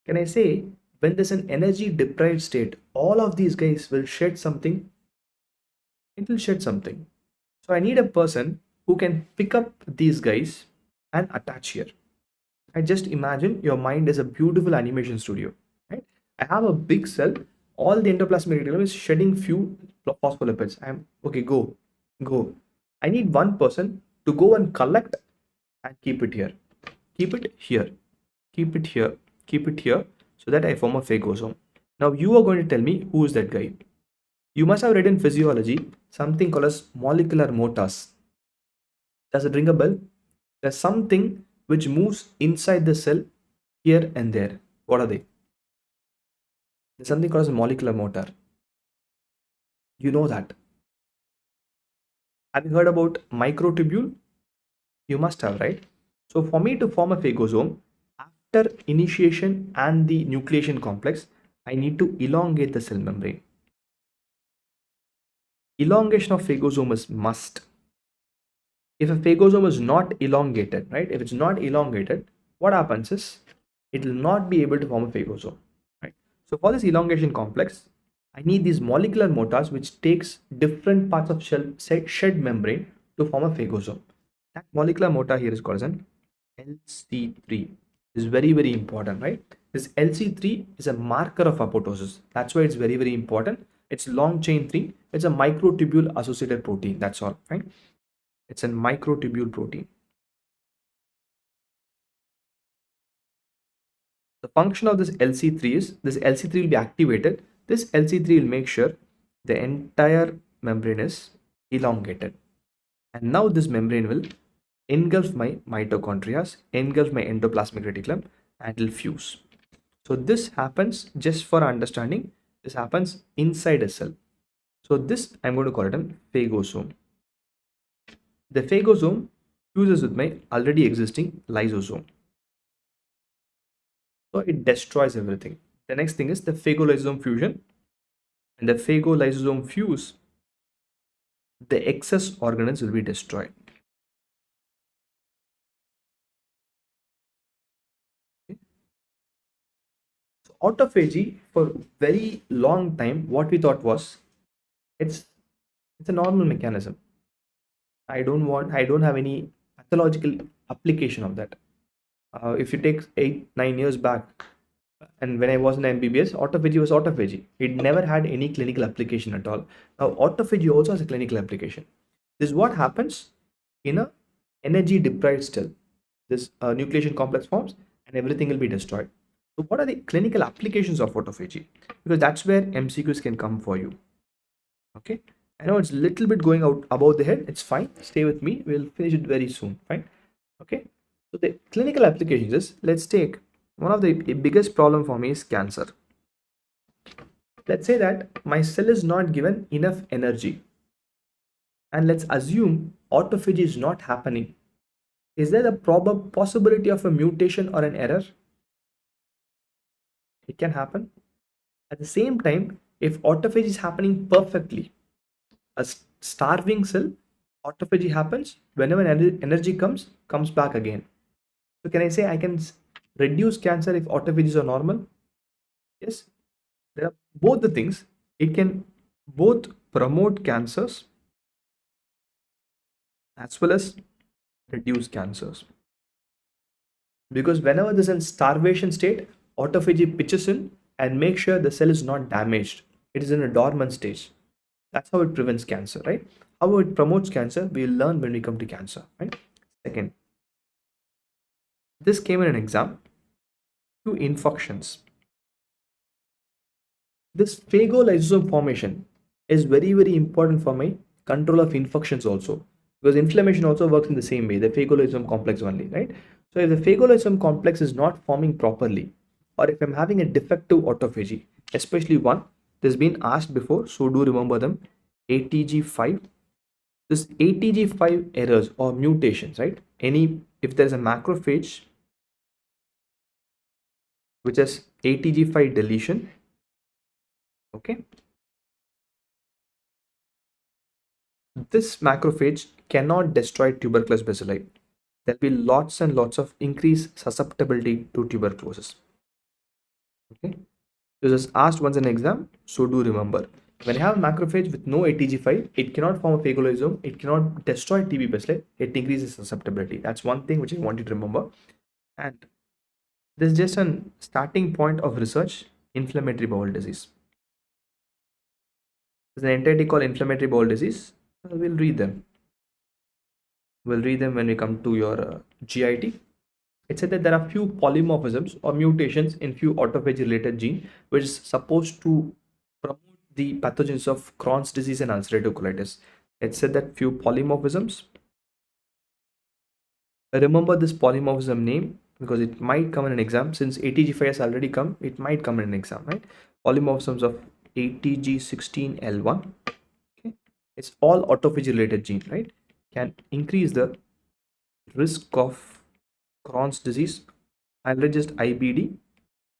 Can I say when there's an energy deprived state, all of these guys will shed something? It will shed something. So I need a person who can pick up these guys and attach here. I just imagine your mind is a beautiful animation studio, right? I have a big cell. All the endoplasmic reticulum is shedding few phospholipids. I'm okay. Go. I need one person to go and collect and keep it here. Keep it here. Keep it here. Keep it here, so that I form a phagosome. Now you are going to tell me who is that guy. You must have read in physiology something called as molecular motors. Does it ring a bell? There's something which moves inside the cell here and there. What are they? There's something called as a molecular motor. You know that. Have you heard about microtubule? You must have, right? So for me to form a phagosome, after initiation and the nucleation complex, I need to elongate the cell membrane. Elongation of phagosome is must. If a phagosome is not elongated, right? If it's not elongated, what happens is it will not be able to form a phagosome, right? So for this elongation complex, I need these molecular motors which takes different parts of shed membrane to form a phagosome. That molecular motor here is called as an LC3. Is very, very important, right? This LC3 is a marker of apoptosis. That's why it's very, very important. It's long chain 3. It's a microtubule associated protein. That's all, right? It's a microtubule protein. The function of this LC3 is this LC3 will be activated. This LC3 will make sure the entire membrane is elongated. And now this membrane will engulf my mitochondria, engulf my endoplasmic reticulum, and will fuse. So this happens, just for understanding, this happens inside a cell. So this I'm going to call it a phagosome. The phagosome fuses with my already existing lysosome. So it destroys everything. The next thing is the phagolysosome fusion. And the phagolysosome fuse, the excess organelles will be destroyed. Okay. So autophagy, for very long time, what we thought was it's a normal mechanism. I don't have any pathological application of that. If you take 8-9 years back, and when I was in MBBS, autophagy was autophagy. It never had any clinical application at all. Now, autophagy also has a clinical application. This is what happens in a energy deprived cell. This nucleation complex forms and everything will be destroyed. So what are the clinical applications of autophagy? Because that's where MCQs can come for you. Okay. I know it's a little bit going out above the head. It's fine. Stay with me. We'll finish it very soon. Fine. Okay. So the clinical applications is, let's take one of the biggest problem for me is cancer. Let's say that my cell is not given enough energy, and let's assume autophagy is not happening. Is there a possibility of a mutation or an error? It can happen. At the same time, if autophagy is happening perfectly, a starving cell, autophagy happens whenever energy comes back again. So can I say I can reduce cancer if autophagies are normal? Yes, there are both the things. It can both promote cancers as well as reduce cancers. Because whenever there's a starvation state, autophagy pitches in and makes sure the cell is not damaged. It is in a dormant stage. That's how it prevents cancer, right? How it promotes cancer, we'll learn when we come to cancer, right? Second, this came in an exam. Two infections. This phagolysosome formation is very, very important for my control of infections also, because inflammation also works in the same way, the phagolysosome complex only, right? So if the phagolysosome complex is not forming properly, or if I'm having a defective autophagy, especially one, this has been asked before, so do remember them, ATG5. This ATG5 errors or mutations, right? If there's a macrophage which has ATG5 deletion, okay, this macrophage cannot destroy tuberculous bacilli. There'll be lots and lots of increased susceptibility to tuberculosis. Okay, this is asked once in an exam, so do remember. When you have macrophage with no ATG5, it cannot form a phagolysosome, it cannot destroy TB bacilli, it increases susceptibility. That's one thing which I want you to remember. And this is just a starting point of research, inflammatory bowel disease. There's an entity called inflammatory bowel disease. We'll read them. We'll read them when we come to your GIT. It said that there are few polymorphisms or mutations in few autophagy related gene which is supposed to promote the pathogens of Crohn's disease and ulcerative colitis. It said that few polymorphisms. Remember this polymorphism name because it might come in an exam. Since ATG5 has already come, it might come in an exam, right? Polymorphisms of ATG16L1. Okay, it's all autophagy related gene, right? Can increase the risk of Crohn's disease. I'll write just IBD.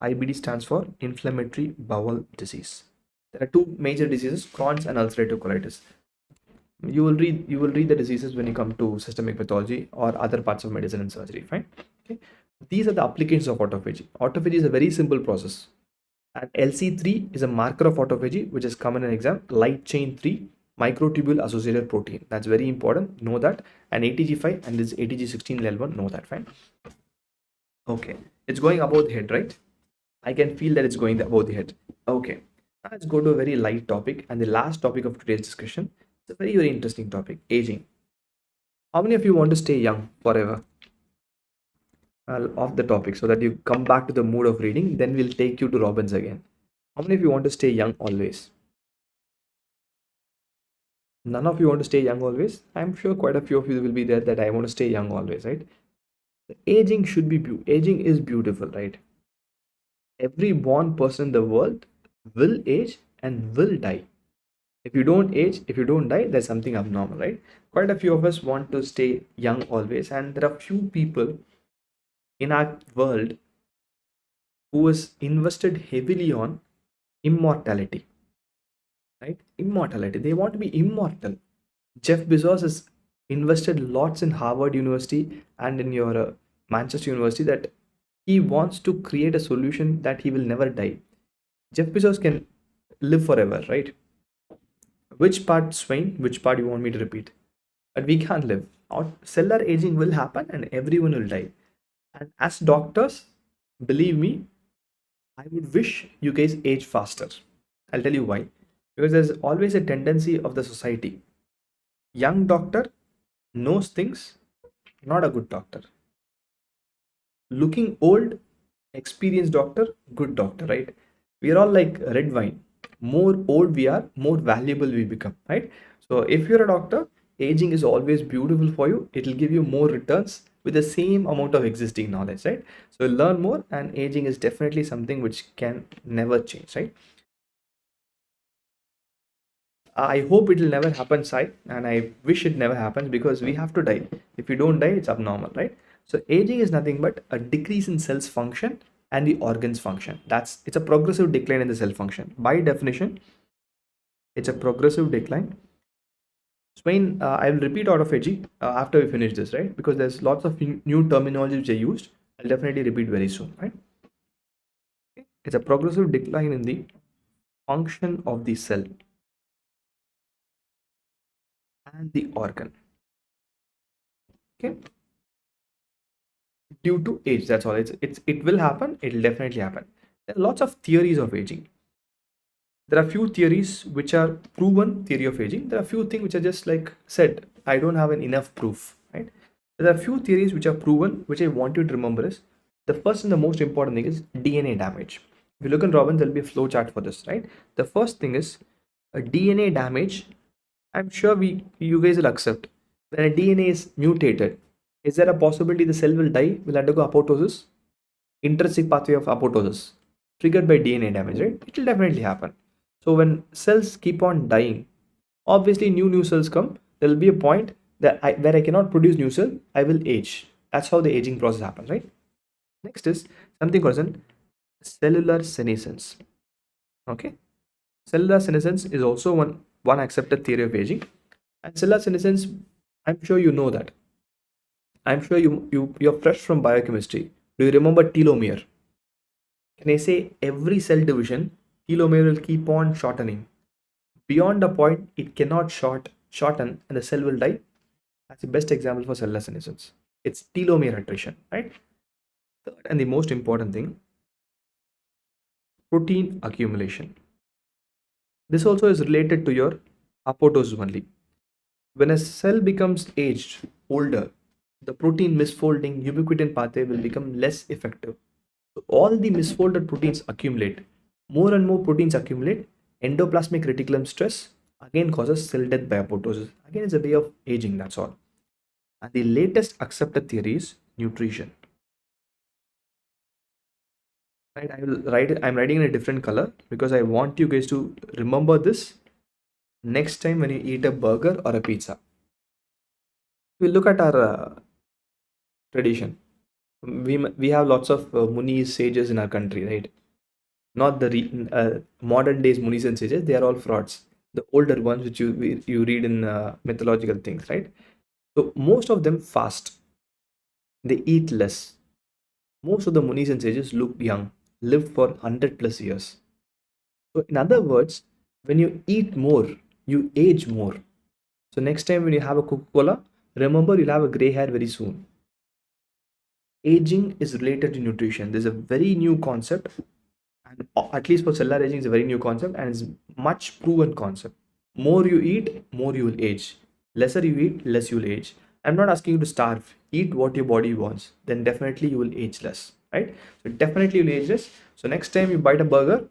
IBD stands for inflammatory bowel disease. There are two major diseases, Crohn's and ulcerative colitis. You will read the diseases when you come to systemic pathology or other parts of medicine and surgery. Fine. Okay. These are the applications of autophagy. Autophagy is a very simple process. And LC3 is a marker of autophagy, which is common in exam. Light chain 3, microtubule associated protein. That's very important. Know that. And ATG5 and this ATG16L1. Know that. Fine. Okay. It's going above the head, right? I can feel that it's going above the head. Okay. Now let's go to a very light topic and the last topic of today's discussion. It's a very, very interesting topic, aging. How many of you want to stay young forever? Off the topic so that you come back to the mood of reading, then we'll take you to Robbins again. How many of you want to stay young always? None of you want to stay young always? I'm sure quite a few of you will be there that I want to stay young always, right? Aging should be aging is beautiful, right? Every born person in the world will age and will die. If you don't age, if you don't die, there's something abnormal, right? Quite a few of us want to stay young always, and there are few people in our world who is invested heavily on immortality, right? Immortality. They want to be immortal. Jeff Bezos has invested lots in Harvard University and in your Manchester University that he wants to create a solution that he will never die. Jeff Bezos can live forever, right? Which part, Swain? Which part you want me to repeat? But we can't live. Our cellular aging will happen and everyone will die. And as doctors, believe me, I would wish you guys age faster. I'll tell you why. Because there's always a tendency of the society. Young doctor knows things, not a good doctor. Looking old, experienced doctor, good doctor, right? We are all like red wine. more old we are, more valuable we become, right? So if you're a doctor, aging is always beautiful for you. It'll give you more returns with the same amount of existing knowledge, right? So learn more, and aging is definitely something which can never change, right? I hope it will never happen, Sai, and I wish it never happens because we have to die. If you don't die, it's abnormal, right? So aging is nothing but a decrease in cells function and the organs function. It's a progressive decline in the cell function. By definition, it's a progressive decline. Swain, I will repeat out of AG after we finish this, right? Because there's lots of new terminology which I used. I'll definitely repeat very soon, right? It's a progressive decline in the function of the cell and the organ. Okay, due to age. That's all. It will happen. It will definitely happen. There are lots of theories of aging. There are few theories which are proven theory of aging. There are few things which are just like said. I don't have enough proof, right? There are few theories which are proven, which I want you to remember is the first and the most important thing is DNA damage. If you look in Robin, there'll be a flow chart for this, right? The first thing is a DNA damage. I'm sure you guys will accept when a DNA is mutated. Is there a possibility the cell will die, will undergo apoptosis? Intrinsic pathway of apoptosis triggered by DNA damage, right? It will definitely happen. So when cells keep on dying, obviously new cells come. There will be a point that where I cannot produce new cell, I will age. That's how the aging process happens, right? Next is something called cellular senescence. Okay, cellular senescence is also one accepted theory of aging. And cellular senescence, I'm sure you know that. I'm sure you're fresh from biochemistry. Do you remember telomere? Can I say every cell division, telomere will keep on shortening. Beyond a point, it cannot shorten and the cell will die. That's the best example for cellular senescence. It's telomere attrition, right? Third and the most important thing, protein accumulation. This also is related to your apoptosis only. When a cell becomes aged, older, the protein misfolding ubiquitin pathway will become less effective. So all the misfolded proteins accumulate. More and more proteins accumulate. Endoplasmic reticulum stress again causes cell death by apoptosis. Again, it's a way of aging, that's all. And the latest accepted theory is nutrition. Right, I'm writing in a different color because I want you guys to remember this next time when you eat a burger or a pizza. We look at our tradition. We have lots of munis, sages in our country, right? Not the modern days munis and sages. They are all frauds. The older ones which you read in mythological things, right? So most of them fast. They eat less. Most of the munis and sages look young, lived for 100 plus years. So in other words, when you eat more, you age more. So next time when you have a Coca-Cola, remember you'll have a gray hair very soon. Aging is related to nutrition. There's a very new concept, and at least for cellular aging, it's a very new concept and it's much proven concept. More you eat, more you will age. Lesser you eat, less you will age. I'm not asking you to starve. Eat what your body wants. Then definitely you will age less, right? So definitely you'll age less. So next time you bite a burger,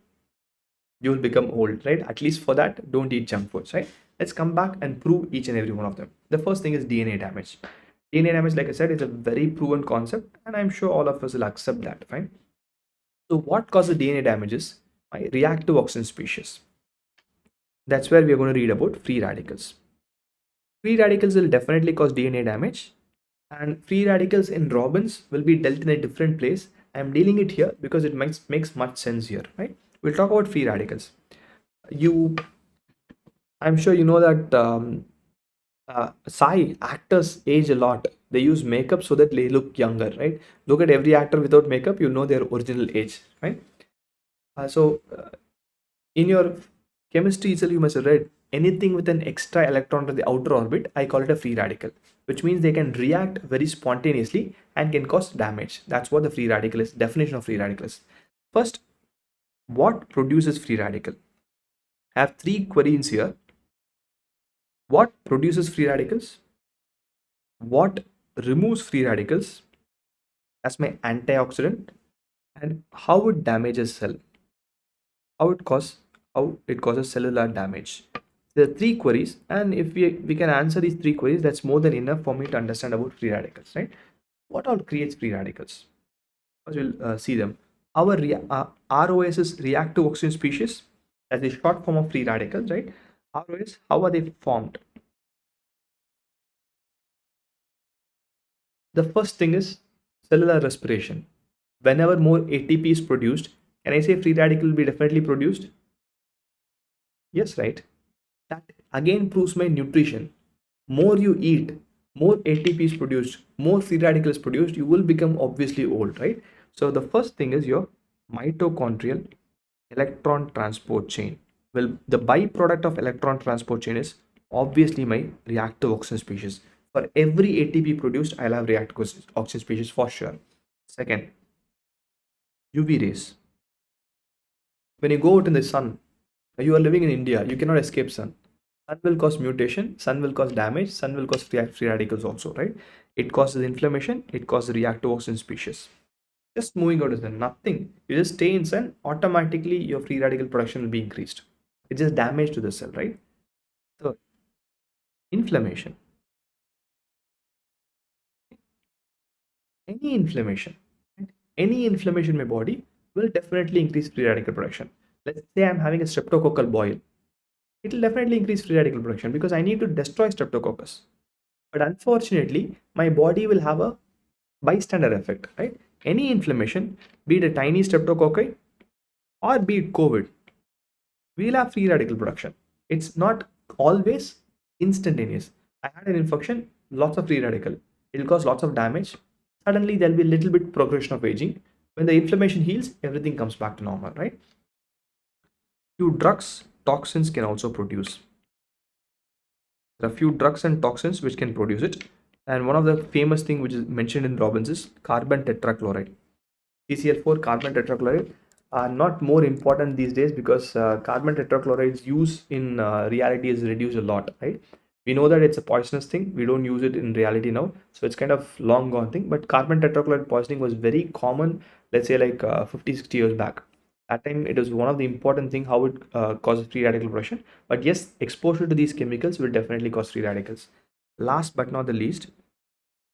you will become old, right? At least for that, don't eat junk foods, right? Let's come back and prove each and every one of them. The first thing is DNA damage. DNA damage, like I said, is a very proven concept, and I'm sure all of us will accept that, fine. So what causes DNA damages? My reactive oxygen species. That's where we are going to read about free radicals. Free radicals will definitely cause DNA damage, and free radicals in Robbins will be dealt in a different place. I'm dealing it here because it makes much sense here, right? We'll talk about free radicals. You, I'm sure you know that actors age a lot. They use makeup so that they look younger, right? Look at every actor without makeup, you know their original age, right? In your chemistry itself, you must have read anything with an extra electron to the outer orbit. I call it a free radical, which means they can react very spontaneously and can cause damage. That's what the free radical is. Definition of free radical is. First, what produces free radical? I have three queries here. What produces free radicals? What removes free radicals? That's my antioxidant. And how it damages cell? How it cause how it causes cellular damage. There are three queries, and if we can answer these three queries, that's more than enough for me to understand about free radicals, right? What all creates free radicals? First, we'll see them. Our ROS is reactive oxygen species. That's a short form of free radicals, right? ROS, how are they formed? The first thing is cellular respiration. Whenever more ATP is produced, can I say free radical will be definitely produced? Yes, right? That again proves my nutrition. More you eat, more ATP is produced, more free radical is produced, you will become obviously old, right? So the first thing is your mitochondrial electron transport chain. Well, the byproduct of electron transport chain is obviously my reactive oxygen species. For every ATP produced, I'll have reactive oxygen species for sure. Second, UV rays. When you go out in the sun, you are living in India, you cannot escape sun. Sun will cause mutation, sun will cause damage, sun will cause free radicals also, right? It causes inflammation, it causes reactive oxygen species. Just moving out of the sun, nothing. You just stay in sun, automatically your free radical production will be increased. It's just damage to the cell, right? Third, inflammation. Any inflammation, right? Any inflammation in my body will definitely increase free radical production. Let's say I'm having a streptococcal boil. It will definitely increase free radical production because I need to destroy streptococcus. But unfortunately, my body will have a bystander effect, right? Any inflammation, be it a tiny streptococci or be it COVID, we'll have free radical production. It's not always instantaneous. I had an infection, lots of free radical. It'll cause lots of damage. Suddenly, there'll be a little bit progression of aging. When the inflammation heals, everything comes back to normal, right? Few drugs, toxins can also produce. There are few drugs and toxins which can produce it. And one of the famous thing which is mentioned in Robbins is carbon tetrachloride. CCl4, carbon tetrachloride are not more important these days because carbon tetrachloride's use in reality is reduced a lot, right? We know that it's a poisonous thing. We don't use it in reality now. So it's kind of long gone thing. But carbon tetrachloride poisoning was very common, let's say like 50, 60 years back. That time it was one of the important thing how it causes free radical production. But yes, exposure to these chemicals will definitely cause free radicals. Last but not the least,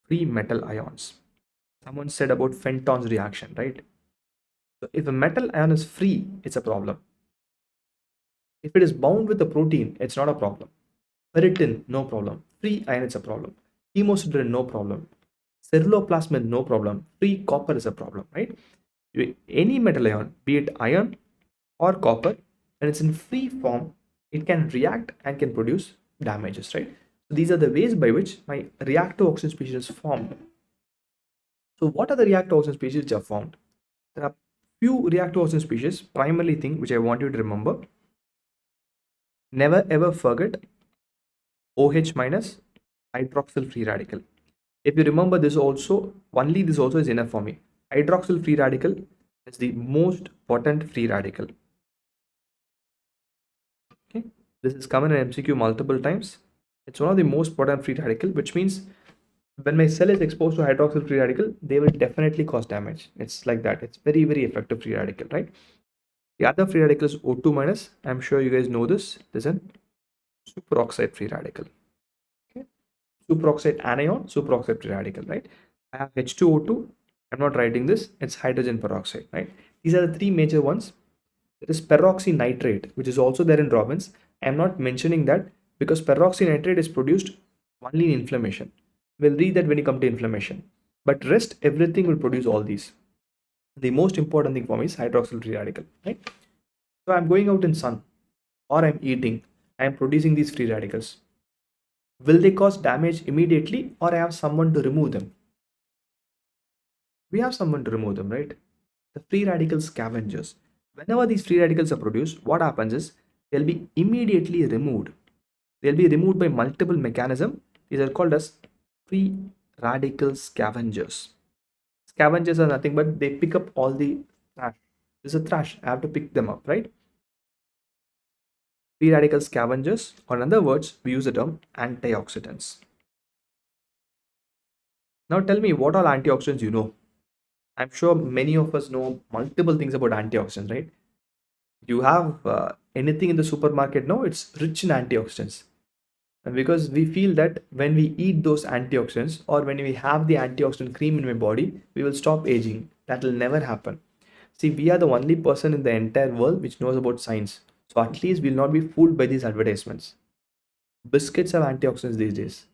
free metal ions. Someone said about Fenton's reaction, right? So if a metal ion is free, it's a problem. If it is bound with a protein, it's not a problem. Ferritin, no problem. Free iron, it's a problem. Hemosiderin, no problem. Ceruloplasmin, no problem. Free copper is a problem, right? Any metal ion, be it iron or copper, when it's in free form, it can react and can produce damages, right? So these are the ways by which my reactive oxygen species is formed. So what are the reactive oxygen species which are formed? There are few reactive oxygen species, primarily thing which I want you to remember. Never ever forget OH minus hydroxyl free radical. If you remember this also, only this also is enough for me. Hydroxyl free radical is the most potent free radical. Okay, this is common in MCQ multiple times. It's one of the most potent free radical, which means when my cell is exposed to hydroxyl free radical, they will definitely cause damage. It's like that. It's very, very effective free radical, right? The other free radical is O2 minus. I'm sure you guys know this. This is a superoxide free radical. Okay, superoxide anion, superoxide free radical, right? I have H2O2. I'm not writing this. It's hydrogen peroxide, right? These are the three major ones. There is peroxynitrate, which is also there in Robbins. I'm not mentioning that because peroxynitrate is produced only in inflammation. We'll read that when you come to inflammation. But rest, everything will produce all these. The most important thing for me is hydroxyl free radical, right? So I'm going out in sun or I'm eating, I'm producing these free radicals. Will they cause damage immediately or I have someone to remove them? We have someone to remove them, right? The free radical scavengers. Whenever these free radicals are produced, what happens is they'll be immediately removed. They'll be removed by multiple mechanisms. These are called as free radical scavengers. Scavengers are nothing but they pick up all the trash. This is a trash. I have to pick them up, right? Free radical scavengers, or in other words, we use the term antioxidants. Now tell me what all antioxidants you know. I'm sure many of us know multiple things about antioxidants, right? You have anything in the supermarket, no, it's rich in antioxidants. And because we feel that when we eat those antioxidants or when we have the antioxidant cream in my body, we will stop aging. That will never happen. See, we are the only person in the entire world which knows about science. So at least we'll not be fooled by these advertisements. Biscuits have antioxidants these days.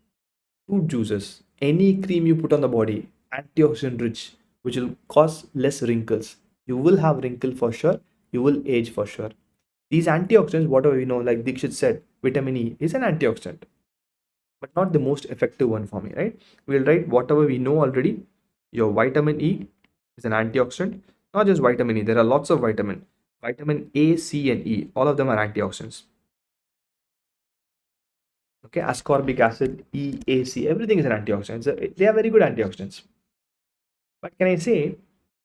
Fruit juices, any cream you put on the body, antioxidant rich, which will cause less wrinkles. You will have wrinkle for sure. You will age for sure. These antioxidants, whatever we know, like Dikshit said, vitamin E is an antioxidant, but not the most effective one for me, right? We'll write whatever we know already. Your vitamin E is an antioxidant, not just vitamin E. There are lots of vitamin A, C, and E. All of them are antioxidants. Okay, ascorbic acid, E, A, C, everything is an antioxidant. So they are very good antioxidants. But can I say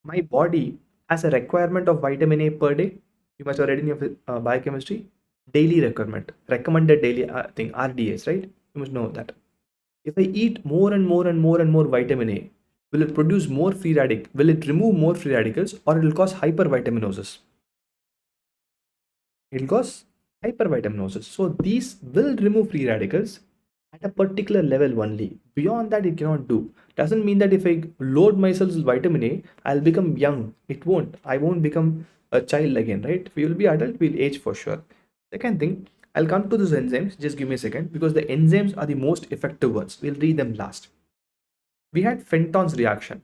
my body has a requirement of vitamin A per day? You must have read in your biochemistry. Daily requirement, recommended daily thing, RDAs, right? You must know that. If I eat more and more and more and more vitamin A, will it produce more free radical? Will it remove more free radicals, or it will cause hypervitaminosis? It will cause hypervitaminosis. So these will remove free radicals at a particular level only. Beyond that, it cannot do. Doesn't mean that if I load myself with vitamin A, I'll become young. It won't. I won't become a child again, right? We will be adult, we'll age for sure. Second thing, I'll come to those enzymes. Just give me a second, because the enzymes are the most effective ones. We'll read them last. We had Fenton's reaction,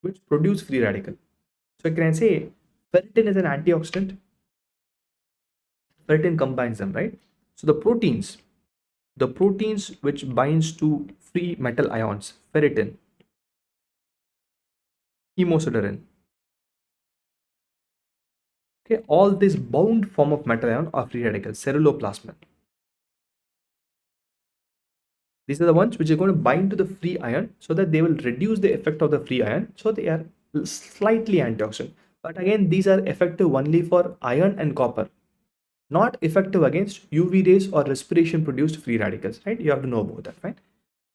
which produce free radical. So can I say ferritin is an antioxidant? Ferritin combines them, right? So the proteins which binds to free metal ions, ferritin, hemosiderin, okay, all this bound form of metal ion are free radicals, ceruloplasmin. These are the ones which are going to bind to the free ion so that they will reduce the effect of the free ion. So they are slightly antioxidant. But again, these are effective only for iron and copper, not effective against UV rays or respiration produced free radicals, right? You have to know about that, right?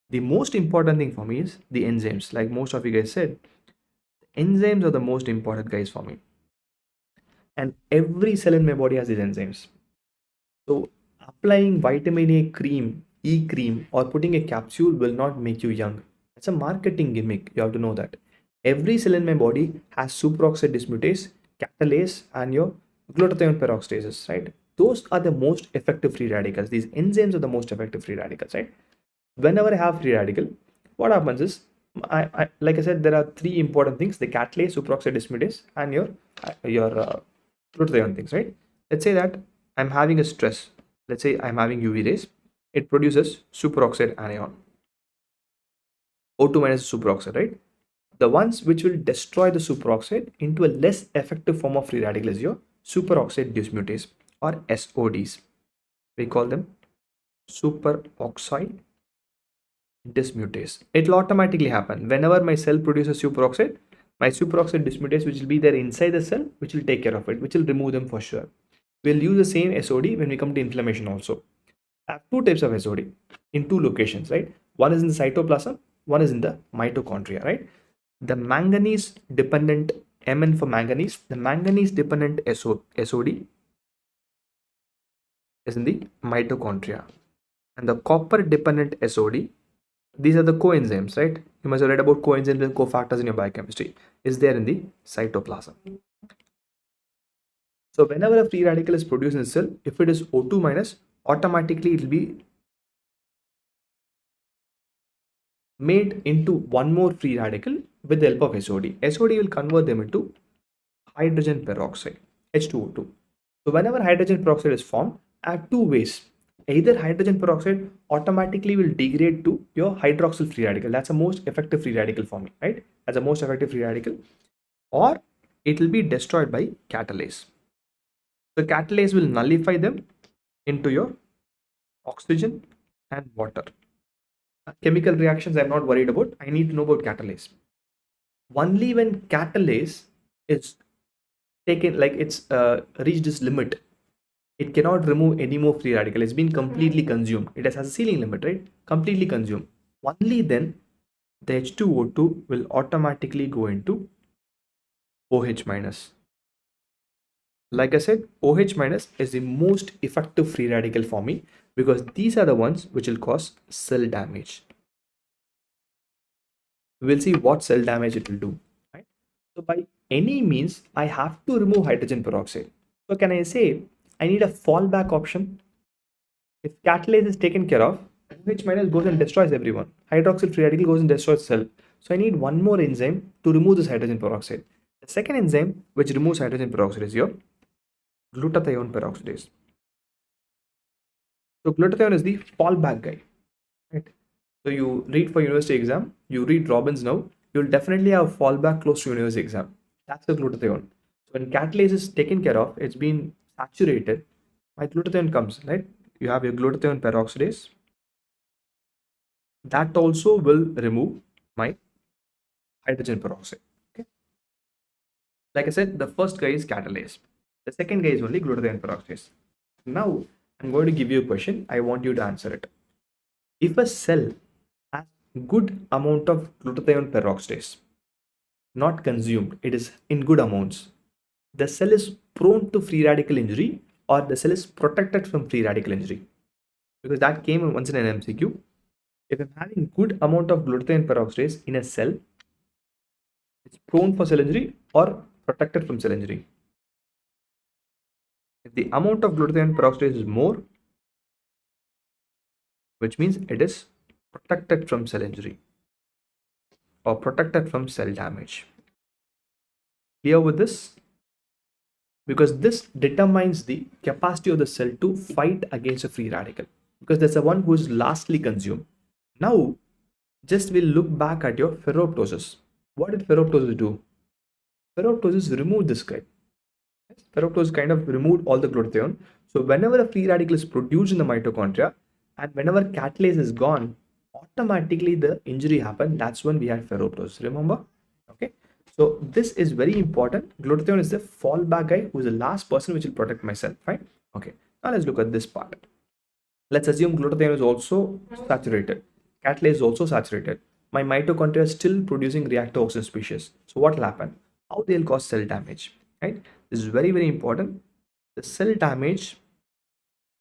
The most important thing for me is the enzymes. Like most of you guys said, enzymes are the most important guys for me. And every cell in my body has these enzymes. So applying vitamin A cream, E cream, or putting a capsule will not make you young. It's a marketing gimmick. You have to know that. Every cell in my body has superoxide dismutase, catalase, and your glutathione peroxidases, right? Those are the most effective free radicals. These enzymes are the most effective free radicals, right? Whenever I have free radical, what happens is, like I said, there are three important things: the catalase, superoxide dismutase, and your glutathione things, right? Let's say that I'm having a stress. Let's say I'm having UV rays. It produces superoxide anion, O2 minus superoxide, right? The ones which will destroy the superoxide into a less effective form of free radical is your superoxide dismutase, or SODs. We call them superoxide dismutase. It will automatically happen whenever my cell produces superoxide. My superoxide dismutase, which will be there inside the cell, which will take care of it, which will remove them for sure. We'll use the same SOD when we come to inflammation also. I have two types of SOD in two locations, right? One is in the cytoplasm, one is in the mitochondria, right? The manganese dependent, Mn for manganese, the manganese dependent SOD is in the mitochondria, and the copper dependent SOD, these are the coenzymes, right? You must have read about coenzymes and cofactors in your biochemistry, is there in the cytoplasm. So whenever a free radical is produced in the cell, if it is O2 minus, automatically it will be made into one more free radical with the help of SOD. SOD will convert them into hydrogen peroxide, H2O2. So whenever hydrogen peroxide is formed, I have two ways. Either hydrogen peroxide automatically will degrade to your hydroxyl free radical. That's the most effective free radical for me, right? That's the most effective free radical. Or it will be destroyed by catalase. The catalase will nullify them into your oxygen and water. Chemical reactions I'm not worried about. I need to know about catalase. Only when catalase is taken, like it's reached its limit, it cannot remove any more free radical. It's been completely consumed. It has a ceiling limit, right? Completely consumed. Only then the H2O2 will automatically go into OH minus. Like I said, OH minus is the most effective free radical for me because these are the ones which will cause cell damage. We'll see what cell damage it will do. Right? So by any means, I have to remove hydrogen peroxide. So can I say I need a fallback option? If catalase is taken care of, OH minus goes and destroys everyone. Hydroxyl free radical goes and destroys cell. So I need one more enzyme to remove this hydrogen peroxide. The second enzyme which removes hydrogen peroxide is your glutathione peroxidase. So glutathione is the fallback guy. Right? So you read for university exam, you read Robbins now, you'll definitely have fallback close to university exam. That's the glutathione. So when catalase is taken care of, it's been saturated, my glutathione comes, right? You have your glutathione peroxidase. That also will remove my hydrogen peroxide. Okay. Like I said, the first guy is catalase. The second guy is only glutathione peroxidase. Now I'm going to give you a question. I want you to answer it. If a cell has good amount of glutathione peroxidase, not consumed, it is in good amounts, the cell is prone to free radical injury or the cell is protected from free radical injury? Because that came once in an MCQ. If I'm having good amount of glutathione peroxidase in a cell, it's prone for cell injury or protected from cell injury. If the amount of glutathione peroxidase is more, which means it is protected from cell injury or protected from cell damage. Clear with this? Because this determines the capacity of the cell to fight against a free radical, because there's a one who is lastly consumed. Now just we'll look back at your ferroptosis. What did ferroptosis do? Ferroptosis removed this guy. Ferroptosis kind of removed all the glutathione. So whenever a free radical is produced in the mitochondria and whenever catalase is gone, automatically the injury happened. That's when we had ferroptosis. Remember? Okay. So this is very important. Glutathione is the fallback guy who is the last person which will protect myself. Fine. Okay. Now let's look at this part. Let's assume glutathione is also saturated. Catalase is also saturated. My mitochondria is still producing reactive oxygen species. So what will happen? How they'll cause cell damage? Right? This is very, very important. The cell damage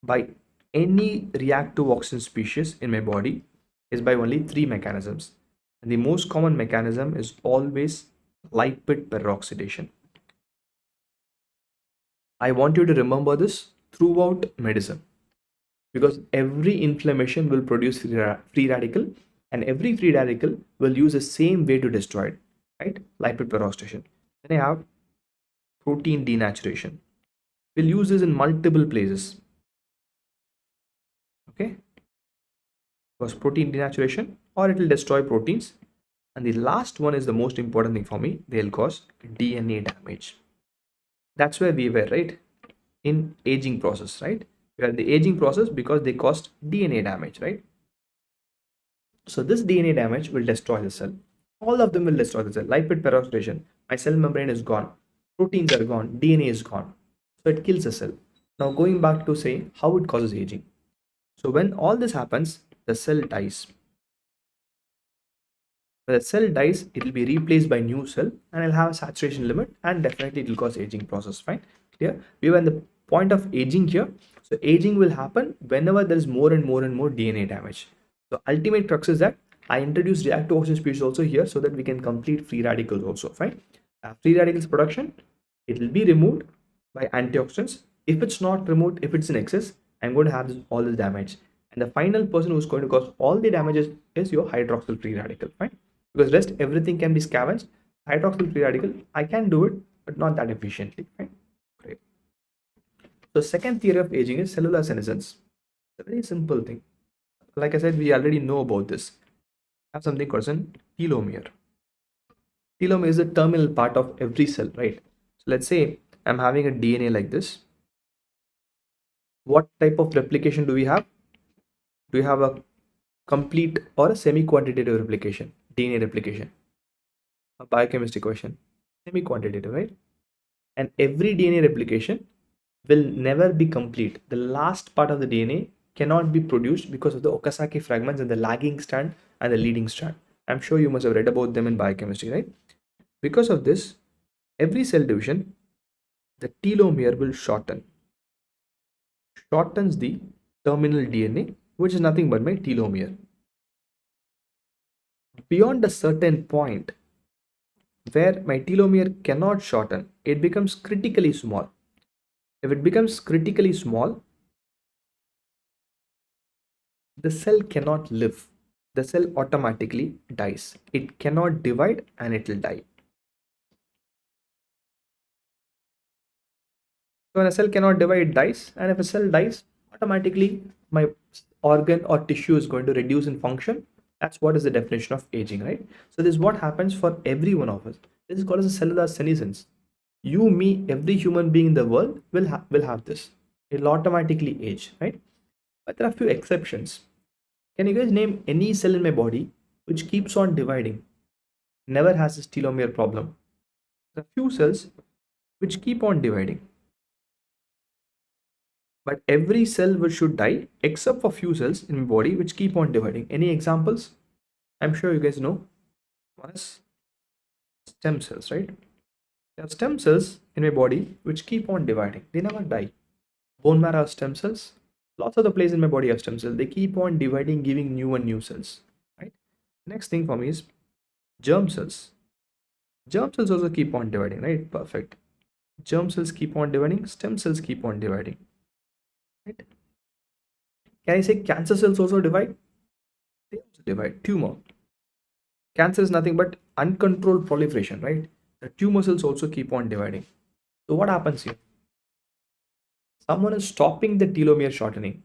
by any reactive oxygen species in my body is by only three mechanisms. And the most common mechanism is always lipid peroxidation. I want you to remember this throughout medicine, because every inflammation will produce free radical and every free radical will use the same way to destroy it, right? Lipid peroxidation. Then I have protein denaturation. We'll use this in multiple places. Okay, because protein denaturation, or it will destroy proteins. And the last one is the most important thing for me. They'll cause DNA damage. That's where we were, right? In aging process, right? We are in the aging process because they caused DNA damage, right? So this DNA damage will destroy the cell. All of them will destroy the cell. Lipid peroxidation, my cell membrane is gone, proteins are gone, DNA is gone. So it kills the cell. Now going back to say how it causes aging. So when all this happens, the cell dies. When the cell dies, it will be replaced by new cell and it'll have a saturation limit and definitely it will cause aging process. Fine. Clear? We were in the point of aging here. So aging will happen whenever there is more and more and more DNA damage. So ultimate crux is that I introduce reactive oxygen species also here so that we can complete free radicals also. Fine. Free radicals production, it will be removed by antioxidants. If it's not removed, if it's in excess, I'm going to have all this damage. And the final person who's going to cause all the damages is your hydroxyl free radical. Fine. Because rest everything can be scavenged. Hydroxyl free radical, I can do it, but not that efficiently. Fine. Great. So second theory of aging is cellular senescence. It's a very simple thing. Like I said, we already know about this. I have something called an telomere. Telomere is the terminal part of every cell, right? So let's say I'm having a DNA like this. What type of replication do we have? Do we have a complete or a semi-quantitative replication? DNA replication. A biochemistry question. Semi-quantitative, right? And every DNA replication will never be complete. The last part of the DNA cannot be produced because of the Okazaki fragments and the lagging strand and the leading strand. I'm sure you must have read about them in biochemistry, right? Because of this, every cell division the telomere will shortens the terminal DNA, which is nothing but my telomere. Beyond a certain point where my telomere cannot shorten, it becomes critically small. If it becomes critically small, the cell cannot live. The cell automatically dies. It cannot divide and it will die. So when a cell cannot divide, it dies. And if a cell dies, automatically my organ or tissue is going to reduce in function. That's what is the definition of aging, right? So this is what happens for every one of us. This is called as a cellular senescence. You, me, every human being in the world will have this. It'll automatically age, right? But there are a few exceptions. Can you guys name any cell in my body which keeps on dividing, never has this telomere problem? There are few cells which keep on dividing, but every cell which should die except for few cells in my body which keep on dividing. Any examples? I'm sure you guys know. One is stem cells, right? There are stem cells in my body which keep on dividing. They never die. Bone marrow stem cells. Lots of the places in my body have stem cells. They keep on dividing, giving new and new cells, right? Next thing for me is germ cells. Germ cells also keep on dividing, right? Perfect. Germ cells keep on dividing. Stem cells keep on dividing, right? Can I say cancer cells also divide? They also divide. Tumor. Cancer is nothing but uncontrolled proliferation, right? The tumor cells also keep on dividing. So what happens here? Someone is stopping the telomere shortening.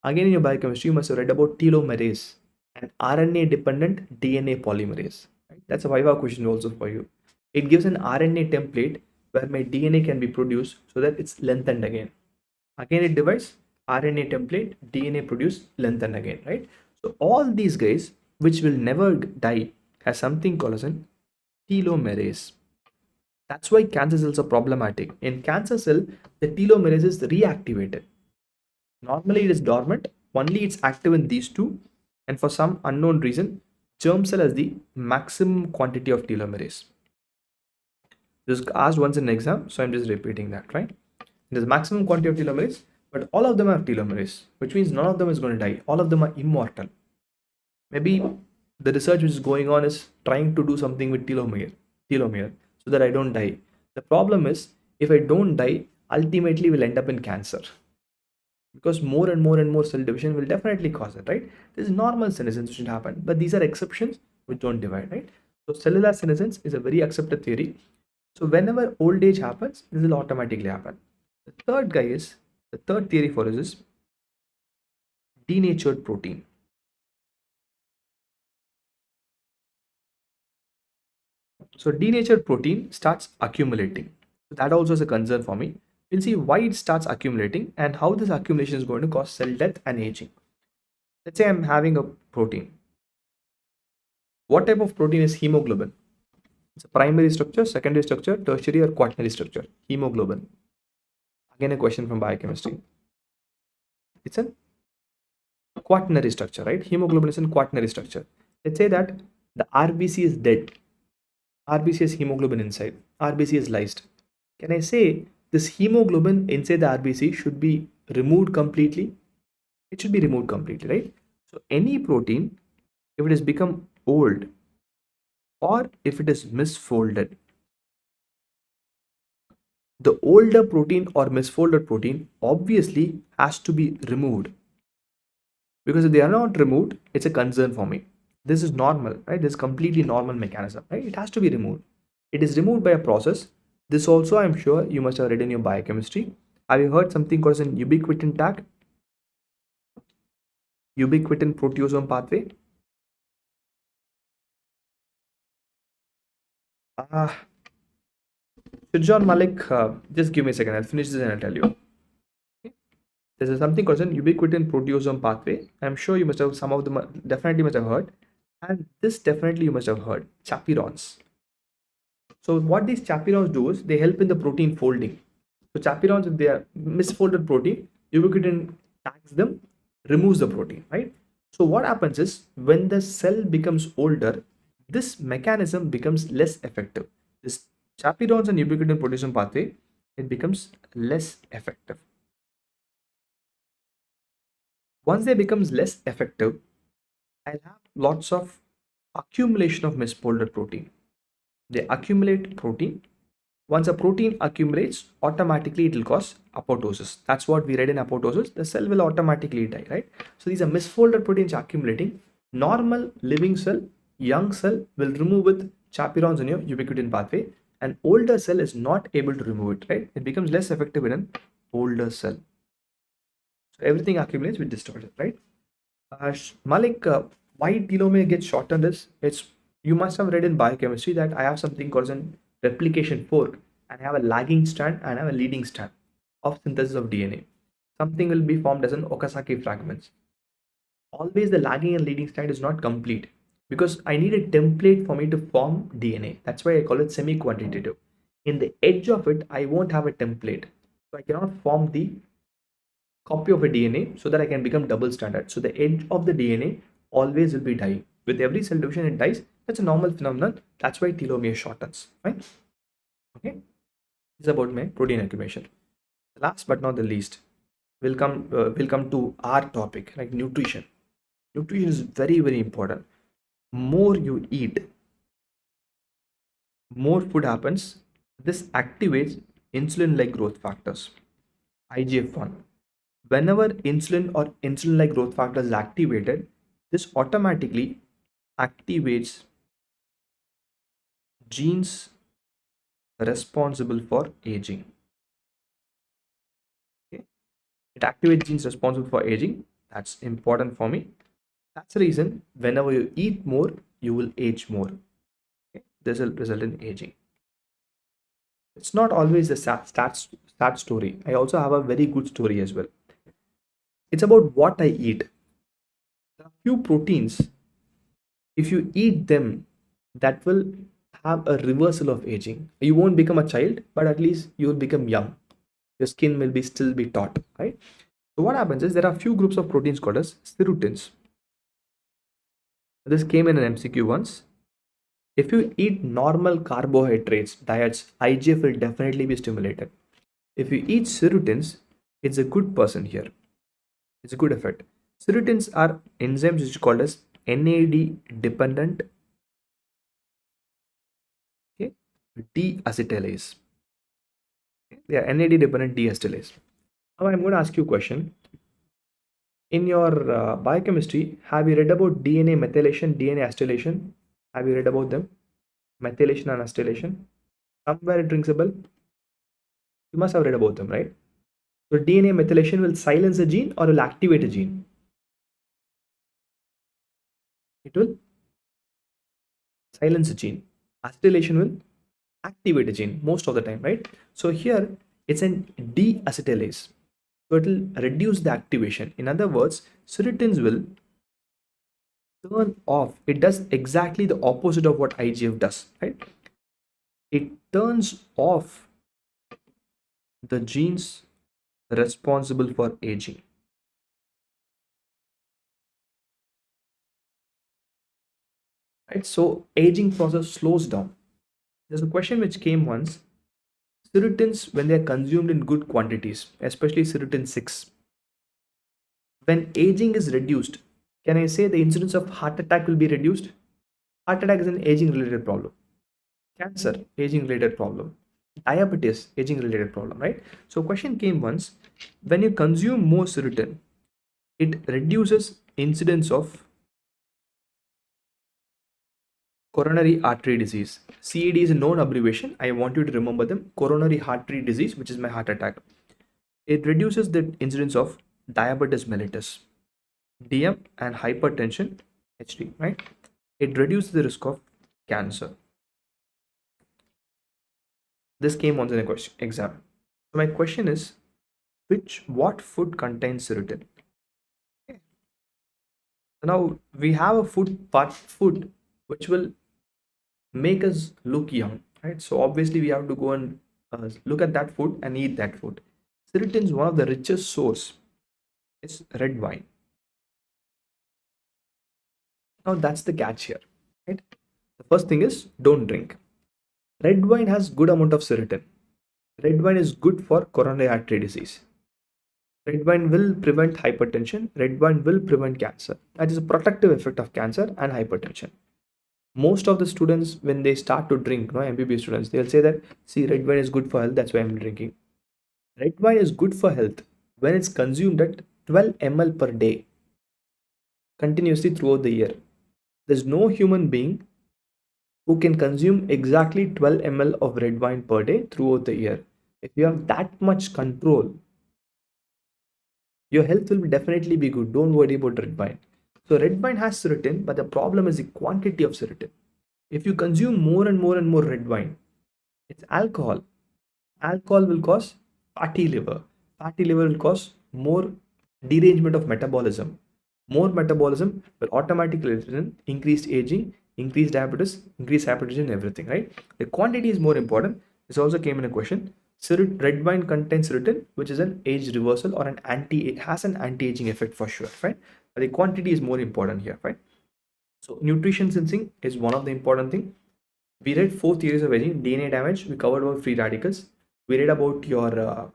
Again, in your biochemistry, you must have read about telomerase, an RNA-dependent DNA polymerase. Right? That's a Viva question also for you. It gives an RNA template where my DNA can be produced so that it's lengthened again. Again, it divides, RNA template, DNA produced, lengthened again, right? So all these guys, which will never die, has something called as an telomerase. That's why cancer cells are problematic. In cancer cell, the telomerase is reactivated. Normally it is dormant, only it's active in these two, and for some unknown reason, germ cell has the maximum quantity of telomerase. This was asked once in an exam, so I'm just repeating that, right? There's maximum quantity of telomerase, but all of them have telomerase, which means none of them is going to die. All of them are immortal. Maybe the research which is going on is trying to do something with telomere, so that I don't die. The problem is, if I don't die, ultimately will end up in cancer. Because more and more and more cell division will definitely cause it, right? This is normal senescence which should happen, but these are exceptions which don't divide, right? So cellular senescence is a very accepted theory. So whenever old age happens, this will automatically happen. The third theory for us is denatured protein. So denatured protein starts accumulating. So that also is a concern for me. We'll see why it starts accumulating and how this accumulation is going to cause cell death and aging. Let's say I'm having a protein. What type of protein is hemoglobin? It's a primary structure, secondary structure, tertiary or quaternary structure. Hemoglobin. Again, a question from biochemistry. It's a quaternary structure, right? Hemoglobin is in quaternary structure. Let's say that the RBC is dead. RBC has hemoglobin inside. RBC is lysed. Can I say this hemoglobin inside the RBC should be removed completely? It should be removed completely, right? So any protein, if it has become old or if it is misfolded, the older protein or misfolded protein obviously has to be removed, because if they are not removed, it's a concern for me. This is normal, right? This is completely normal mechanism, right? It has to be removed. It is removed by a process. This also I'm sure you must have read in your biochemistry. Have you heard something called an ubiquitin tag? Ubiquitin proteasome pathway. Shurjan Malik, just give me a second. I'll finish this and I'll tell you. Okay. There's something called an ubiquitin proteasome pathway. I'm sure you must have, some of them definitely must have heard. And this definitely you must have heard. Chaperones. So what these chaperones do is they help in the protein folding. So chaperones, if they are misfolded protein, ubiquitin tags them, removes the protein, right? So what happens is when the cell becomes older, this mechanism becomes less effective. This chaperones and ubiquitin proteasome pathway it becomes less effective. Once they becomes less effective, I'll have lots of accumulation of misfolded protein. They accumulate protein. Once a protein accumulates, automatically it will cause apoptosis. That's what we read in apoptosis. The cell will automatically die, right? So these are misfolded proteins accumulating. Normal living cell, young cell will remove with chaperones in your ubiquitin pathway. An older cell is not able to remove it, right? It becomes less effective in an older cell. So everything accumulates with distortion, right? Malik, why telomere gets shortened is it's you must have read in biochemistry that I have something called an replication fork, and I have a lagging strand and I have a leading strand of synthesis of DNA. Something will be formed as an Okazaki fragments. Always the lagging and leading strand is not complete because I need a template for me to form DNA. That's why I call it semi-quantitative. In the edge of it, I won't have a template, so I cannot form the copy of a DNA so that I can become double stranded. So the edge of the DNA always will be dying. With every cell division, it dies. That's a normal phenomenon. That's why telomere shortens. Fine. Okay. This is about my protein accumulation. Last but not the least, we'll come to our topic like nutrition. Nutrition is very important. More you eat, more food happens. This activates insulin-like growth factors. IGF-1. Whenever insulin or insulin-like growth factor is activated, this automatically activates genes responsible for aging. Okay? It activates genes responsible for aging. That's important for me. That's the reason whenever you eat more, you will age more. Okay? This will result in aging. It's not always the sad story. I also have a very good story as well. It's about what I eat. There are few proteins, if you eat them, that will have a reversal of aging. You won't become a child, but at least you will become young. Your skin will be still be taut, right? So what happens is there are few groups of proteins called as serotins. This came in an MCQ once. If you eat normal carbohydrates diets, IGF will definitely be stimulated. If you eat serotins, it's a good person here. It's a good effect. Serotins are enzymes which is called as NAD dependent, okay, deacetylase. Okay? They are NAD dependent deacetylase. Now I'm going to ask you a question. In your biochemistry, have you read about DNA methylation, DNA acetylation? Have you read about them? Methylation and acetylation? Somewhere it rings a bell. You must have read about them, right? So DNA methylation will silence a gene or will activate a gene. It will silence a gene. Acetylation will activate a gene most of the time, right? So here it's an deacetylase. So it will reduce the activation. In other words, serotins will turn off. It does exactly the opposite of what IGF does, right? It turns off the genes responsible for aging. Right? So aging process slows down. There's a question which came once. Serotins, when they are consumed in good quantities, especially serotin 6, when aging is reduced, can I say the incidence of heart attack will be reduced? Heart attack is an aging related problem. Cancer, aging related problem. Diabetes, aging related problem, right? So question came once, when you consume more serotonin, it reduces incidence of coronary artery disease. CAD is a known abbreviation. I want you to remember them. Coronary artery disease, which is my heart attack. It reduces the incidence of diabetes mellitus, DM, and hypertension, HD, right? It reduces the risk of cancer. This came once in a question exam. So my question is, what food contains serotonin? Okay. So now we have a food which will make us look young, right? So obviously we have to go and look at that food and eat that food. Serotonin is one of the richest source. It's red wine. Now that's the catch here, right? The first thing is don't drink. Red wine has good amount of serotonin. Red wine is good for coronary artery disease. Red wine will prevent hypertension. Red wine will prevent cancer. That is a protective effect of cancer and hypertension. Most of the students, when they start to drink, no MBBS students, they'll say that, see, red wine is good for health, that's why I'm drinking. Red wine is good for health when it's consumed at 12 ml per day continuously throughout the year. There's no human being who can consume exactly 12 ml of red wine per day throughout the year. If you have that much control, your health will definitely be good. Don't worry about red wine. So red wine has serotonin, but the problem is the quantity of serotonin. If you consume more and more and more red wine, it's alcohol. Alcohol will cause fatty liver. Fatty liver will cause more derangement of metabolism. More metabolism will automatically result in increased aging, increased diabetes, increased hypertension, everything, right? The quantity is more important. This also came in a question. Red wine contains serotonin, which is an age reversal or an anti, it has an anti-aging effect for sure, right? But the quantity is more important here, right? So nutrition sensing is one of the important thing. We read 4 theories of aging, DNA damage, we covered about free radicals. We read about your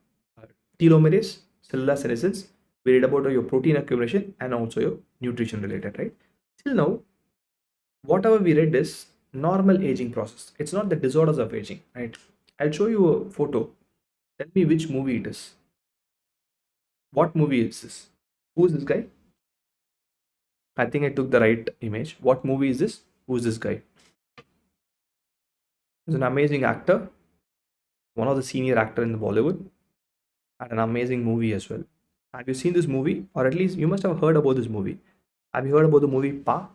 telomerase, cellular senescence. We read about your protein accumulation and also your nutrition related, right? Till now, whatever we read is normal aging process. It's not the disorders of aging, right? I'll show you a photo. Tell me which movie it is. What movie is this? Who's this guy? I think I took the right image. What movie is this? Who's this guy? He's an amazing actor, one of the senior actor in the Bollywood, and an amazing movie as well. Have you seen this movie? Or at least you must have heard about this movie. Have you heard about the movie Pa?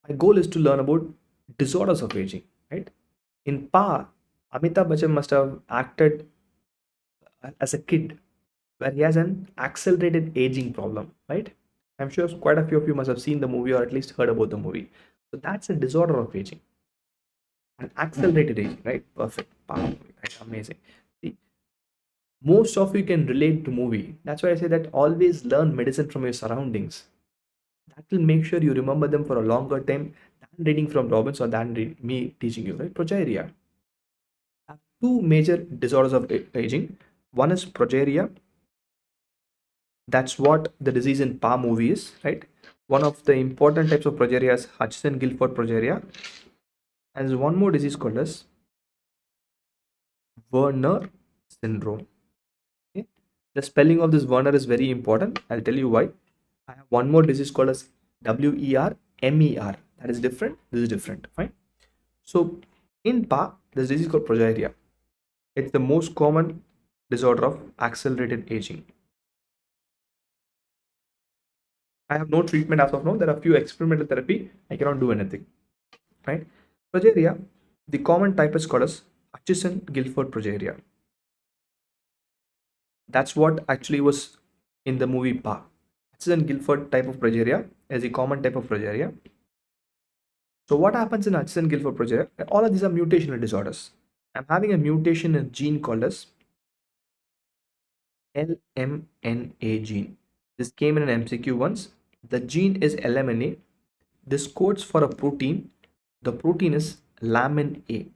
My goal is to learn about disorders of aging, right? In Pa, Amitabh Bachchan must have acted as a kid where he has an accelerated aging problem, right? I'm sure quite a few of you must have seen the movie or at least heard about the movie. So that's a disorder of aging, an accelerated aging, right? Perfect. Pa movie, right? Amazing. See, most of you can relate to movie. That's why I say that always learn medicine from your surroundings. That will make sure you remember them for a longer time than reading from Robbins or than me teaching you, right? Progeria. I have two major disorders of aging. One is progeria. That's what the disease in Pa movie is, right? One of the important types of progeria is Hutchinson-Gilford progeria. And there's one more disease called as Werner syndrome. Okay? The spelling of this Werner is very important. I'll tell you why. I have one more disease called as WERMER. That is different. This is different. Fine. So in PA, there's a disease called progeria. It's the most common disorder of accelerated aging. I have no treatment as of now. There are a few experimental therapy. I cannot do anything. Right? Progeria, the common type is called as Hutchinson-Gilford progeria. That's what actually was in the movie Pa. Hutchinson-Gilford type of progeria is a common type of progeria. So what happens in Hutchinson-Gilford progeria? All of these are mutational disorders. I'm having a mutation in a gene called as LMNA gene. This came in an MCQ once. The gene is LMNA. This codes for a protein. The protein is lamin A.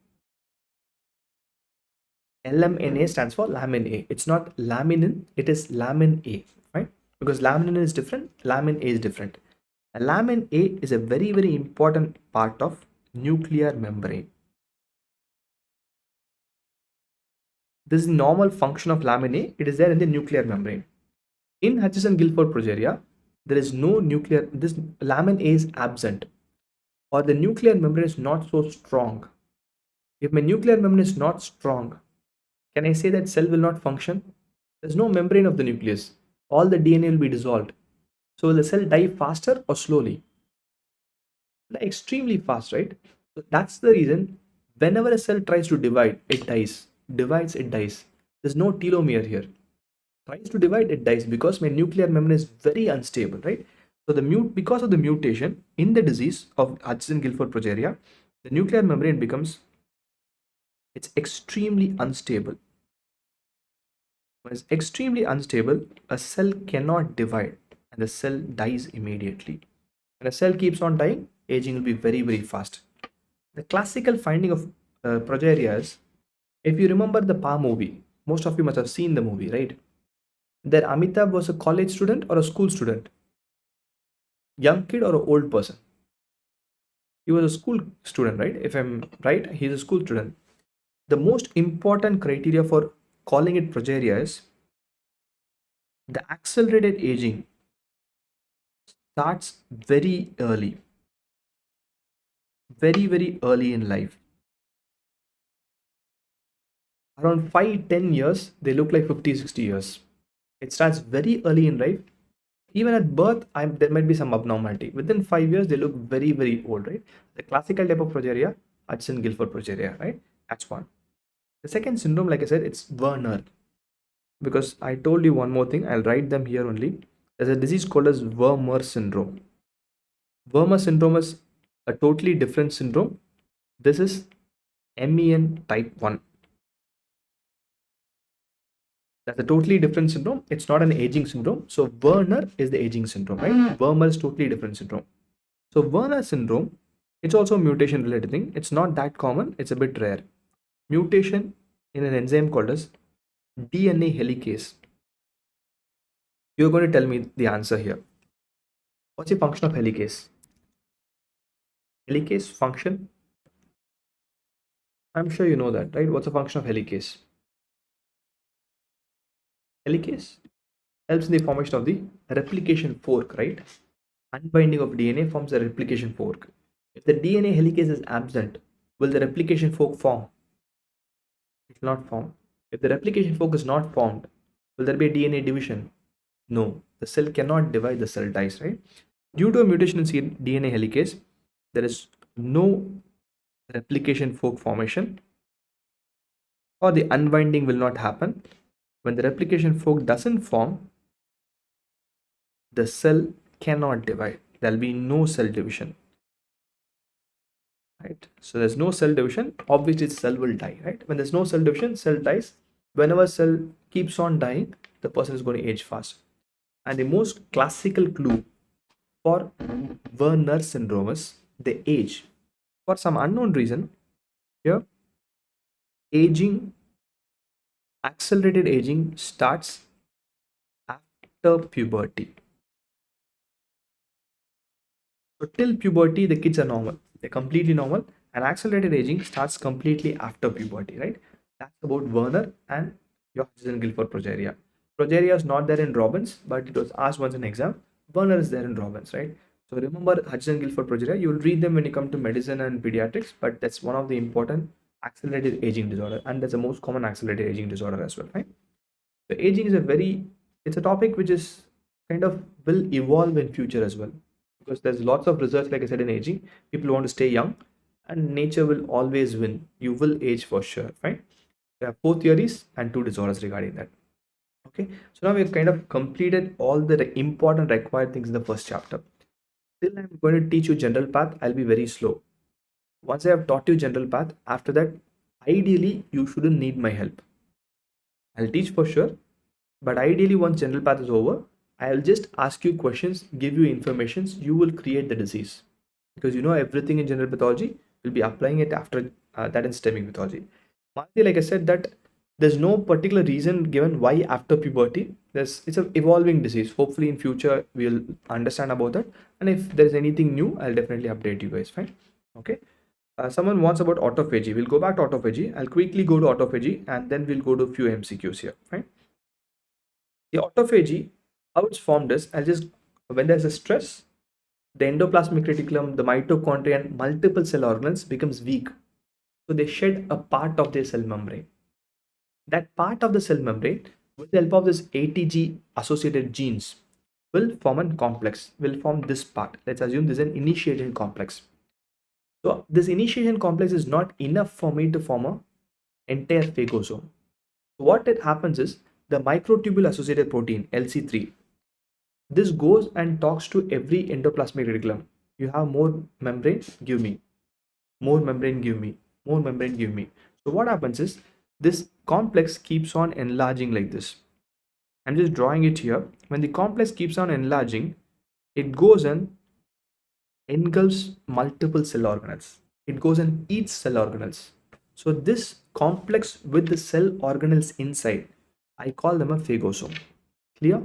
LMNA stands for lamin A. It's not laminin, it is lamin A, right? Because laminin is different, lamin A is different. And lamin A is a very, very important part of nuclear membrane. This is the normal function of lamin A. It is there in the nuclear membrane. In Hutchinson-Gilford progeria, there is no nuclear, this lamin A is absent, or the nuclear membrane is not so strong. If my nuclear membrane is not strong, can I say that cell will not function? There's no membrane of the nucleus. All the DNA will be dissolved. So will the cell die faster or slowly? Like extremely fast, right? So that's the reason whenever a cell tries to divide, it dies. Divides, it dies. There's no telomere here. Tries to divide, it dies because my nuclear membrane is very unstable, right? So because of the mutation in the disease of Hutchinson-Gilford progeria, the nuclear membrane becomes, it's extremely unstable. When it's extremely unstable, a cell cannot divide and the cell dies immediately. When a cell keeps on dying, aging will be very, very fast. The classical finding of progeria is, if you remember the Pa movie, most of you must have seen the movie, right? That Amitabh was a college student or a school student, young kid or an old person. He was a school student, right? If I'm right, he's a school student. The most important criteria for calling it progeria is the accelerated aging starts very early in life. Around 5-10 years, they look like 50-60 years. It starts very early in life. Even at birth, there might be some abnormality. Within 5 years, they look very old, right? The classical type of progeria, Hudson-Gilford progeria, right? That's one. The second syndrome, like I said, it's Werner. Because I told you one more thing, I'll write them here only. There's a disease called as Werner syndrome. Werner syndrome is a totally different syndrome. This is MEN type 1. That's a totally different syndrome. It's not an aging syndrome. So Werner is the aging syndrome, right? Werner is totally different syndrome. So Werner syndrome, it's also a mutation related thing. It's not that common. It's a bit rare. Mutation in an enzyme called as DNA helicase. You're going to tell me the answer here. What's the function of helicase? Helicase function? I'm sure you know that, right? What's the function of helicase? Helicase helps in the formation of the replication fork, right? Unbinding of DNA forms a replication fork. If the DNA helicase is absent, will the replication fork form? It will not form. If the replication fork is not formed, will there be a DNA division? No. The cell cannot divide, the cell dies, right? Due to a mutation in DNA helicase, there is no replication fork formation, or the unbinding will not happen. When the replication fork doesn't form, the cell cannot divide. There will be no cell division. Right? So there's no cell division, obviously cell will die, right? When there's no cell division, cell dies. Whenever cell keeps on dying, the person is going to age fast. And the most classical clue for Werner syndrome is the age. For some unknown reason, here, aging, accelerated aging starts after puberty. So till puberty, the kids are normal. They're completely normal. And accelerated aging starts completely after puberty, right? That's about Werner and your Hudson-Gilford progeria. Progeria is not there in Robbins, but it was asked once in exam. Werner is there in Robbins, right? So remember Hudson-Gilford progeria. You will read them when you come to medicine and pediatrics, but that's one of the important accelerated aging disorder, and that's the most common accelerated aging disorder as well, right? So aging is it's a topic which is kind of will evolve in future as well, because there's lots of research, like I said, in aging. People want to stay young, and nature will always win. You will age for sure, right? There are 4 theories and 2 disorders regarding that. Okay, so now we've kind of completed all the important required things in the first chapter. Still, I'm going to teach you general path. I'll be very slow. Once I have taught you general path, after that, ideally, you shouldn't need my help. I'll teach for sure, but ideally, once general path is over, I'll just ask you questions, give you informations, you will create the disease. Because you know everything in general pathology, we'll be applying it after that in systemic pathology. Like I said, that there's no particular reason given why after puberty. It's an evolving disease. Hopefully in future we'll understand about that. And if there's anything new, I'll definitely update you guys, fine? Okay. Someone wants about autophagy. We'll go back to autophagy. I'll quickly go to autophagy and then we'll go to a few MCQs here, fine? The autophagy, how it's formed is, when there's a stress, the endoplasmic reticulum, the mitochondria, and multiple cell organelles becomes weak. So they shed a part of their cell membrane. That part of the cell membrane, with the help of this ATG associated genes, will form a complex, will form this part. Let's assume this is an initiation complex. So this initiation complex is not enough for me to form an entire phagosome. What it happens is the microtubule associated protein LC3. This goes and talks to every endoplasmic reticulum. You have more membrane, give me. More membrane, give me. More membrane, give me. So what happens is this complex keeps on enlarging like this. I'm just drawing it here. When the complex keeps on enlarging, it goes and engulfs multiple cell organelles. It goes and eats cell organelles. So this complex with the cell organelles inside, I call them a phagosome. Clear?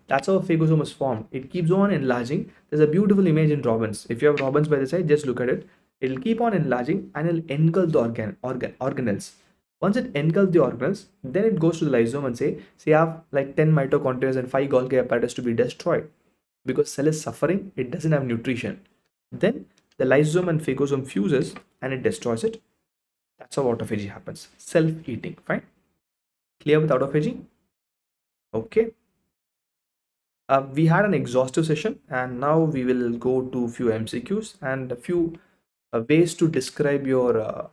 That's how a phagosome is formed. It keeps on enlarging. There's a beautiful image in Robbins. If you have Robbins by the side, just look at it. It'll keep on enlarging and it'll engulf the organelles. Once it engulfs the organelles, then it goes to the lysosome and say I have like 10 mitochondria and 5 Golgi apparatus to be destroyed because cell is suffering, it doesn't have nutrition. Then the lysosome and phagosome fuses and it destroys it. That's how autophagy happens. Self-eating. Fine. Clear with autophagy? Okay. We had an exhaustive session and now we will go to few MCQs and a few ways to describe your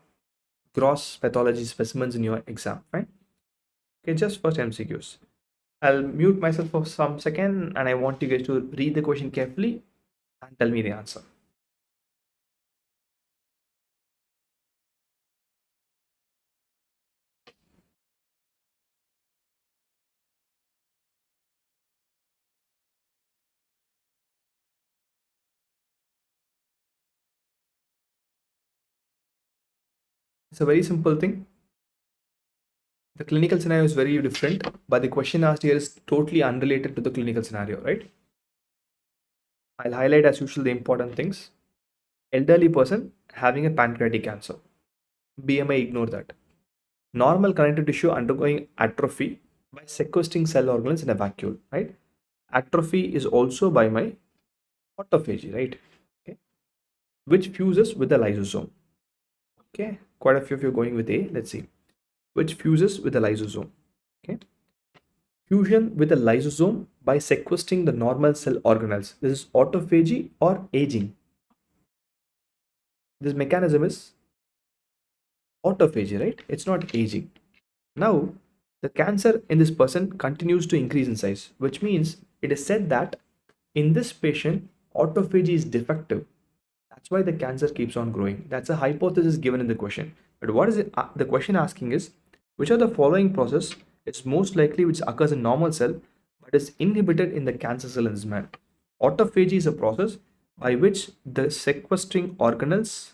gross pathology specimens in your exam. Fine. Okay, just first MCQs. I'll mute myself for some second and I want you guys to read the question carefully and tell me the answer. It's a very simple thing. The clinical scenario is very different, but the question asked here is totally unrelated to the clinical scenario, right? I'll highlight as usual the important things. Elderly person having a pancreatic cancer. BMI, ignore that. Normal connective tissue undergoing atrophy by sequestering cell organelles in a vacuole, right? Atrophy is also by my autophagy, right? Okay. Which fuses with the lysosome. Okay, quite a few of you are going with A. Let's see. Which fuses with the lysosome. Okay. Fusion with the lysosome by sequestering the normal cell organelles. This is autophagy or aging. This mechanism is autophagy, right? It's not aging. Now, the cancer in this person continues to increase in size, which means it is said that in this patient, autophagy is defective. That's why the cancer keeps on growing. That's a hypothesis given in the question. But what is it? The question asking is, which of the following process is most likely which occurs in normal cell but is inhibited in the cancer cell in this man? Autophagy is a process by which the sequestering organelles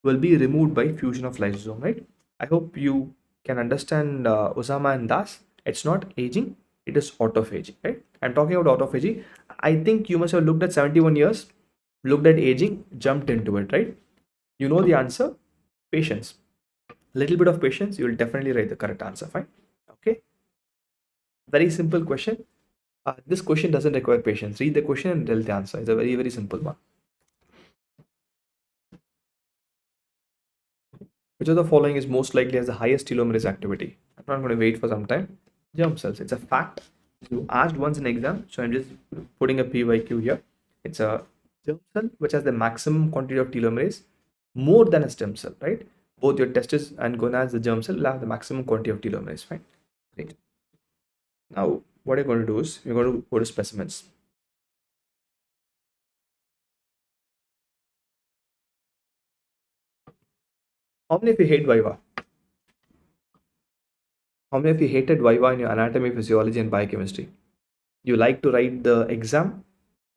will be removed by fusion of lysosome, right? I hope you can understand Osama and Das. It's not aging, it is autophagy, right? I'm talking about autophagy. I think you must have looked at 71 years, looked at aging, jumped into it, right? You know the answer. Patience. Little bit of patience, you will definitely write the correct answer. Fine. Okay. Very simple question. This question doesn't require patience. Read the question and tell the answer. It's a very, very simple one. Which of the following is most likely has the highest telomerase activity? I'm not going to wait for some time. Germ cells. It's a fact. You asked once in exam, so I'm just putting a PYQ here. It's a germ cell which has the maximum quantity of telomerase more than a stem cell, right? Both your testes and gonads, the germ cell, will have the maximum quantity of telomerase. Fine. Great. Now, what you're going to do is you're going to go to specimens. How many of you hate Viva? How many of you hated Viva in your anatomy, physiology, and biochemistry? You like to write the exam,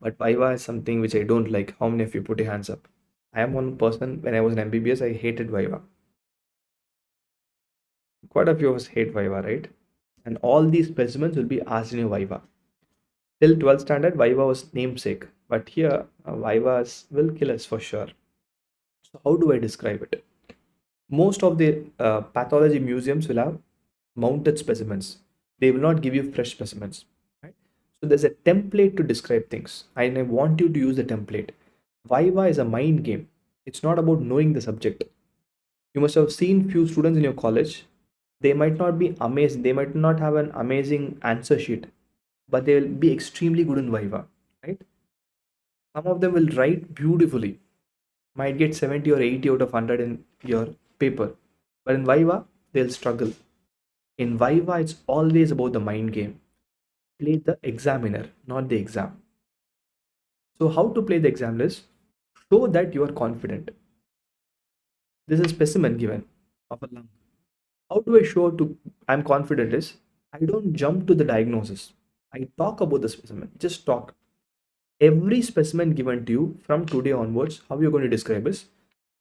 but Viva is something which I don't like. How many of you put your hands up? I am one person. When I was in MBBS, I hated Viva. Quite a few of us hate Viva, right? And all these specimens will be asked in your Viva. Till 12th standard, Viva was namesake, but here Vivas will kill us for sure. So how do I describe it? Most of the pathology museums will have mounted specimens. They will not give you fresh specimens. Right? So there's a template to describe things, and I want you to use the template. Viva is a mind game. It's not about knowing the subject. You must have seen few students in your college. They might not be amazing. They might not have an amazing answer sheet, but they will be extremely good in Viva. Right? Some of them will write beautifully, might get 70 or 80 out of 100 in your paper, but in Viva they'll struggle. In Viva, it's always about the mind game. Play the examiner, not the exam. So, how to play the exam is show that you are confident. This is a specimen given of a lung. How do I show to I'm confident is I don't jump to the diagnosis. I talk about the specimen. Just talk. Every specimen given to you from today onwards, how you're going to describe is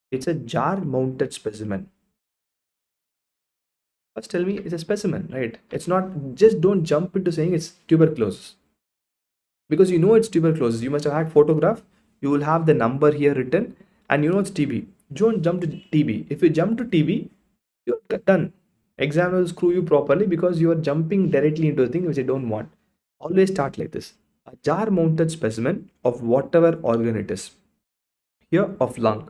it's a jar mounted specimen. First tell me it's a specimen, right? It's not, just don't jump into saying it's tuberculosis. Because you know it's tuberculosis. You must have had photograph, you will have the number here written, and you know it's TB. Don't jump to TB. If you jump to TB, you're done. Examiner will screw you properly because you are jumping directly into a thing which I don't want. Always start like this. A jar mounted specimen of whatever organ it is. Here of lung.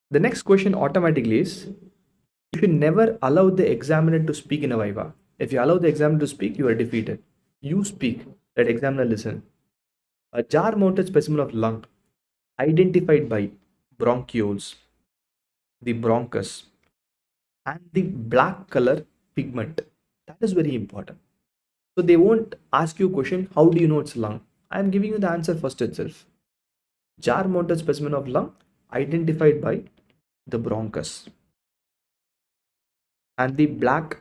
The next question automatically is, you should never allow the examiner to speak in a viva. If you allow the examiner to speak, you are defeated. You speak, let examiner listen. A jar mounted specimen of lung identified by bronchioles, the bronchus, and the black color pigment. That is very important. So they won't ask you a question, how do you know it's lung? I am giving you the answer first itself. Jar mounted specimen of lung identified by the bronchus and the black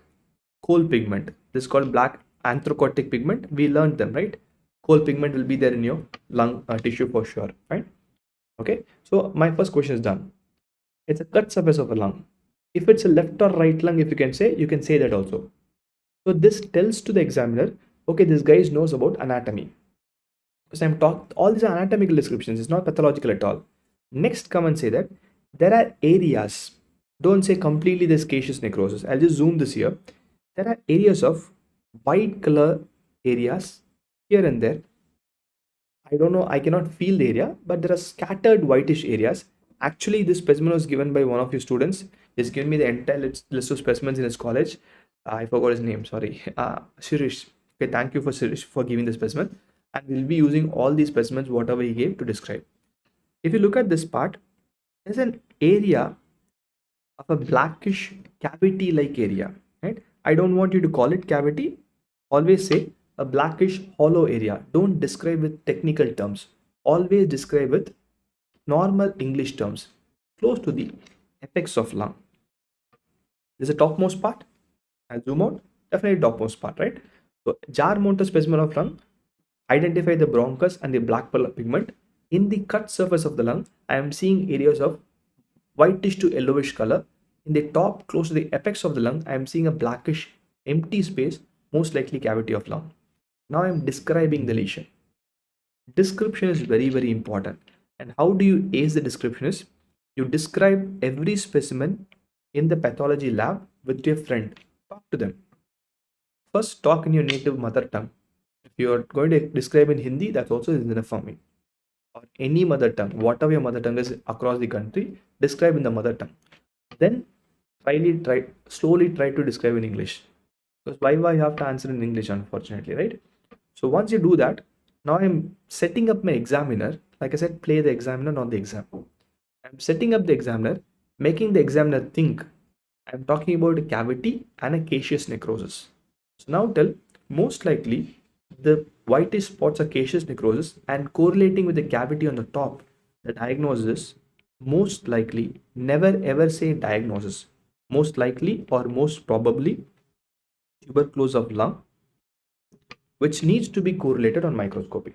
coal pigment. This is called black anthracotic pigment. We learned them, right? Coal pigment will be there in your lung tissue for sure, right? Okay, so my first question is done. It's a cut surface of a lung. If it's a left or right lung, if you can say that also. So this tells to the examiner, okay, this guy knows about anatomy. Because I'm talking, all these are anatomical descriptions, it's not pathological at all. Next, come and say that there are areas. Don't say completely this caseous necrosis. I'll just zoom this here. There are areas of white color areas here and there. I don't know, I cannot feel the area, but there are scattered whitish areas. Actually, this specimen was given by one of your students. He's given me the entire list of specimens in his college. I forgot his name, sorry. Shirish. Okay, thank you for Shirish for giving the specimen. And we'll be using all these specimens, whatever he gave, to describe. If you look at this part, there's an area of a blackish cavity-like area, right? I don't want you to call it cavity. Always say a blackish hollow area. Don't describe with technical terms. Always describe with normal English terms, close to the apex of lung. This is the topmost part. I'll zoom out. Definitely topmost part, right? So jar mounted specimen of lung, identify the bronchus and the black pigment. In the cut surface of the lung, I am seeing areas of whitish to yellowish color. In the top, close to the apex of the lung, I am seeing a blackish empty space, most likely cavity of lung. Now I am describing the lesion. Description is very, very important. And how do you ace the description is, you describe every specimen in the pathology lab with your friend. Talk to them. First, talk in your native mother tongue. If you are going to describe in Hindi, that's also enough for me. Or any mother tongue, whatever your mother tongue is across the country, describe in the mother tongue. Then slowly try to describe in English. Because why you have to answer in English, unfortunately, right? So once you do that, now I'm setting up my examiner. Like I said, play the examiner, not the exam. I'm setting up the examiner, making the examiner think I'm talking about a cavity and a caseous necrosis. So now tell, most likely the whitish spots are caseous necrosis and correlating with the cavity on the top, the diagnosis, most likely, never ever say diagnosis. Most likely or most probably tuberculosis of lung, which needs to be correlated on microscopy.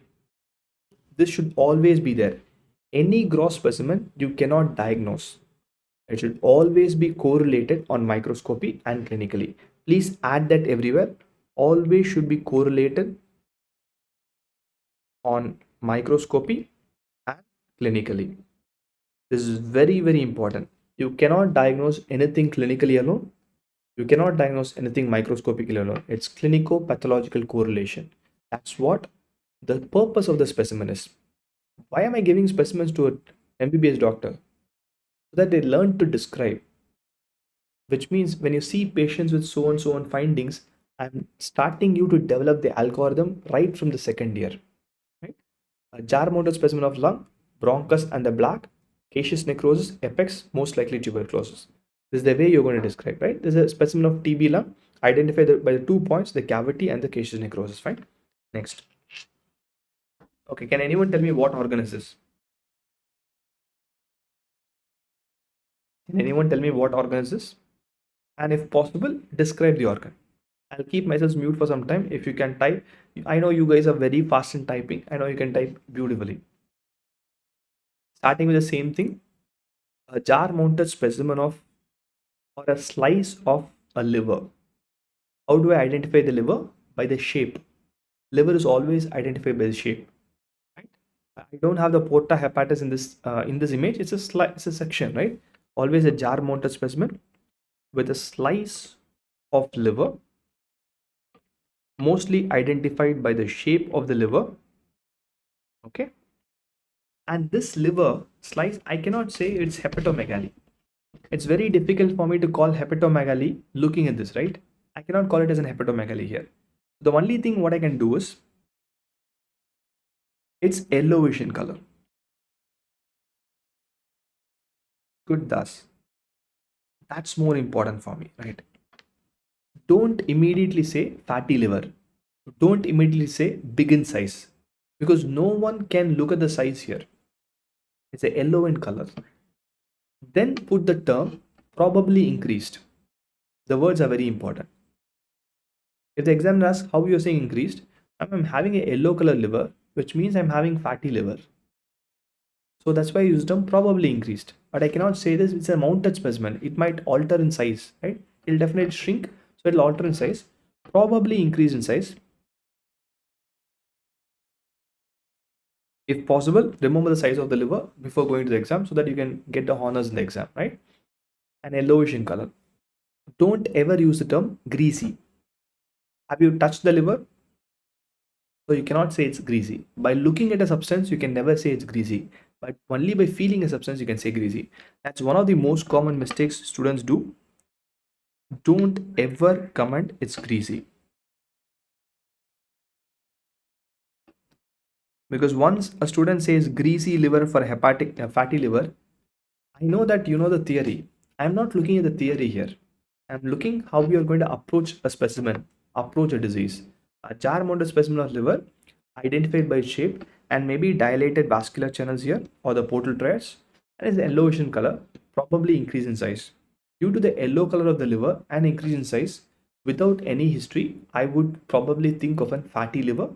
This should always be there. Any gross specimen you cannot diagnose. It should always be correlated on microscopy and clinically. Please add that everywhere. Always should be correlated on microscopy and clinically. This is very, very important. You cannot diagnose anything clinically alone. You cannot diagnose anything microscopically alone. It's clinico-pathological correlation. That's what the purpose of the specimen is. Why am I giving specimens to an MBBS doctor? So that they learn to describe. Which means when you see patients with so and so on findings, I'm starting you to develop the algorithm right from the second year. Right? A jar mounted specimen of lung, bronchus and the black, caseous necrosis, apex, most likely tuberculosis. This is the way you're going to describe, right? This is a specimen of TB lung, identified by the 2 points, the cavity and the caseous necrosis, fine? Next. Okay, can anyone tell me what organ is this? Can anyone tell me what organ is this? And if possible, describe the organ. I'll keep myself mute for some time. If you can type, I know you guys are very fast in typing. I know you can type beautifully. Starting with the same thing, a jar mounted specimen of or a slice of a liver. How do I identify the liver? By the shape. Liver is always identified by the shape. Right? I don't have the porta hepatis in this image. It's a section, right? Always a jar mounted specimen with a slice of liver, mostly identified by the shape of the liver. Okay, and this liver slice, I cannot say it's hepatomegaly. It's very difficult for me to call hepatomegaly looking at this, right? I cannot call it as an hepatomegaly here. The only thing what I can do is it's yellowish in color. Good, thus that's more important for me, right? Don't immediately say fatty liver. Don't immediately say big in size, because no one can look at the size here. It's a yellow in color. Then put the term probably increased. The words are very important. If the examiner asks how you're saying increased, I'm having a yellow color liver, which means I'm having fatty liver. So that's why I used term probably increased. But I cannot say this, it's a mounted specimen. It might alter in size, right? It'll definitely shrink, so it'll alter in size. Probably increase in size. If possible, remember the size of the liver before going to the exam so that you can get the honors in the exam, right? And yellowish in color. Don't ever use the term greasy. Have you touched the liver? So you cannot say it's greasy. By looking at a substance, you can never say it's greasy. But only by feeling a substance, you can say greasy. That's one of the most common mistakes students do. Don't ever comment it's greasy. Because once a student says greasy liver for fatty liver, I know that you know the theory. I'm not looking at the theory here. I'm looking how we are going to approach a specimen, approach a disease. A jar mounted specimen of liver, identified by shape and maybe dilated vascular channels here or the portal triads, and is yellowish in color, probably increase in size. Due to the yellow color of the liver and increase in size, without any history, I would probably think of a fatty liver.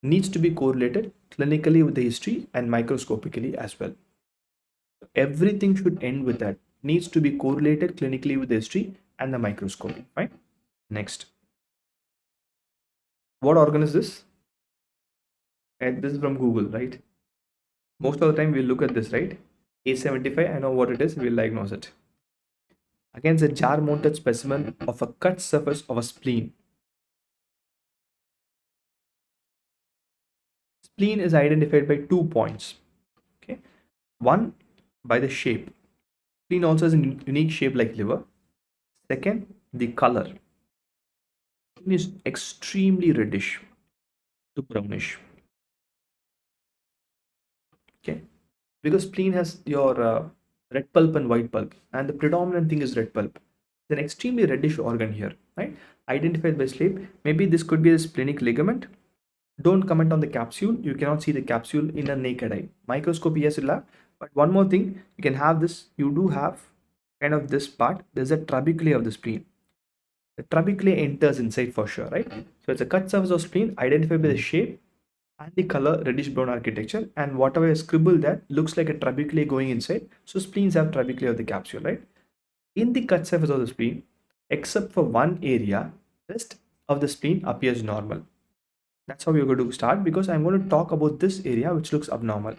Needs to be correlated clinically with the history and microscopically as well. Everything should end with that. Needs to be correlated clinically with the history and the microscopy. Fine. Next. What organ is this? And this is from Google, right? Most of the time we'll look at this, right? A75, I know what it is, we'll diagnose it. Again, it's a jar mounted specimen of a cut surface of a spleen. Spleen is identified by 2 points. Okay. One, by the shape. Spleen also has a unique shape like liver. Second, the color. Spleen is extremely reddish to brownish. Okay, because spleen has your red pulp and white pulp, and the predominant thing is red pulp. It's an extremely reddish organ here, right? Identified by shape. Maybe this could be a splenic ligament. Don't comment on the capsule. You cannot see the capsule in a naked eye. Microscopy, yes, you'll have. But one more thing, you can have this. You do have kind of this part. There's a trabeculae of the spleen. The trabeculae enters inside for sure, right? So it's a cut surface of spleen identified by the shape and the color reddish brown architecture, and whatever I scribble that looks like a trabeculae going inside. So spleens have trabeculae of the capsule, right? In the cut surface of the spleen, except for one area, rest of the spleen appears normal. That's how we're going to start, because I'm going to talk about this area which looks abnormal.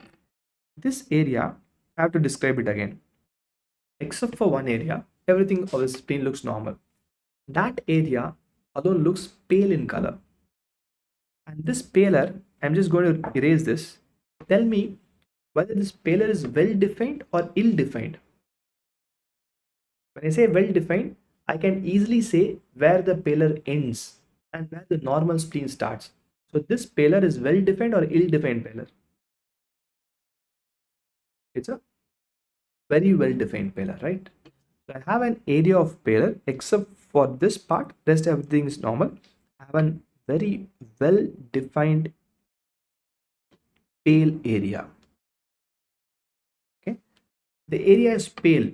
This area, I have to describe it again. Except for one area, everything of the spleen looks normal. That area alone looks pale in color. And this paler, I'm just going to erase this. Tell me whether this paler is well defined or ill defined. When I say well defined, I can easily say where the paler ends and where the normal spleen starts. So this paler is well defined or ill defined paler? It's a very well defined paler, right? So I have an area of paler except for this part, rest everything is normal. I have a very well defined pale area. Okay, the area is pale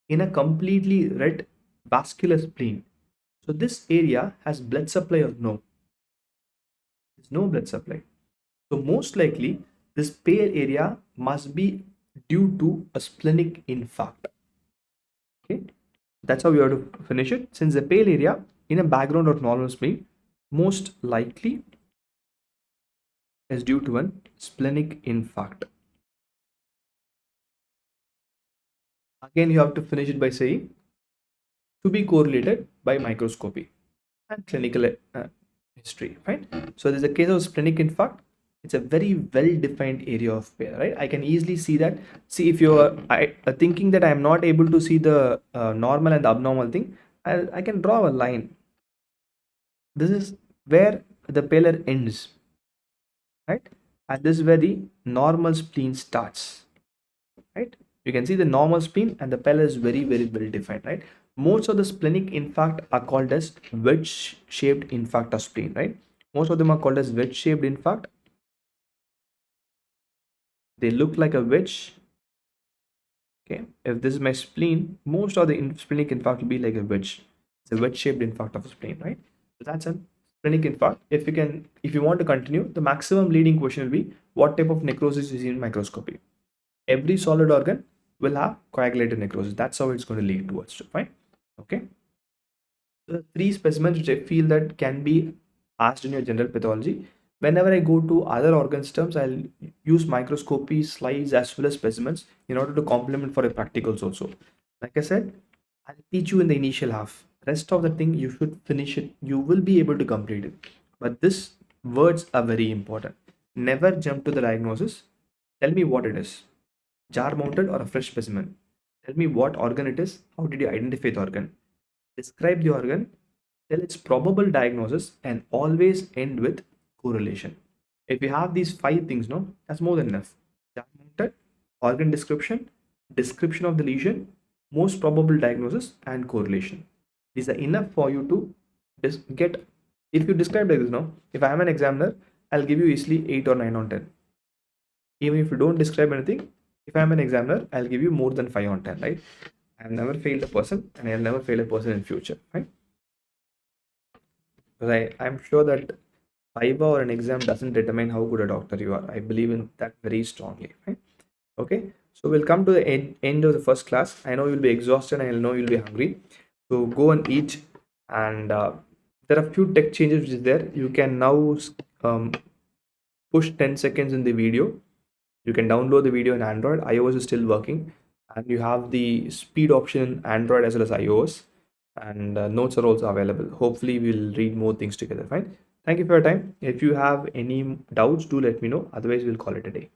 in a completely red vascular spleen. So this area has blood supply or no? There's no blood supply. So most likely this pale area must be due to a splenic infarct. Okay, That's how you have to finish it. Since the pale area in a background of normal spleen most likely is due to an splenic infarct. Again, you have to finish it by saying to be correlated by microscopy and clinical history, right? So there's a case of splenic infarct. It's a very well-defined area of pain, right? I can easily see that. See, if you're thinking that I'm not able to see the normal and the abnormal thing, I can draw a line. This is where the paler ends, right? And this is where the normal spleen starts, right? You can see the normal spleen and the paler is very, very well defined, right? Most of the splenic infarct are called as wedge-shaped infarct of spleen, right? Most of them are called as wedge-shaped infarct. They look like a wedge. Okay, if this is my spleen, most of the splenic infarct will be like a wedge. It's a wedge-shaped infarct of a spleen, right? So that's a splenic infarct. If you want to continue, the maximum leading question will be what type of necrosis is in microscopy. Every solid organ will have coagulated necrosis. That's how it's going to lead towards, fine. Okay. The three specimens which I feel that can be asked in your general pathology. Whenever I go to other organ terms, I'll use microscopy, slides as well as specimens in order to complement for a practicals also. Like I said, I'll teach you in the initial half. Rest of the thing you should finish it. You will be able to complete it. But this words are very important. Never jump to the diagnosis. Tell me what it is. Jar mounted or a fresh specimen. Tell me what organ it is. How did you identify the organ? Describe the organ, tell its probable diagnosis, and always end with correlation. If you have these five things, no, that's more than enough. Mounted, organ description, description of the lesion, most probable diagnosis, and correlation. These are enough for you to get. If you describe like this, no, if I am an examiner, I'll give you easily 8 or 9 on 10. Even if you don't describe anything, if I'm an examiner, I'll give you more than 5 on 10, right? I've never failed a person and I'll never fail a person in future, right? Because I'm sure that Viva or an exam doesn't determine how good a doctor you are. I believe in that very strongly, right? Okay, so we'll come to the end of the first class. I know you'll be exhausted and I know you'll be hungry. So go and eat. And there are a few tech changes which is there. You can now push 10 seconds in the video. You can download the video in Android. iOS is still working. And you have the speed option in Android as well as iOS. And notes are also available. Hopefully we'll read more things together. Fine. Thank you for your time. If you have any doubts, do let me know. Otherwise, we'll call it a day.